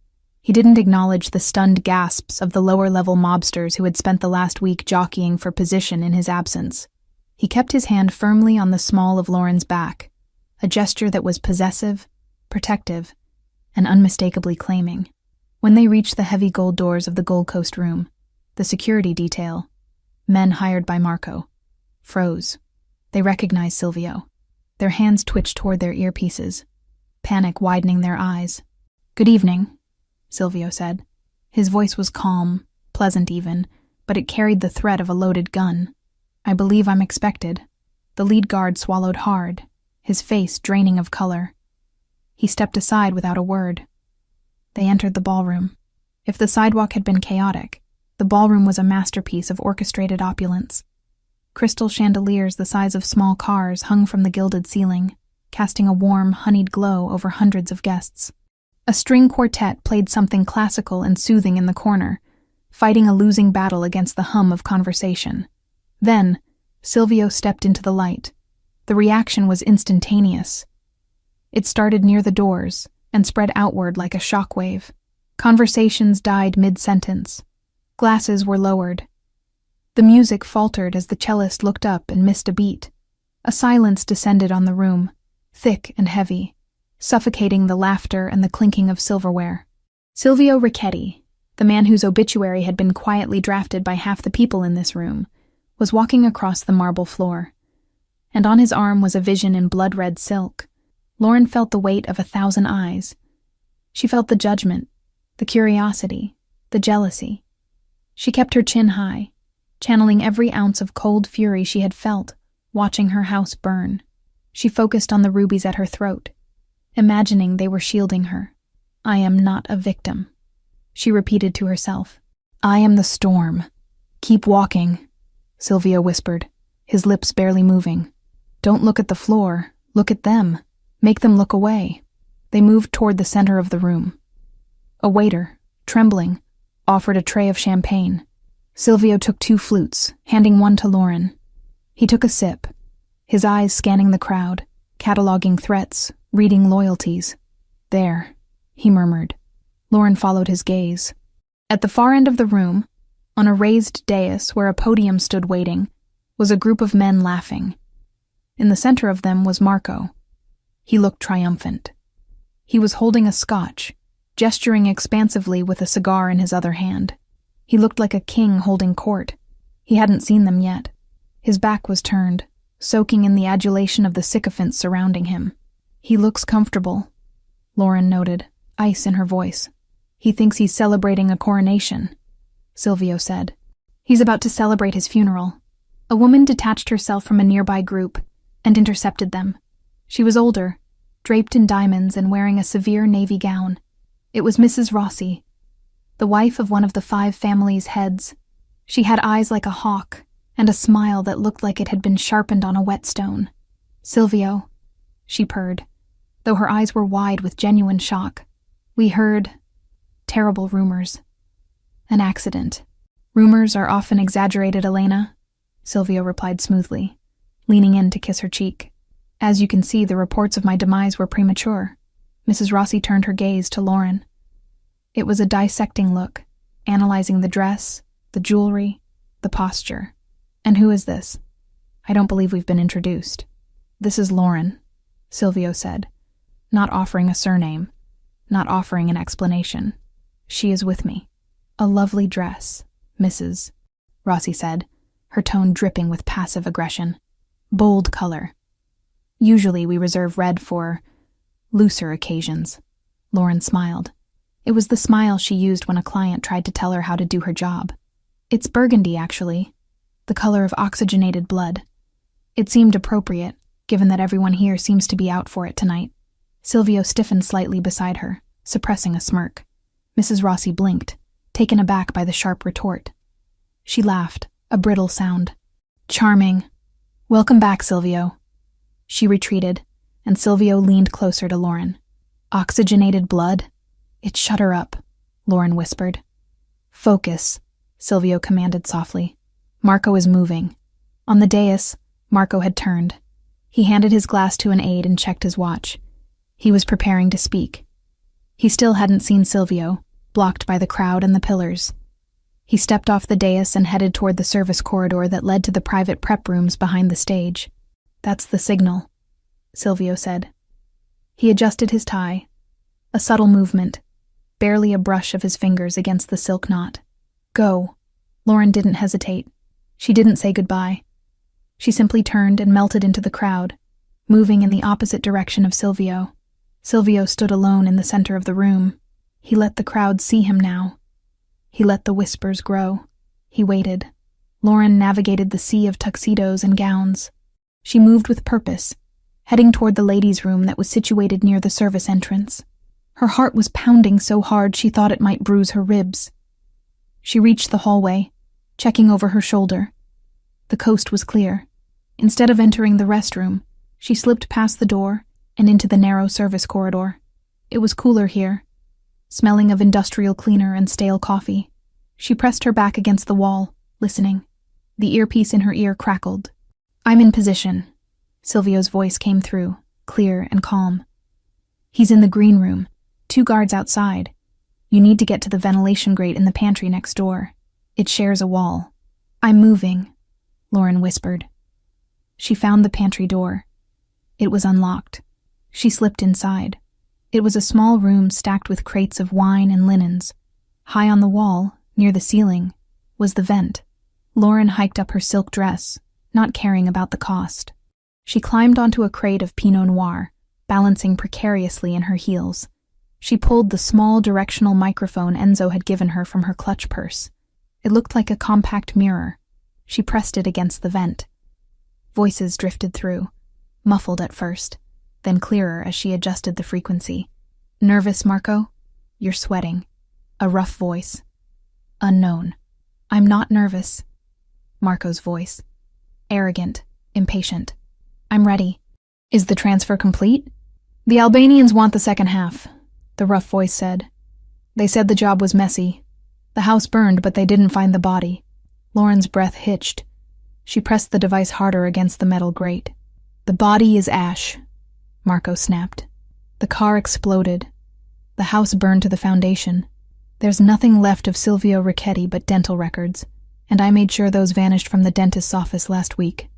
He didn't acknowledge the stunned gasps of the lower-level mobsters who had spent the last week jockeying for position in his absence. He kept his hand firmly on the small of Lauren's back, a gesture that was possessive, protective, and unmistakably claiming. When they reached the heavy gold doors of the Gold Coast room, the security detail, men hired by Marco, froze. They recognized Silvio. Their hands twitched toward their earpieces, panic widening their eyes. "Good evening," Silvio said. His voice was calm, pleasant even, but it carried the threat of a loaded gun. "I believe I'm expected." The lead guard swallowed hard, his face draining of color. He stepped aside without a word. They entered the ballroom. If the sidewalk had been chaotic, the ballroom was a masterpiece of orchestrated opulence. Crystal chandeliers the size of small cars hung from the gilded ceiling, casting a warm, honeyed glow over hundreds of guests. A string quartet played something classical and soothing in the corner, fighting a losing battle against the hum of conversation. Then, Silvio stepped into the light. The reaction was instantaneous. It started near the doors and spread outward like a shockwave. Conversations died mid-sentence. Glasses were lowered. The music faltered as the cellist looked up and missed a beat. A silence descended on the room, thick and heavy, suffocating the laughter and the clinking of silverware. Silvio Richetti, the man whose obituary had been quietly drafted by half the people in this room, was walking across the marble floor, and on his arm was a vision in blood-red silk. Lauren felt the weight of 1,000 eyes. She felt the judgment, the curiosity, the jealousy. She kept her chin high, channeling every ounce of cold fury she had felt, watching her house burn. She focused on the rubies at her throat, imagining they were shielding her. "I am not a victim," she repeated to herself. "I am the storm. Keep walking," Silvio whispered, his lips barely moving. "Don't look at the floor. Look at them. Make them look away." They moved toward the center of the room. A waiter, trembling, offered a tray of champagne. Silvio took 2 flutes, handing one to Lauren. He took a sip, his eyes scanning the crowd, cataloging threats, reading loyalties. "There," he murmured. Lauren followed his gaze. At the far end of the room, on a raised dais where a podium stood waiting, was a group of men laughing. In the center of them was Marco. He looked triumphant. He was holding a scotch, gesturing expansively with a cigar in his other hand. He looked like a king holding court. He hadn't seen them yet. His back was turned, soaking in the adulation of the sycophants surrounding him. "He looks comfortable," Lauren noted, ice in her voice. "He thinks he's celebrating a coronation," Silvio said. "He's about to celebrate his funeral." A woman detached herself from a nearby group and intercepted them. She was older, draped in diamonds and wearing a severe navy gown. It was Mrs. Rossi, the wife of one of the 5 families' heads. She had eyes like a hawk and a smile that looked like it had been sharpened on a whetstone. "Silvio," she purred, though her eyes were wide with genuine shock. "We heard terrible rumors. An accident." "Rumors are often exaggerated, Elena," Silvio replied smoothly, leaning in to kiss her cheek. "As you can see, the reports of my demise were premature." Mrs. Rossi turned her gaze to Lauren. It was a dissecting look, analyzing the dress, the jewelry, the posture. "And who is this? I don't believe we've been introduced." "This is Lauren," Silvio said, not offering a surname, not offering an explanation. "She is with me." "A lovely dress, Mrs." Rossi said, her tone dripping with passive aggression. "Bold color. Usually we reserve red for looser occasions." Lauren smiled. It was the smile she used when a client tried to tell her how to do her job. "It's burgundy, actually, the color of oxygenated blood." It seemed appropriate, given that everyone here seems to be out for it tonight. Silvio stiffened slightly beside her, suppressing a smirk. Mrs. Rossi blinked, taken aback by the sharp retort. She laughed, a brittle sound. "Charming. Welcome back, Silvio." She retreated, and Silvio leaned closer to Lauren. "Oxygenated blood? It shut her up," Lauren whispered. "Focus," Silvio commanded softly. "Marco is moving." On the dais, Marco had turned. He handed his glass to an aide and checked his watch. He was preparing to speak. He still hadn't seen Silvio, blocked by the crowd and the pillars. He stepped off the dais and headed toward the service corridor that led to the private prep rooms behind the stage. "That's the signal," Silvio said. He adjusted his tie. A subtle movement, barely a brush of his fingers against the silk knot. "Go." Lauren didn't hesitate. She didn't say goodbye. She simply turned and melted into the crowd, moving in the opposite direction of Silvio. Silvio stood alone in the center of the room. He let the crowd see him now. He let the whispers grow. He waited. Lauren navigated the sea of tuxedos and gowns. She moved with purpose, heading toward the ladies' room that was situated near the service entrance. Her heart was pounding so hard she thought it might bruise her ribs. She reached the hallway, checking over her shoulder. The coast was clear. Instead of entering the restroom, she slipped past the door and into the narrow service corridor. It was cooler here, smelling of industrial cleaner and stale coffee. She pressed her back against the wall, listening. The earpiece in her ear crackled. "I'm in position." Silvio's voice came through, clear and calm. "He's in the green room. 2 guards outside. You need to get to the ventilation grate in the pantry next door. It shares a wall." "I'm moving," Lauren whispered. She found the pantry door. It was unlocked. She slipped inside. It was a small room stacked with crates of wine and linens. High on the wall, near the ceiling, was the vent. Lauren hiked up her silk dress, not caring about the cost. She climbed onto a crate of Pinot Noir, balancing precariously in her heels. She pulled the small directional microphone Enzo had given her from her clutch purse. It looked like a compact mirror. She pressed it against the vent. Voices drifted through, muffled at first, then clearer as she adjusted the frequency. "Nervous, Marco? You're sweating." A rough voice. "Unknown." "I'm not nervous." Marco's voice. Arrogant, impatient. "I'm ready." "Is the transfer complete?" "The Albanians want the second half," the rough voice said. "They said the job was messy. The house burned, but they didn't find the body." Lauren's breath hitched. She pressed the device harder against the metal grate. "The body is ash," Marco snapped. "The car exploded. The house burned to the foundation. There's nothing left of Silvio Ricchetti but dental records, and I made sure those vanished from the dentist's office last week.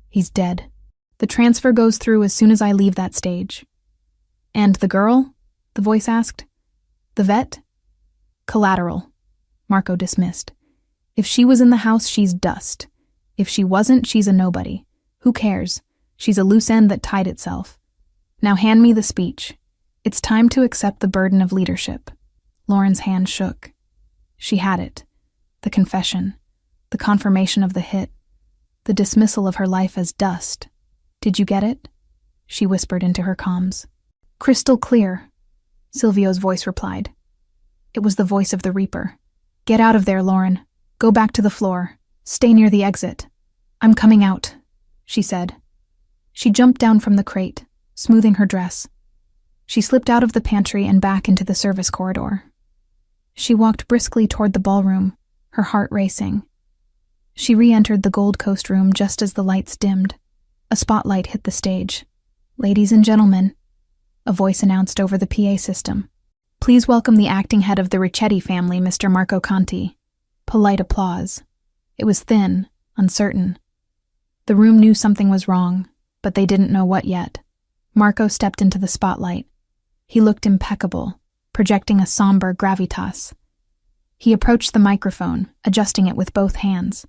He's dead. The transfer goes through as soon as I leave that stage." "And the girl?" the voice asked. "The vet?" "Collateral," Marco dismissed. "If she was in the house, she's dust. If she wasn't, she's a nobody. Who cares? She's a loose end that tied itself. Now hand me the speech. It's time to accept the burden of leadership." Lauren's hand shook. She had it. The confession. The confirmation of the hit. The dismissal of her life as dust. "Did you get it?" she whispered into her comms. "Crystal clear," Silvio's voice replied. It was the voice of the Reaper. "Get out of there, Lauren. Go back to the floor. Stay near the exit." "I'm coming out," she said. She jumped down from the crate, smoothing her dress. She slipped out of the pantry and back into the service corridor. She walked briskly toward the ballroom, her heart racing. She re-entered the Gold Coast room just as the lights dimmed. A spotlight hit the stage. "Ladies and gentlemen," a voice announced over the PA system. Please welcome the acting head of the Ricchetti family, Mr. Marco Conti. Polite applause. It was thin, uncertain. The room knew something was wrong, but they didn't know what yet. Marco stepped into the spotlight. He looked impeccable, projecting a somber gravitas. He approached the microphone, adjusting it with both hands.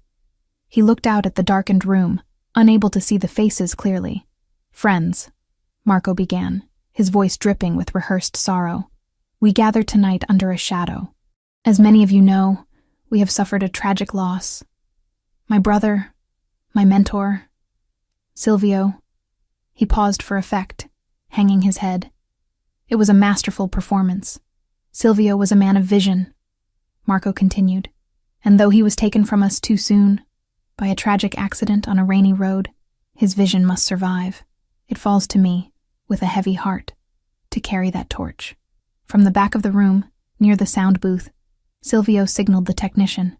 He looked out at the darkened room, unable to see the faces clearly. "Friends," Marco began, his voice dripping with rehearsed sorrow. "We gather tonight under a shadow. As many of you know, we have suffered a tragic loss. My brother, my mentor, Silvio." He paused for effect, hanging his head. It was a masterful performance. Silvio was a man of vision, Marco continued, and though he was taken from us too soon, by a tragic accident on a rainy road, his vision must survive. It falls to me, with a heavy heart, to carry that torch. From the back of the room, near the sound booth, Silvio signaled the technician.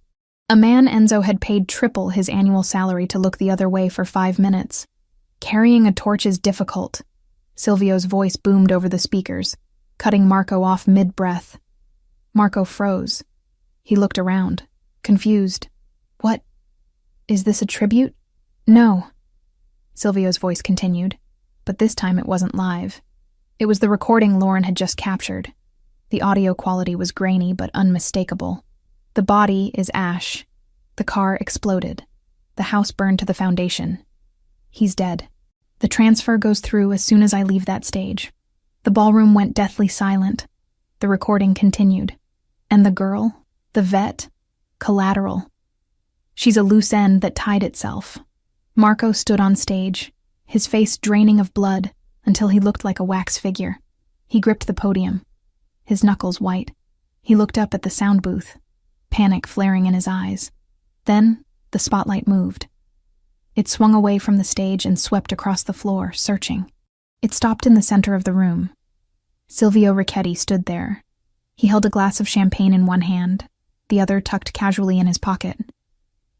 A man Enzo had paid triple his annual salary to look the other way for 5 minutes. "Carrying a torch is difficult." Silvio's voice boomed over the speakers, cutting Marco off mid-breath. Marco froze. He looked around, confused. "What? Is this a tribute?" "No," Silvio's voice continued, but this time it wasn't live. It was the recording Lauren had just captured. The audio quality was grainy but unmistakable. "The body is ash. The car exploded. The house burned to the foundation. He's dead. The transfer goes through as soon as I leave that stage." The ballroom went deathly silent. The recording continued. "And the girl, the vet, collateral. She's a loose end that tied itself." Marco stood on stage, his face draining of blood until he looked like a wax figure. He gripped the podium, his knuckles white. He looked up at the sound booth, panic flaring in his eyes. Then the spotlight moved. It swung away from the stage and swept across the floor, searching. It stopped in the center of the room. Silvio Ricchetti stood there. He held a glass of champagne in one hand, the other tucked casually in his pocket.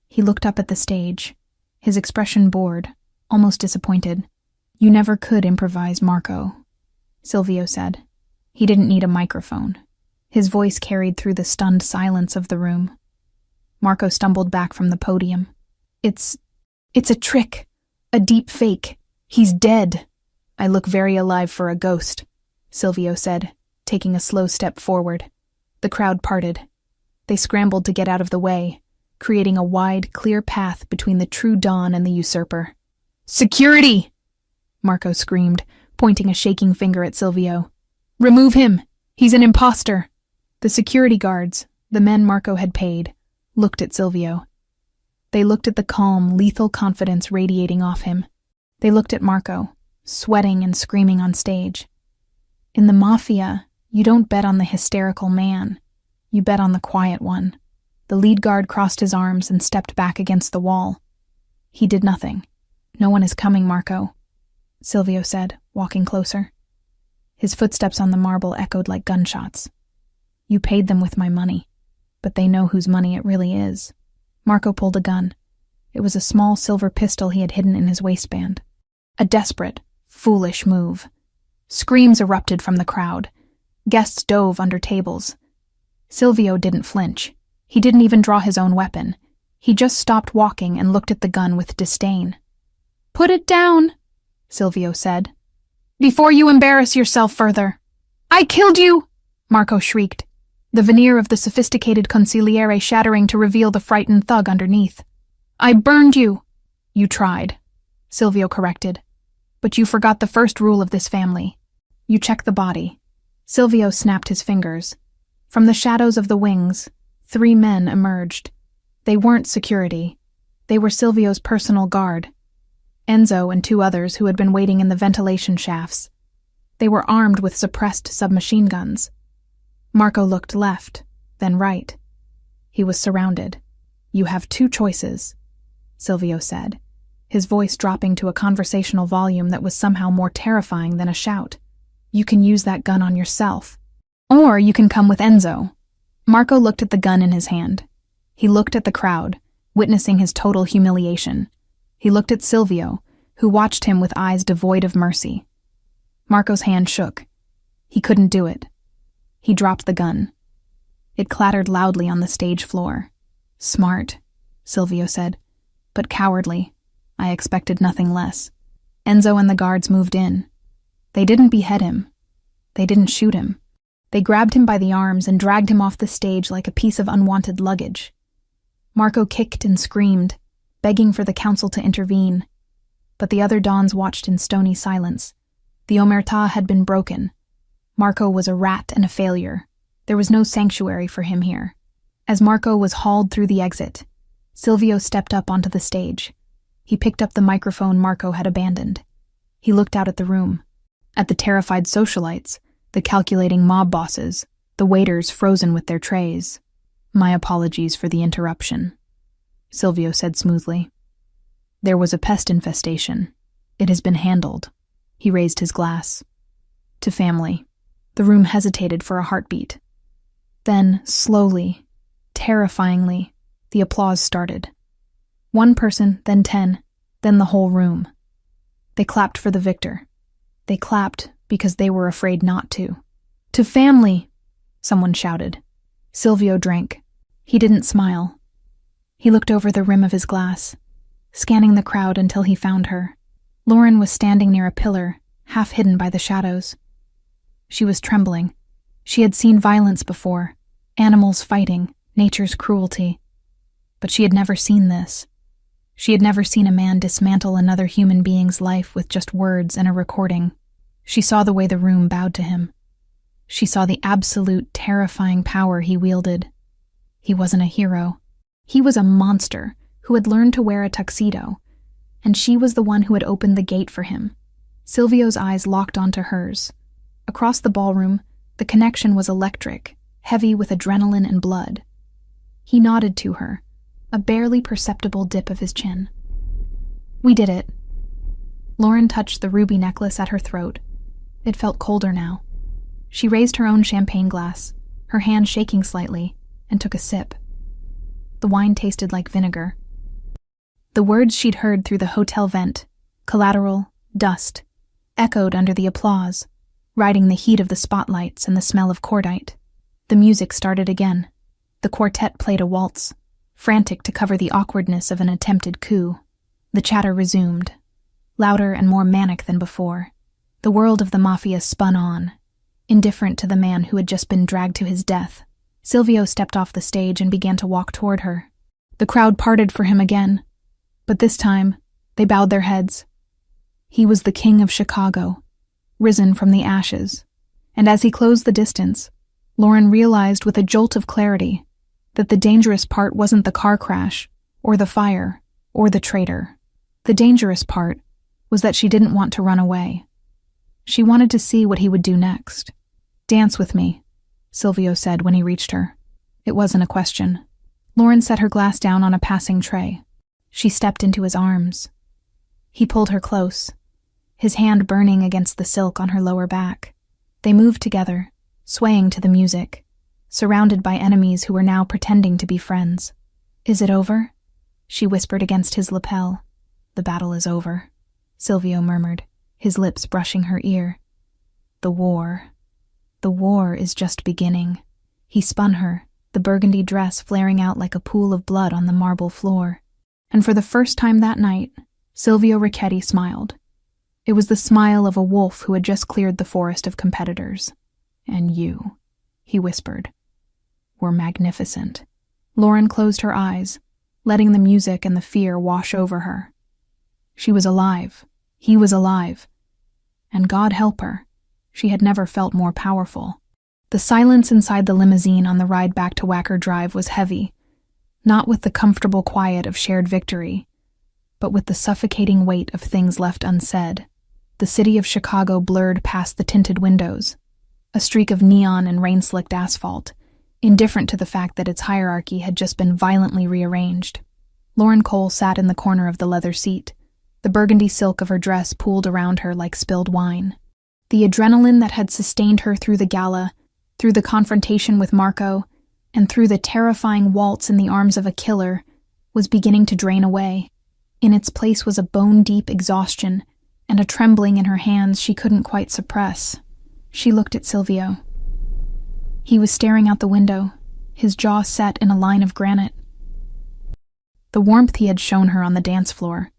He looked up at the stage, his expression bored, almost disappointed. "You never could improvise, Marco," Silvio said. He didn't need a microphone. His voice carried through the stunned silence of the room. Marco stumbled back from the podium. It's a trick. A deep fake. He's dead." "I look very alive for a ghost," Silvio said, taking a slow step forward. The crowd parted. They scrambled to get out of the way, creating a wide, clear path between the true Don and the usurper. "Security!" Marco screamed, pointing a shaking finger at Silvio. "Remove him! He's an imposter!" The security guards, the men Marco had paid, looked at Silvio. They looked at the calm, lethal confidence radiating off him. They looked at Marco, sweating and screaming on stage. In the Mafia, you don't bet on the hysterical man. You bet on the quiet one. The lead guard crossed his arms and stepped back against the wall. He did nothing. "No one is coming, Marco," Silvio said, walking closer. His footsteps on the marble echoed like gunshots. "You paid them with my money, but they know whose money it really is." Marco pulled a gun. It was a small silver pistol he had hidden in his waistband. A desperate, foolish move. Screams erupted from the crowd. Guests dove under tables. Silvio didn't flinch. He didn't even draw his own weapon. He just stopped walking and looked at the gun with disdain. "Put it down," Silvio said, "before you embarrass yourself further." "I killed you!" Marco shrieked, the veneer of the sophisticated consigliere shattering to reveal the frightened thug underneath. "I burned you." "You tried," Silvio corrected. "But you forgot the first rule of this family. You check the body." Silvio snapped his fingers. From the shadows of the wings, 3 men emerged. They weren't security. They were Silvio's personal guard. Enzo and 2 others who had been waiting in the ventilation shafts. They were armed with suppressed submachine guns. Marco looked left, then right. He was surrounded. "You have 2 choices," Silvio said, his voice dropping to a conversational volume that was somehow more terrifying than a shout. "You can use that gun on yourself. Or you can come with Enzo." Marco looked at the gun in his hand. He looked at the crowd, witnessing his total humiliation. He looked at Silvio, who watched him with eyes devoid of mercy. Marco's hand shook. He couldn't do it. He dropped the gun. It clattered loudly on the stage floor. "Smart," Silvio said, "but cowardly. I expected nothing less." Enzo and the guards moved in. They didn't behead him. They didn't shoot him. They grabbed him by the arms and dragged him off the stage like a piece of unwanted luggage. Marco kicked and screamed, begging for the council to intervene. But the other dons watched in stony silence. The omertà had been broken. Marco was a rat and a failure. There was no sanctuary for him here. As Marco was hauled through the exit, Silvio stepped up onto the stage. He picked up the microphone Marco had abandoned. He looked out at the room, at the terrified socialites, the calculating mob bosses, the waiters frozen with their trays. "My apologies for the interruption," Silvio said smoothly. "There was a pest infestation. It has been handled." He raised his glass. "To family." The room hesitated for a heartbeat. Then, slowly, terrifyingly, the applause started. One person, then 10, then the whole room. They clapped for the victor. They clapped because they were afraid not to. "To family!" someone shouted. Silvio drank. He didn't smile. He looked over the rim of his glass, scanning the crowd until he found her. Lauren was standing near a pillar, half hidden by the shadows. She was trembling. She had seen violence before, animals fighting, nature's cruelty. But she had never seen this. She had never seen a man dismantle another human being's life with just words and a recording. She saw the way the room bowed to him. She saw the absolute, terrifying power he wielded. He wasn't a hero. He was a monster who had learned to wear a tuxedo, and she was the one who had opened the gate for him. Silvio's eyes locked onto hers. Across the ballroom, the connection was electric, heavy with adrenaline and blood. He nodded to her, a barely perceptible dip of his chin. "We did it." Lauren touched the ruby necklace at her throat. It felt colder now. She raised her own champagne glass, her hand shaking slightly, and took a sip. The wine tasted like vinegar. The words she'd heard through the hotel vent, collateral, dust, echoed under the applause, riding the heat of the spotlights and the smell of cordite. The music started again. The quartet played a waltz, frantic to cover the awkwardness of an attempted coup. The chatter resumed, louder and more manic than before. The world of the Mafia spun on, indifferent to the man who had just been dragged to his death. Silvio stepped off the stage and began to walk toward her. The crowd parted for him again, but this time they bowed their heads. He was the king of Chicago, risen from the ashes, and as he closed the distance, Lauren realized with a jolt of clarity that the dangerous part wasn't the car crash, or the fire, or the traitor. The dangerous part was that she didn't want to run away. She wanted to see what he would do next. "Dance with me," Silvio said when he reached her. It wasn't a question. Lauren set her glass down on a passing tray. She stepped into his arms. He pulled her close, his hand burning against the silk on her lower back. They moved together, swaying to the music, surrounded by enemies who were now pretending to be friends. "Is it over?" she whispered against his lapel. "The battle is over," Silvio murmured, his lips brushing her ear. The war is just beginning." He spun her, the burgundy dress flaring out like a pool of blood on the marble floor. And for the first time that night, Silvio Ricchetti smiled. It was the smile of a wolf who had just cleared the forest of competitors. "And you," he whispered, "were magnificent." Lauren closed her eyes, letting the music and the fear wash over her. She was alive. He was alive. And God help her, she had never felt more powerful. The silence inside the limousine on the ride back to Wacker Drive was heavy, not with the comfortable quiet of shared victory, but with the suffocating weight of things left unsaid. The city of Chicago blurred past the tinted windows, a streak of neon and rain-slicked asphalt, indifferent to the fact that its hierarchy had just been violently rearranged. Lauren Cole sat in the corner of the leather seat, the burgundy silk of her dress pooled around her like spilled wine. The adrenaline that had sustained her through the gala, through the confrontation with Marco, and through the terrifying waltz in the arms of a killer, was beginning to drain away. In its place was a bone-deep exhaustion, and a trembling in her hands she couldn't quite suppress. She looked at Silvio. He was staring out the window, his jaw set in a line of granite. The warmth he had shown her on the dance floor,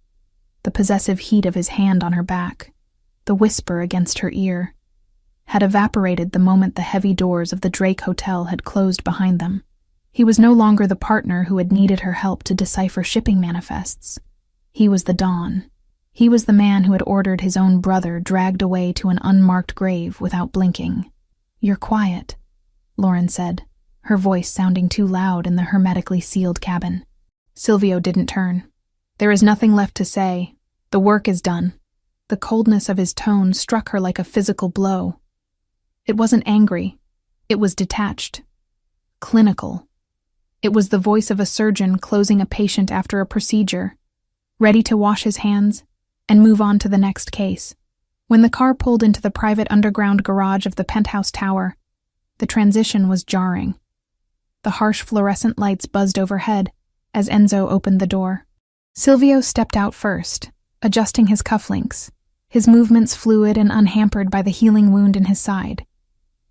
the possessive heat of his hand on her back, the whisper against her ear, had evaporated the moment the heavy doors of the Drake Hotel had closed behind them. He was no longer the partner who had needed her help to decipher shipping manifests. He was the Dawn. He was the man who had ordered his own brother dragged away to an unmarked grave without blinking. "You're quiet," Lauren said, her voice sounding too loud in the hermetically sealed cabin. Silvio didn't turn. "There is nothing left to say. The work is done." The coldness of his tone struck her like a physical blow. It wasn't angry. It was detached. Clinical. It was the voice of a surgeon closing a patient after a procedure, ready to wash his hands and move on to the next case. When the car pulled into the private underground garage of the penthouse tower, the transition was jarring. The harsh fluorescent lights buzzed overhead as Enzo opened the door. Silvio stepped out first, adjusting his cufflinks, his movements fluid and unhampered by the healing wound in his side.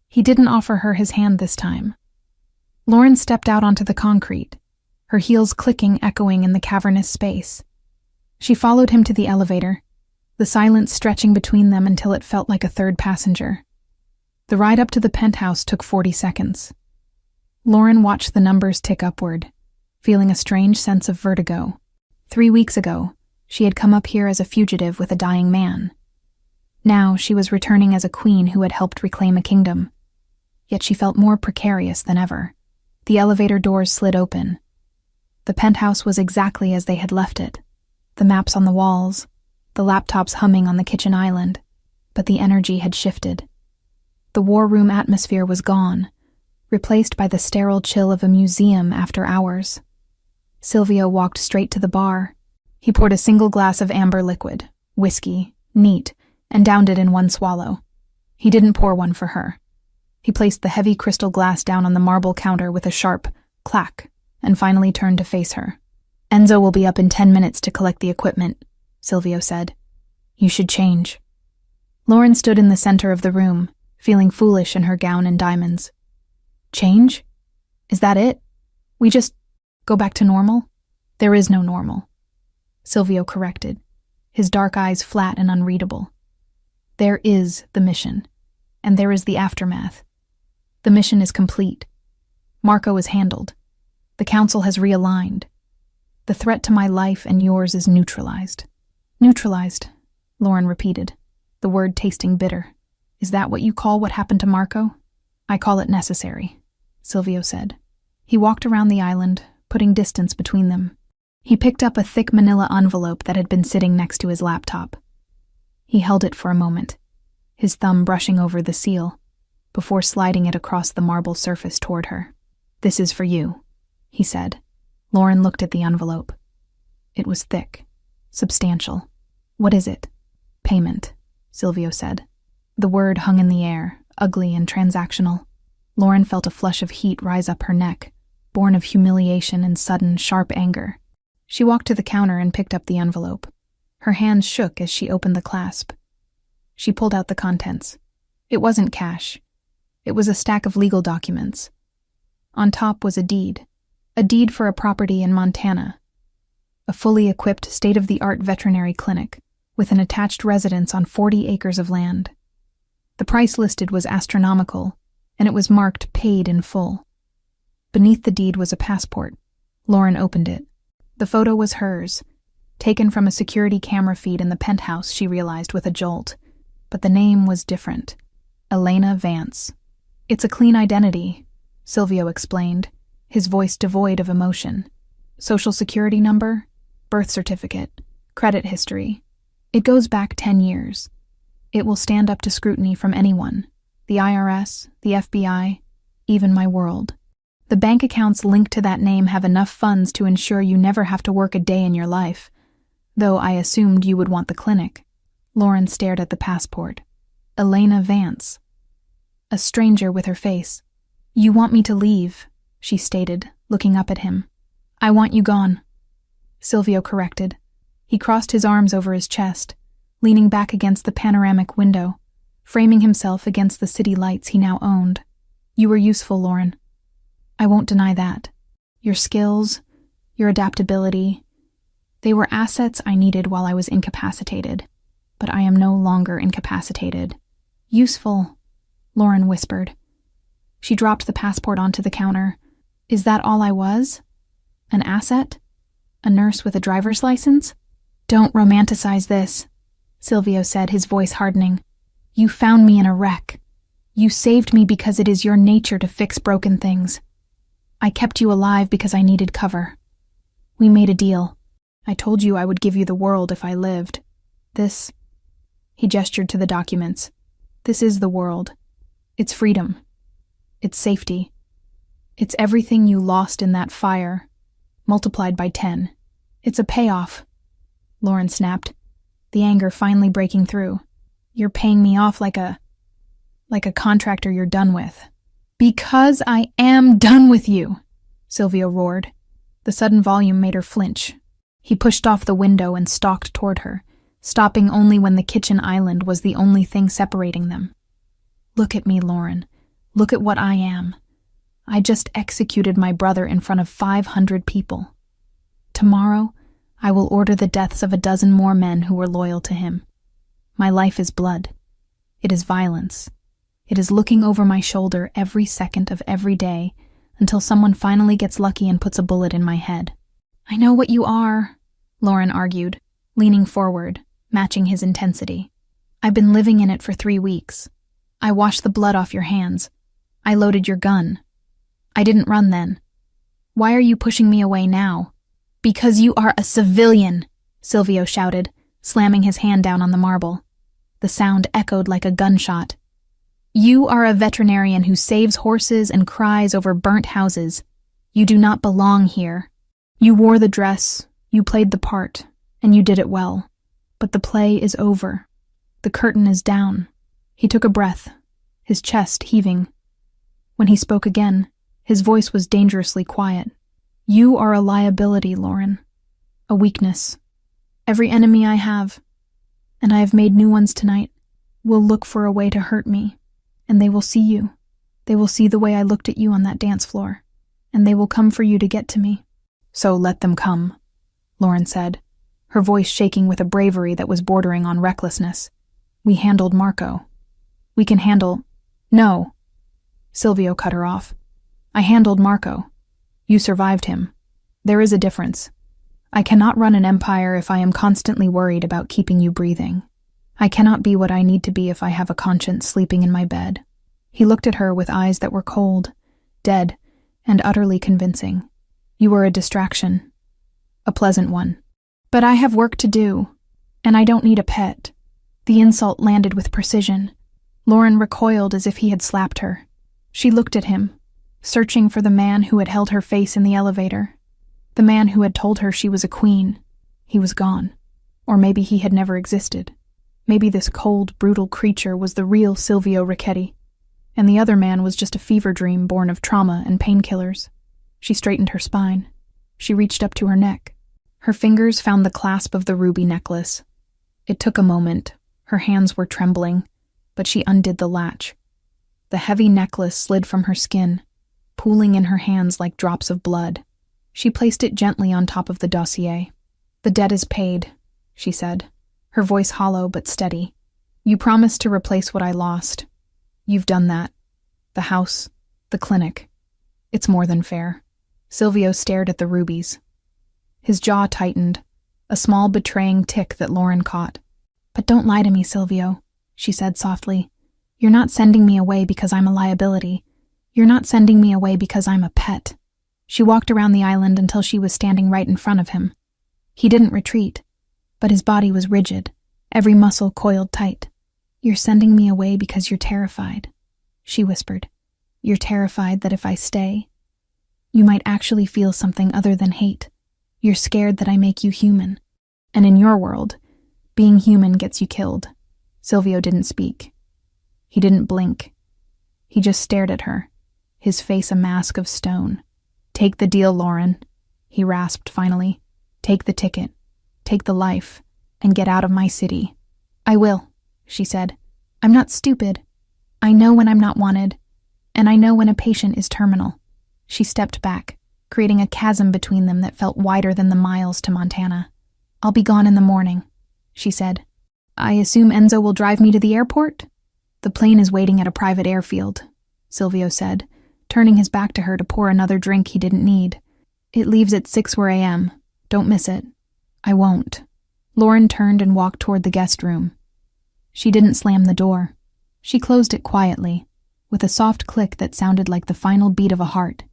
He didn't offer her his hand this time. Lauren stepped out onto the concrete, her heels clicking, echoing in the cavernous space. She followed him to the elevator, the silence stretching between them until it felt like a third passenger. The ride up to the penthouse took 40 seconds. Lauren watched the numbers tick upward, feeling a strange sense of vertigo. 3 weeks ago, she had come up here as a fugitive with a dying man. Now she was returning as a queen who had helped reclaim a kingdom. Yet she felt more precarious than ever. The elevator doors slid open. The penthouse was exactly as they had left it. The maps on the walls, the laptops humming on the kitchen island, but the energy had shifted. The war room atmosphere was gone, replaced by the sterile chill of a museum after hours. Silvio walked straight to the bar. He poured a single glass of amber liquid, whiskey, neat, and downed it in one swallow. He didn't pour one for her. He placed the heavy crystal glass down on the marble counter with a sharp clack, and finally turned to face her. "Enzo will be up in 10 minutes to collect the equipment," Silvio said. "You should change." Lauren stood in the center of the room, feeling foolish in her gown and diamonds. "Change? Is that it? We just go back to normal?" "There is no normal," Silvio corrected, his dark eyes flat and unreadable. "There is the mission, and there is the aftermath. The mission is complete. Marco is handled. The council has realigned. The threat to my life and yours is neutralized." "Neutralized," Lauren repeated, the word tasting bitter. "Is that what you call what happened to Marco?" "I call it necessary," Silvio said. He walked around the island, putting distance between them. He picked up a thick manila envelope that had been sitting next to his laptop. He held it for a moment, his thumb brushing over the seal, before sliding it across the marble surface toward her. "This is for you," he said. Lauren looked at the envelope. It was thick, substantial. "What is it?" "Payment," Silvio said. The word hung in the air, ugly and transactional. Lauren felt a flush of heat rise up her neck, born of humiliation and sudden, sharp anger. She walked to the counter and picked up the envelope. Her hands shook as she opened the clasp. She pulled out the contents. It wasn't cash. It was a stack of legal documents. On top was a deed for a property in Montana, a fully equipped state-of-the-art veterinary clinic with an attached residence on 40 acres of land. The price listed was astronomical, and it was marked paid in full. Beneath the deed was a passport. Lauren opened it. The photo was hers, taken from a security camera feed in the penthouse, she realized with a jolt. But the name was different. Elena Vance. "It's a clean identity," Silvio explained, his voice devoid of emotion. "Social security number, birth certificate, credit history. It goes back 10 years. It will stand up to scrutiny from anyone, the IRS, the FBI, even my world. The bank accounts linked to that name have enough funds to ensure you never have to work a day in your life, though I assumed you would want the clinic." Lauren stared at the passport. Elena Vance. A stranger with her face. "You want me to leave," she stated, looking up at him. "I want you gone," Silvio corrected. He crossed his arms over his chest, leaning back against the panoramic window, framing himself against the city lights he now owned. You were useful, Lauren. I won't deny that. Your skills, your adaptability, they were assets I needed while I was incapacitated. But I am no longer incapacitated. Useful, Lauren whispered. She dropped the passport onto the counter. Is that all I was? An asset? A nurse with a driver's license? Don't romanticize this, Silvio said, his voice hardening. You found me in a wreck. You saved me because it is your nature to fix broken things. I kept you alive because I needed cover. We made a deal. I told you I would give you the world if I lived. This, he gestured to the documents. This is the world. It's freedom. It's safety. It's everything you lost in that fire, multiplied by 10. It's a payoff, Lauren snapped, the anger finally breaking through. You're paying me off like a contractor you're done with. Because I am done with you, Silvio roared. The sudden volume made her flinch. He pushed off the window and stalked toward her, stopping only when the kitchen island was the only thing separating them. Look at me, Lauren. Look at what I am. I just executed my brother in front of 500 people. Tomorrow, I will order the deaths of a dozen more men who were loyal to him. My life is blood. It is violence. It is looking over my shoulder every second of every day until someone finally gets lucky and puts a bullet in my head. I know what you are, Lauren argued, leaning forward, matching his intensity. I've been living in it for 3 weeks. I washed the blood off your hands. I loaded your gun. I didn't run then. Why are you pushing me away now? Because you are a civilian, Silvio shouted, slamming his hand down on the marble. The sound echoed like a gunshot. You are a veterinarian who saves horses and cries over burnt houses. You do not belong here. You wore the dress, you played the part, and you did it well. But the play is over. The curtain is down. He took a breath, his chest heaving. When he spoke again, his voice was dangerously quiet. You are a liability, Lauren. A weakness. Every enemy I have, and I have made new ones tonight, will look for a way to hurt me. And they will see you. They will see the way I looked at you on that dance floor. And they will come for you to get to me. So let them come, Lauren said, her voice shaking with a bravery that was bordering on recklessness. We handled Marco. We can handle... No. Silvio cut her off. I handled Marco. You survived him. There is a difference. I cannot run an empire if I am constantly worried about keeping you breathing. I cannot be what I need to be if I have a conscience sleeping in my bed. He looked at her with eyes that were cold, dead, and utterly convincing. You were a distraction. A pleasant one. But I have work to do, and I don't need a pet. The insult landed with precision. Lauren recoiled as if he had slapped her. She looked at him, searching for the man who had held her face in the elevator. The man who had told her she was a queen. He was gone. Or maybe he had never existed. Maybe this cold, brutal creature was the real Silvio Ricchetti, and the other man was just a fever dream born of trauma and painkillers. She straightened her spine. She reached up to her neck. Her fingers found the clasp of the ruby necklace. It took a moment. Her hands were trembling, but she undid the latch. The heavy necklace slid from her skin, pooling in her hands like drops of blood. She placed it gently on top of the dossier. The debt is paid, she said, her voice hollow but steady. You promised to replace what I lost. You've done that. The house, the clinic. It's more than fair. Silvio stared at the rubies. His jaw tightened, a small betraying tick that Lauren caught. But don't lie to me, Silvio, she said softly. You're not sending me away because I'm a liability. You're not sending me away because I'm a pet. She walked around the island until she was standing right in front of him. He didn't retreat, but his body was rigid, every muscle coiled tight. You're sending me away because you're terrified, she whispered. You're terrified that if I stay, you might actually feel something other than hate. You're scared that I make you human. And in your world, being human gets you killed. Silvio didn't speak. He didn't blink. He just stared at her, his face a mask of stone. Take the deal, Lauren, he rasped finally. Take the ticket. Take the life, and get out of my city. I will, she said. I'm not stupid. I know when I'm not wanted. And I know when a patient is terminal." She stepped back, creating a chasm between them that felt wider than the miles to Montana. "I'll be gone in the morning," she said. "I assume Enzo will drive me to the airport?" "The plane is waiting at a private airfield," Silvio said, turning his back to her to pour another drink he didn't need. "It leaves at 6 a.m. Don't miss it." "I won't." Lauren turned and walked toward the guest room. She didn't slam the door. She closed it quietly, with a soft click that sounded like the final beat of a heart.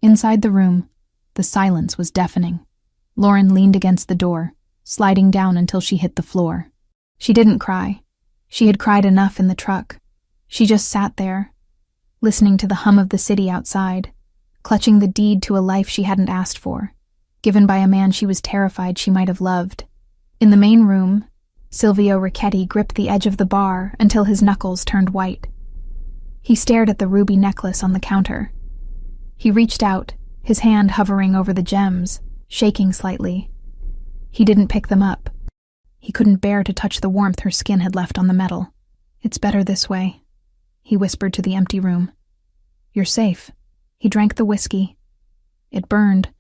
Inside the room, the silence was deafening. Lauren leaned against the door, sliding down until she hit the floor. She didn't cry. She had cried enough in the truck. She just sat there, listening to the hum of the city outside, clutching the deed to a life she hadn't asked for, given by a man she was terrified she might have loved. In the main room, Silvio Ricchetti gripped the edge of the bar until his knuckles turned white. He stared at the ruby necklace on the counter. He reached out, his hand hovering over the gems, shaking slightly. He didn't pick them up. He couldn't bear to touch the warmth her skin had left on the metal. "It's better this way," he whispered to the empty room. "You're safe." He drank the whiskey. It burned,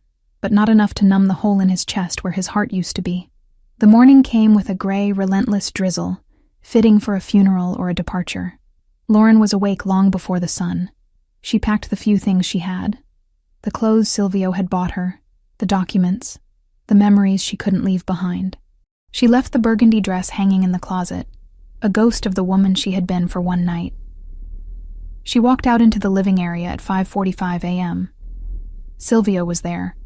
but not enough to numb the hole in his chest where his heart used to be. The morning came with a gray, relentless drizzle, fitting for a funeral or a departure. Lauren was awake long before the sun. She packed the few things she had. The clothes Silvio had bought her, the documents, the memories she couldn't leave behind. She left the burgundy dress hanging in the closet, a ghost of the woman she had been for one night. She walked out into the living area at 5:45 a.m. Silvio was there.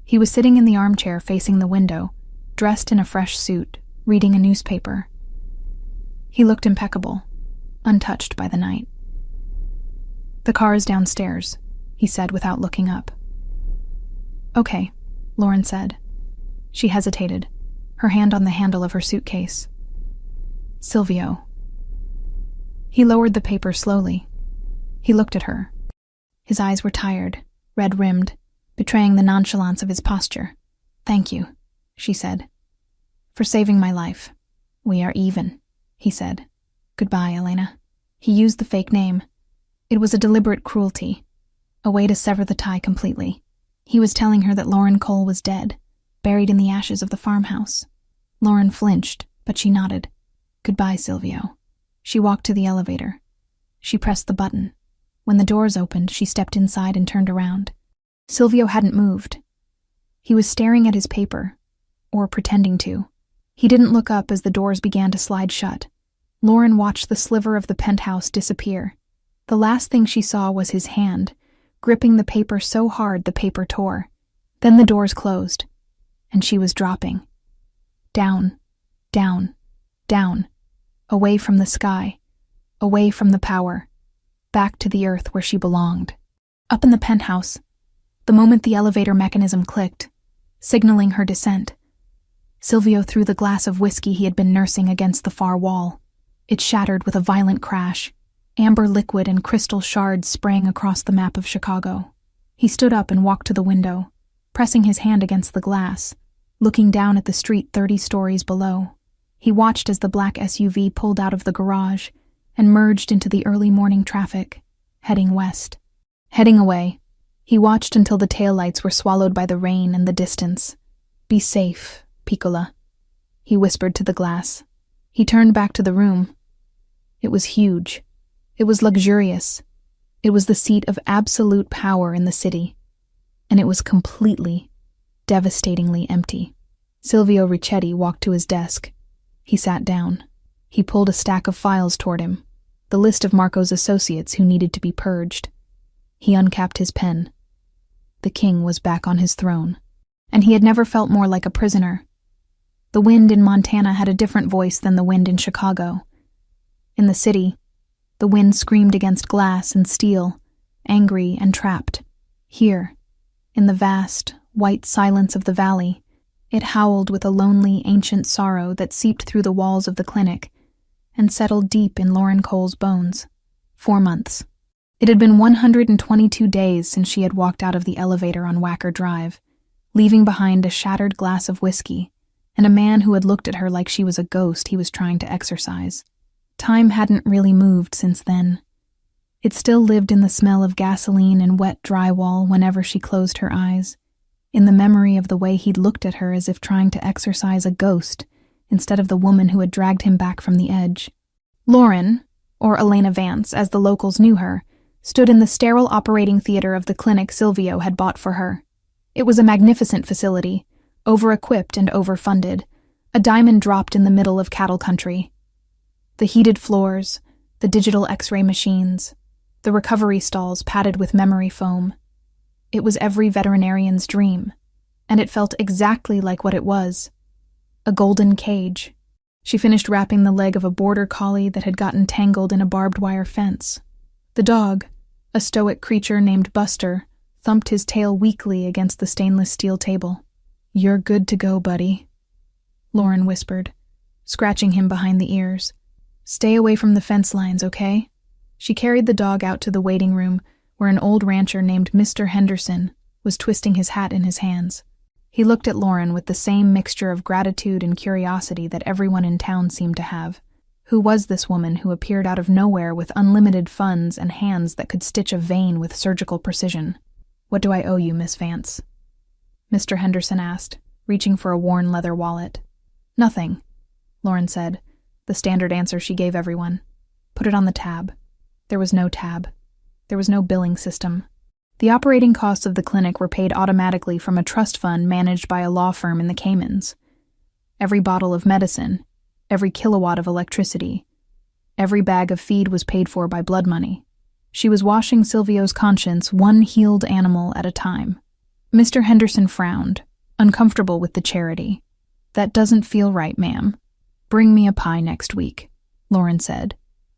He was sitting in the armchair facing the window, dressed in a fresh suit, reading a newspaper. He looked impeccable, untouched by the night. "The car is downstairs," he said without looking up. "Okay," Lauren said. She hesitated, her hand on the handle of her suitcase. "Silvio." He lowered the paper slowly. He looked at her. His eyes were tired, red-rimmed, betraying the nonchalance of his posture. "Thank you," she said. "For saving my life. We are even," he said. "Goodbye, Elena." He used the fake name. It was a deliberate cruelty, a way to sever the tie completely. He was telling her that Lauren Cole was dead, buried in the ashes of the farmhouse. Lauren flinched, but she nodded. "Goodbye, Silvio." She walked to the elevator. She pressed the button. When the doors opened, she stepped inside and turned around. Silvio hadn't moved. He was staring at his paper, or pretending to. He didn't look up as the doors began to slide shut. Lauren watched the sliver of the penthouse disappear. The last thing she saw was his hand, gripping the paper so hard the paper tore. Then the doors closed, and she was dropping. Down, down, down, away from the sky, away from the power, back to the earth where she belonged. Up in the penthouse, the moment the elevator mechanism clicked, signaling her descent, Silvio threw the glass of whiskey he had been nursing against the far wall. It shattered with a violent crash. Amber liquid and crystal shards sprang across the map of Chicago. He stood up and walked to the window, pressing his hand against the glass, looking down at the street 30 stories below. He watched as the black SUV pulled out of the garage and merged into the early morning traffic, heading west. Heading away, he watched until the taillights were swallowed by the rain and the distance. "Be safe, Piccola," he whispered to the glass. He turned back to the room. It was huge. It was luxurious. It was the seat of absolute power in the city. And it was completely, devastatingly empty. Silvio Ricchetti walked to his desk. He sat down. He pulled a stack of files toward him, the list of Marco's associates who needed to be purged. He uncapped his pen. The king was back on his throne, and he had never felt more like a prisoner. The wind in Montana had a different voice than the wind in Chicago. In the city, the wind screamed against glass and steel, angry and trapped. Here, in the vast, white silence of the valley, it howled with a lonely, ancient sorrow that seeped through the walls of the clinic and settled deep in Lauren Cole's bones. 4 months. It had been 122 days since she had walked out of the elevator on Wacker Drive, leaving behind a shattered glass of whiskey and a man who had looked at her like she was a ghost he was trying to exorcise. Time hadn't really moved since then. It still lived in the smell of gasoline and wet drywall whenever she closed her eyes, in the memory of the way he'd looked at her as if trying to exorcise a ghost instead of the woman who had dragged him back from the edge. Lauren, or Elena Vance as the locals knew her, stood in the sterile operating theater of the clinic Silvio had bought for her. It was a magnificent facility, over-equipped and overfunded, a diamond dropped in the middle of cattle country. The heated floors, the digital X-ray machines, the recovery stalls padded with memory foam. It was every veterinarian's dream, and it felt exactly like what it was. A golden cage. She finished wrapping the leg of a border collie that had gotten tangled in a barbed wire fence. The dog, a stoic creature named Buster, thumped his tail weakly against the stainless steel table. "You're good to go, buddy," Lauren whispered, scratching him behind the ears. "Stay away from the fence lines, okay?" She carried the dog out to the waiting room, where an old rancher named Mr. Henderson was twisting his hat in his hands. He looked at Lauren with the same mixture of gratitude and curiosity that everyone in town seemed to have. Who was this woman who appeared out of nowhere with unlimited funds and hands that could stitch a vein with surgical precision? "What do I owe you, Miss Vance?" Mr. Henderson asked, reaching for a worn leather wallet. "Nothing," Lauren said, the standard answer she gave everyone. "Put it on the tab." There was no tab. There was no billing system. The operating costs of the clinic were paid automatically from a trust fund managed by a law firm in the Caymans. Every bottle of medicine, every kilowatt of electricity, every bag of feed was paid for by blood money. She was washing Silvio's conscience one healed animal at a time. Mr. Henderson frowned, uncomfortable with the charity. "That doesn't feel right, ma'am. Bring me a pie next week," Lauren said,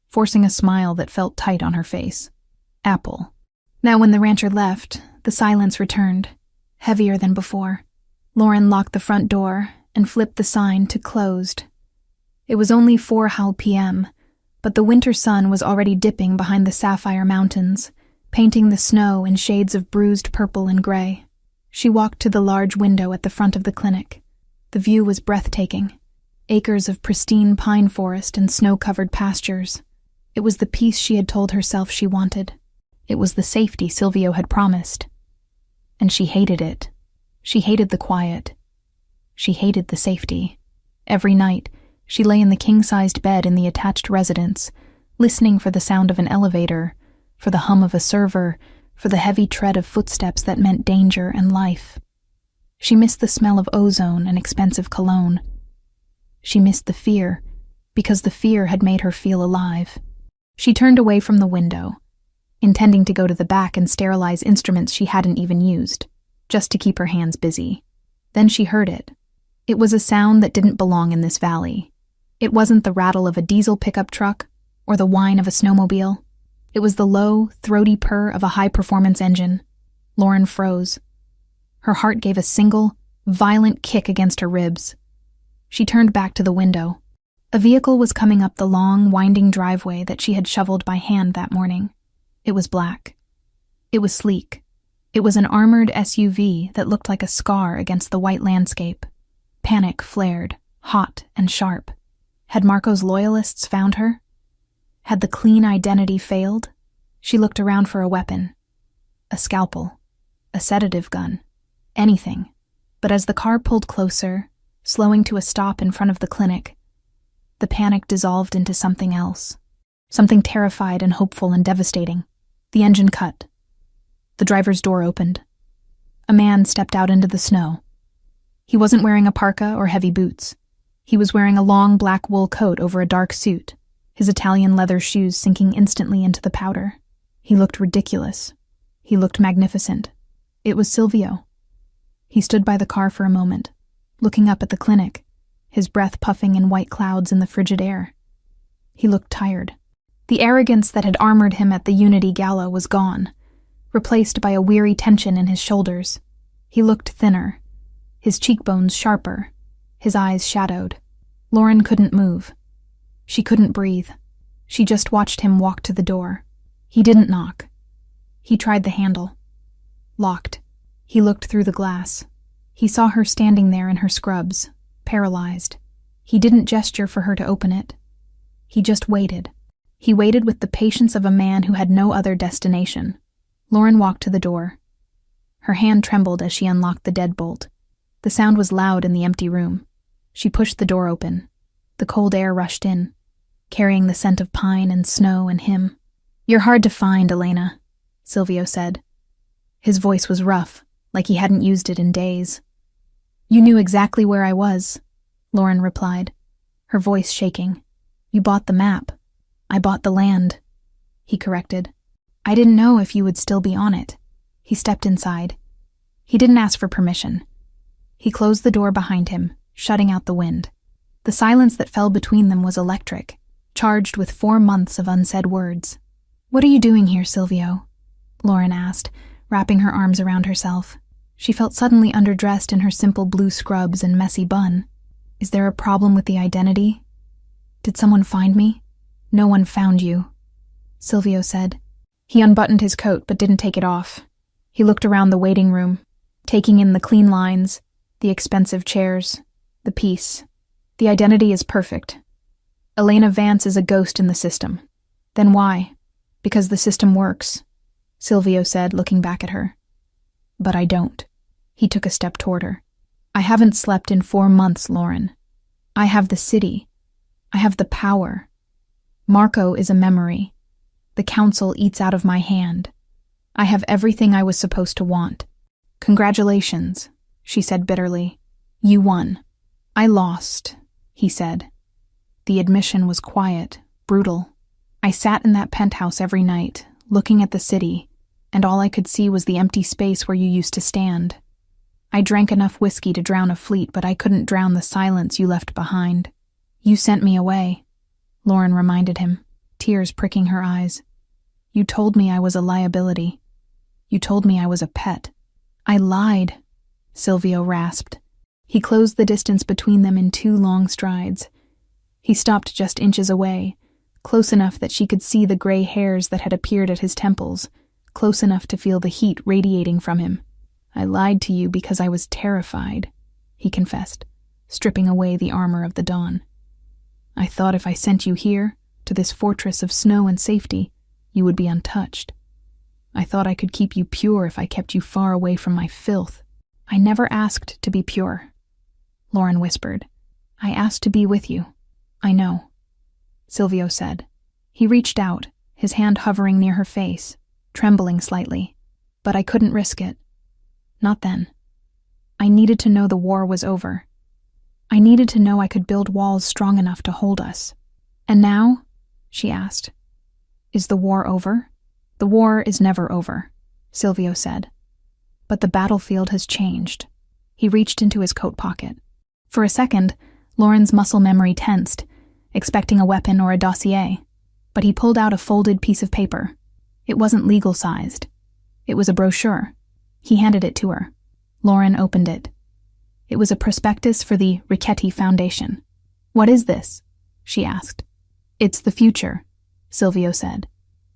forcing a smile that felt tight on her face. "Apple." Now when the rancher left, the silence returned, heavier than before. Lauren locked the front door and flipped the sign to closed. It was only 4 p.m., but the winter sun was already dipping behind the sapphire mountains, painting the snow in shades of bruised purple and gray. She walked to the large window at the front of the clinic. The view was breathtaking. Acres of pristine pine forest and snow-covered pastures. It was the peace she had told herself she wanted. It was the safety Silvio had promised. And she hated it. She hated the quiet. She hated the safety. Every night, she lay in the king-sized bed in the attached residence, listening for the sound of an elevator, for the hum of a server, for the heavy tread of footsteps that meant danger and life. She missed the smell of ozone and expensive cologne. She missed the fear, because the fear had made her feel alive. She turned away from the window, intending to go to the back and sterilize instruments she hadn't even used, just to keep her hands busy. Then she heard it. It was a sound that didn't belong in this valley. It wasn't the rattle of a diesel pickup truck or the whine of a snowmobile. It was the low, throaty purr of a high-performance engine. Lauren froze. Her heart gave a single, violent kick against her ribs. She turned back to the window. A vehicle was coming up the long, winding driveway that she had shoveled by hand that morning. It was black. It was sleek. It was an armored SUV that looked like a scar against the white landscape. Panic flared, hot and sharp. Had Marco's loyalists found her? Had the clean identity failed? She looked around for a weapon. A scalpel. A sedative gun. Anything. But as the car pulled closer, slowing to a stop in front of the clinic, the panic dissolved into something else. Something terrified and hopeful and devastating. The engine cut. The driver's door opened. A man stepped out into the snow. He wasn't wearing a parka or heavy boots. He was wearing a long black wool coat over a dark suit, his Italian leather shoes sinking instantly into the powder. He looked ridiculous. He looked magnificent. It was Silvio. He stood by the car for a moment, looking up at the clinic, his breath puffing in white clouds in the frigid air. He looked tired. The arrogance that had armored him at the Unity Gala was gone, replaced by a weary tension in his shoulders. He looked thinner, his cheekbones sharper, his eyes shadowed. Lauren couldn't move. She couldn't breathe. She just watched him walk to the door. He didn't knock. He tried the handle. Locked. He looked through the glass. He saw her standing there in her scrubs, paralyzed. He didn't gesture for her to open it. He just waited. He waited with the patience of a man who had no other destination. Lauren walked to the door. Her hand trembled as she unlocked the deadbolt. The sound was loud in the empty room. She pushed the door open. The cold air rushed in, carrying the scent of pine and snow and him. "You're hard to find, Elena," Silvio said. His voice was rough, like he hadn't used it in days. "You knew exactly where I was," Lauren replied, her voice shaking. "You bought the map. I bought the land," he corrected. "I didn't know if you would still be on it." He stepped inside. He didn't ask for permission. He closed the door behind him, shutting out the wind. The silence that fell between them was electric, charged with 4 months of unsaid words. "What are you doing here, Silvio?" Lauren asked, wrapping her arms around herself. She felt suddenly underdressed in her simple blue scrubs and messy bun. "Is there a problem with the identity? Did someone find me?" "No one found you," Silvio said. He unbuttoned his coat but didn't take it off. He looked around the waiting room, taking in the clean lines, the expensive chairs, the peace. "The identity is perfect. Elena Vance is a ghost in the system." "Then why?" "Because the system works," Silvio said, looking back at her. "But I don't." He took a step toward her. "I haven't slept in 4 months, Lauren. I have the city. I have the power. Marco is a memory. The council eats out of my hand. I have everything I was supposed to want." "Congratulations," she said bitterly. "You won." "I lost," he said. The admission was quiet, brutal. "I sat in that penthouse every night, looking at the city, and all I could see was the empty space where you used to stand. I drank enough whiskey to drown a fleet, but I couldn't drown the silence you left behind. You sent me away," Lauren reminded him, tears pricking her eyes. "You told me I was a liability. You told me I was a pet." "I lied," Silvio rasped. He closed the distance between them in 2 long strides. He stopped just inches away, close enough that she could see the gray hairs that had appeared at his temples, close enough to feel the heat radiating from him. "I lied to you because I was terrified," he confessed, stripping away the armor of the dawn. "I thought if I sent you here, to this fortress of snow and safety, you would be untouched. I thought I could keep you pure if I kept you far away from my filth." "I never asked to be pure," Lauren whispered. "I asked to be with you." "I know," Silvio said. He reached out, his hand hovering near her face, trembling slightly. "But I couldn't risk it. Not then. I needed to know the war was over. I needed to know I could build walls strong enough to hold us." "And now?" she asked. "Is the war over?" "The war is never over," Silvio said. "But the battlefield has changed." He reached into his coat pocket. For a second, Lauren's muscle memory tensed, expecting a weapon or a dossier, but he pulled out a folded piece of paper. It wasn't legal-sized. It was a brochure. He handed it to her. Lauren opened it. It was a prospectus for the Richetti Foundation. "What is this?" she asked. "It's the future," Silvio said.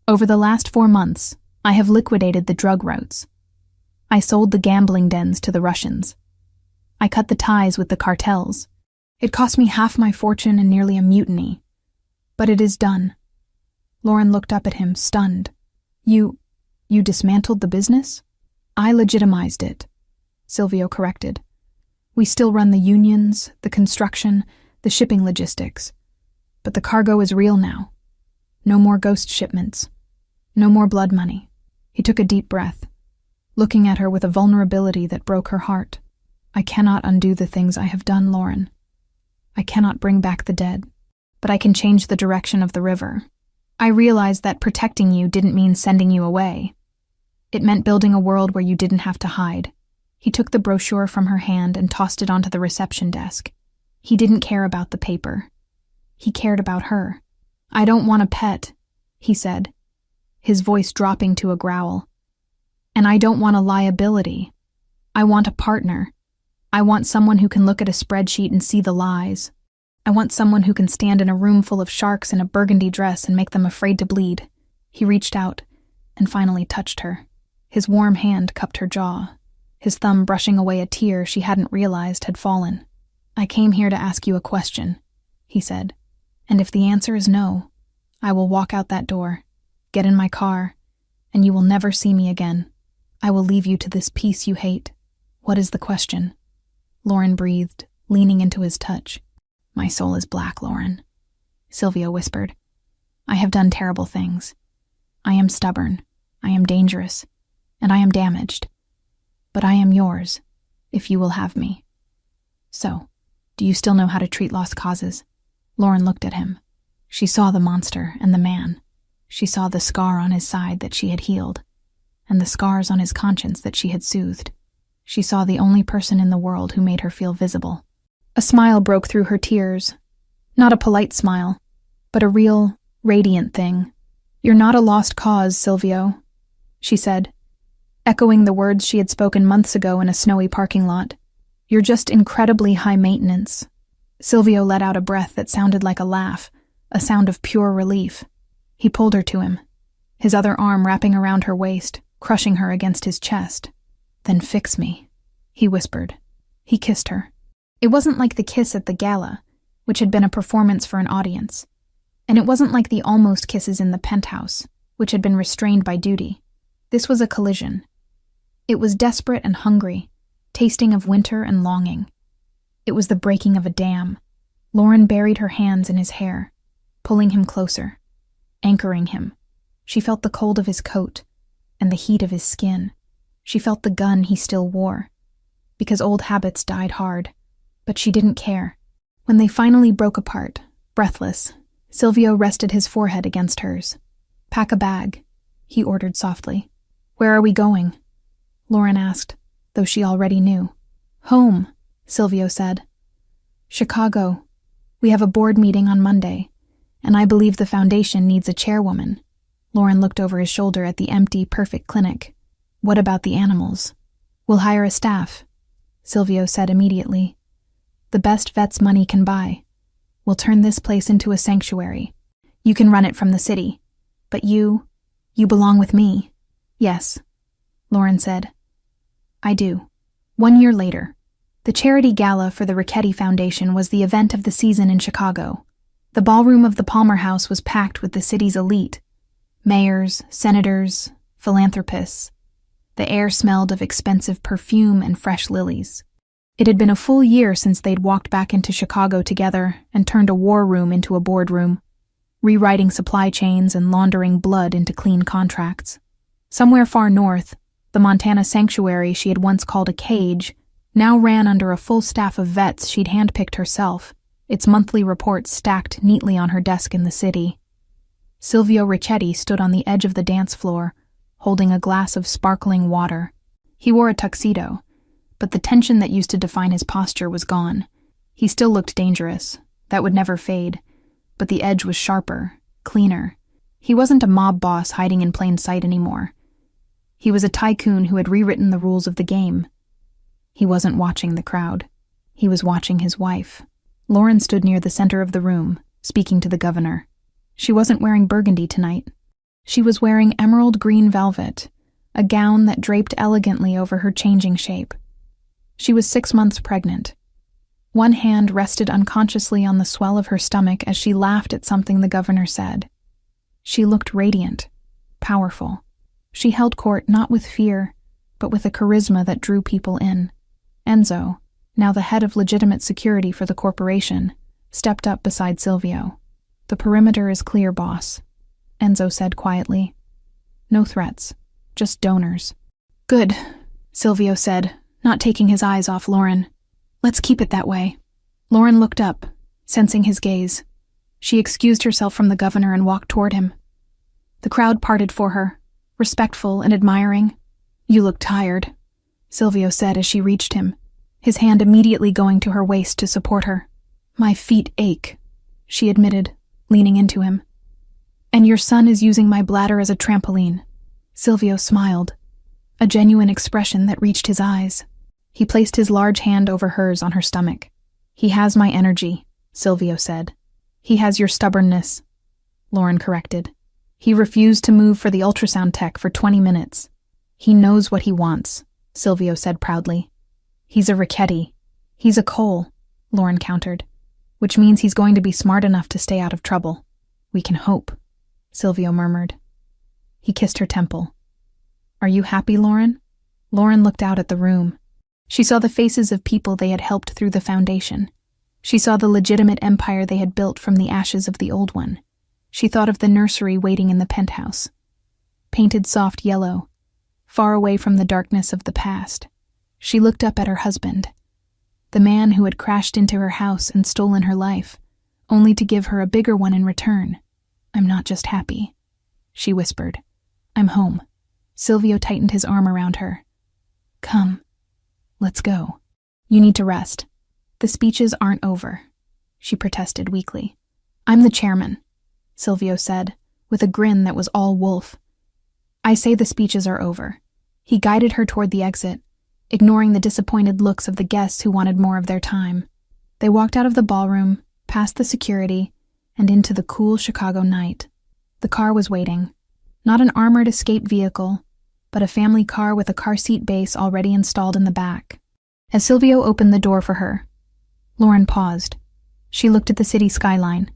"Over the last 4 months, I have liquidated the drug routes. I sold the gambling dens to the Russians. I cut the ties with the cartels. It cost me half my fortune and nearly a mutiny. But it is done." Lauren looked up at him, stunned. You dismantled the business?" "I legitimized it," Silvio corrected. "We still run the unions, the construction, the shipping logistics. But the cargo is real now. No more ghost shipments. No more blood money." He took a deep breath, looking at her with a vulnerability that broke her heart. "I cannot undo the things I have done, Lauren. I cannot bring back the dead, but I can change the direction of the river. I realized that protecting you didn't mean sending you away. It meant building a world where you didn't have to hide." He took the brochure from her hand and tossed it onto the reception desk. He didn't care about the paper. He cared about her. "I don't want a pet," he said, his voice dropping to a growl. "And I don't want a liability. I want a partner. I want someone who can look at a spreadsheet and see the lies. I want someone who can stand in a room full of sharks in a burgundy dress and make them afraid to bleed." He reached out and finally touched her. His warm hand cupped her jaw, his thumb brushing away a tear she hadn't realized had fallen. "I came here to ask you a question," he said. "And if the answer is no, I will walk out that door, get in my car, and you will never see me again. I will leave you to this peace you hate. What is the question? Lauren breathed, leaning into his touch. My soul is black, Lauren, Silvio whispered. I have done terrible things. I am stubborn, I am dangerous, and I am damaged. But I am yours, if you will have me. So, do you still know how to treat lost causes? Lauren looked at him. She saw the monster and the man. She saw the scar on his side that she had healed, and the scars on his conscience that she had soothed. She saw the only person in the world who made her feel visible. A smile broke through her tears. Not a polite smile, but a real, radiant thing. You're not a lost cause, Silvio, she said, echoing the words she had spoken months ago in a snowy parking lot. You're just incredibly high maintenance. Silvio let out a breath that sounded like a laugh, a sound of pure relief. He pulled her to him, his other arm wrapping around her waist, crushing her against his chest. Then fix me, he whispered. He kissed her. It wasn't like the kiss at the gala, which had been a performance for an audience. And it wasn't like the almost kisses in the penthouse, which had been restrained by duty. This was a collision. It was desperate and hungry, tasting of winter and longing. It was the breaking of a dam. Lauren buried her hands in his hair, pulling him closer, anchoring him. She felt the cold of his coat and the heat of his skin. She felt the gun he still wore, because old habits died hard. But she didn't care. When they finally broke apart, breathless, Silvio rested his forehead against hers. Pack a bag, he ordered softly. Where are we going? Lauren asked, though she already knew. Home, Silvio said. Chicago. We have a board meeting on Monday, and I believe the foundation needs a chairwoman. Lauren looked over his shoulder at the empty, perfect clinic. What about the animals? We'll hire a staff, Silvio said immediately. The best vets money can buy. We'll turn this place into a sanctuary. You can run it from the city. But you belong with me. Yes, Lauren said. I do. 1 year later, the charity gala for the Rickety Foundation was the event of the season in Chicago. The ballroom of the Palmer House was packed with the city's elite. Mayors, senators, philanthropists. The air smelled of expensive perfume and fresh lilies. It had been a full year since they'd walked back into Chicago together and turned a war room into a boardroom, rewriting supply chains and laundering blood into clean contracts. Somewhere far north, the Montana sanctuary she had once called a cage now ran under a full staff of vets she'd handpicked herself, its monthly reports stacked neatly on her desk in the city. Silvio Richetti stood on the edge of the dance floor, holding a glass of sparkling water. He wore a tuxedo, but the tension that used to define his posture was gone. He still looked dangerous. That would never fade. But the edge was sharper, cleaner. He wasn't a mob boss hiding in plain sight anymore. He was a tycoon who had rewritten the rules of the game. He wasn't watching the crowd. He was watching his wife. Lauren stood near the center of the room, speaking to the governor. She wasn't wearing burgundy tonight. She was wearing emerald green velvet, a gown that draped elegantly over her changing shape. She was 6 months pregnant. One hand rested unconsciously on the swell of her stomach as she laughed at something the governor said. She looked radiant, powerful. She held court not with fear, but with a charisma that drew people in. Enzo, now the head of legitimate security for the corporation, stepped up beside Silvio. The perimeter is clear, boss, Enzo said quietly. No threats, just donors. Good, Silvio said, not taking his eyes off Lauren. Let's keep it that way. Lauren looked up, sensing his gaze. She excused herself from the governor and walked toward him. The crowd parted for her, respectful and admiring. You look tired, Silvio said as she reached him, his hand immediately going to her waist to support her. My feet ache, she admitted, leaning into him. And your son is using my bladder as a trampoline. Silvio smiled, a genuine expression that reached his eyes. He placed his large hand over hers on her stomach. He has my energy, Silvio said. He has your stubbornness, Lauren corrected. He refused to move for the ultrasound tech for 20 minutes. He knows what he wants, Silvio said proudly. He's a Rickety. He's a Cole, Lauren countered, which means he's going to be smart enough to stay out of trouble. We can hope. Silvio murmured. He kissed her temple. Are you happy, Lauren? Lauren looked out at the room. She saw the faces of people they had helped through the foundation. She saw the legitimate empire they had built from the ashes of the old one. She thought of the nursery waiting in the penthouse. Painted soft yellow, far away from the darkness of the past. She looked up at her husband, the man who had crashed into her house and stolen her life, only to give her a bigger one in return. I'm not just happy, she whispered. I'm home. Silvio tightened his arm around her. Come, let's go. You need to rest. The speeches aren't over, she protested weakly. I'm the chairman, Silvio said, with a grin that was all wolf. I say the speeches are over. He guided her toward the exit, ignoring the disappointed looks of the guests who wanted more of their time. They walked out of the ballroom, past the security, and into the cool Chicago night. The car was waiting. Not an armored escape vehicle, but a family car with a car seat base already installed in the back. As Silvio opened the door for her, Lauren paused. She looked at the city skyline,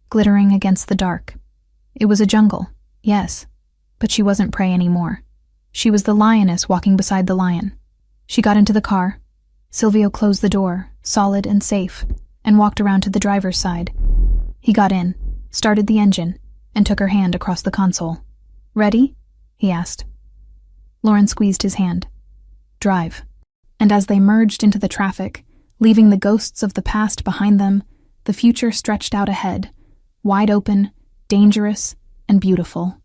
glittering against the dark. It was a jungle, yes, but she wasn't prey anymore. She was the lioness walking beside the lion. She got into the car. Silvio closed the door, solid and safe, and walked around to the driver's side. He got in, started the engine, and took her hand across the console. Ready? He asked. Lauren squeezed his hand. Drive. And as they merged into the traffic, leaving the ghosts of the past behind them, the future stretched out ahead, wide open, dangerous, and beautiful.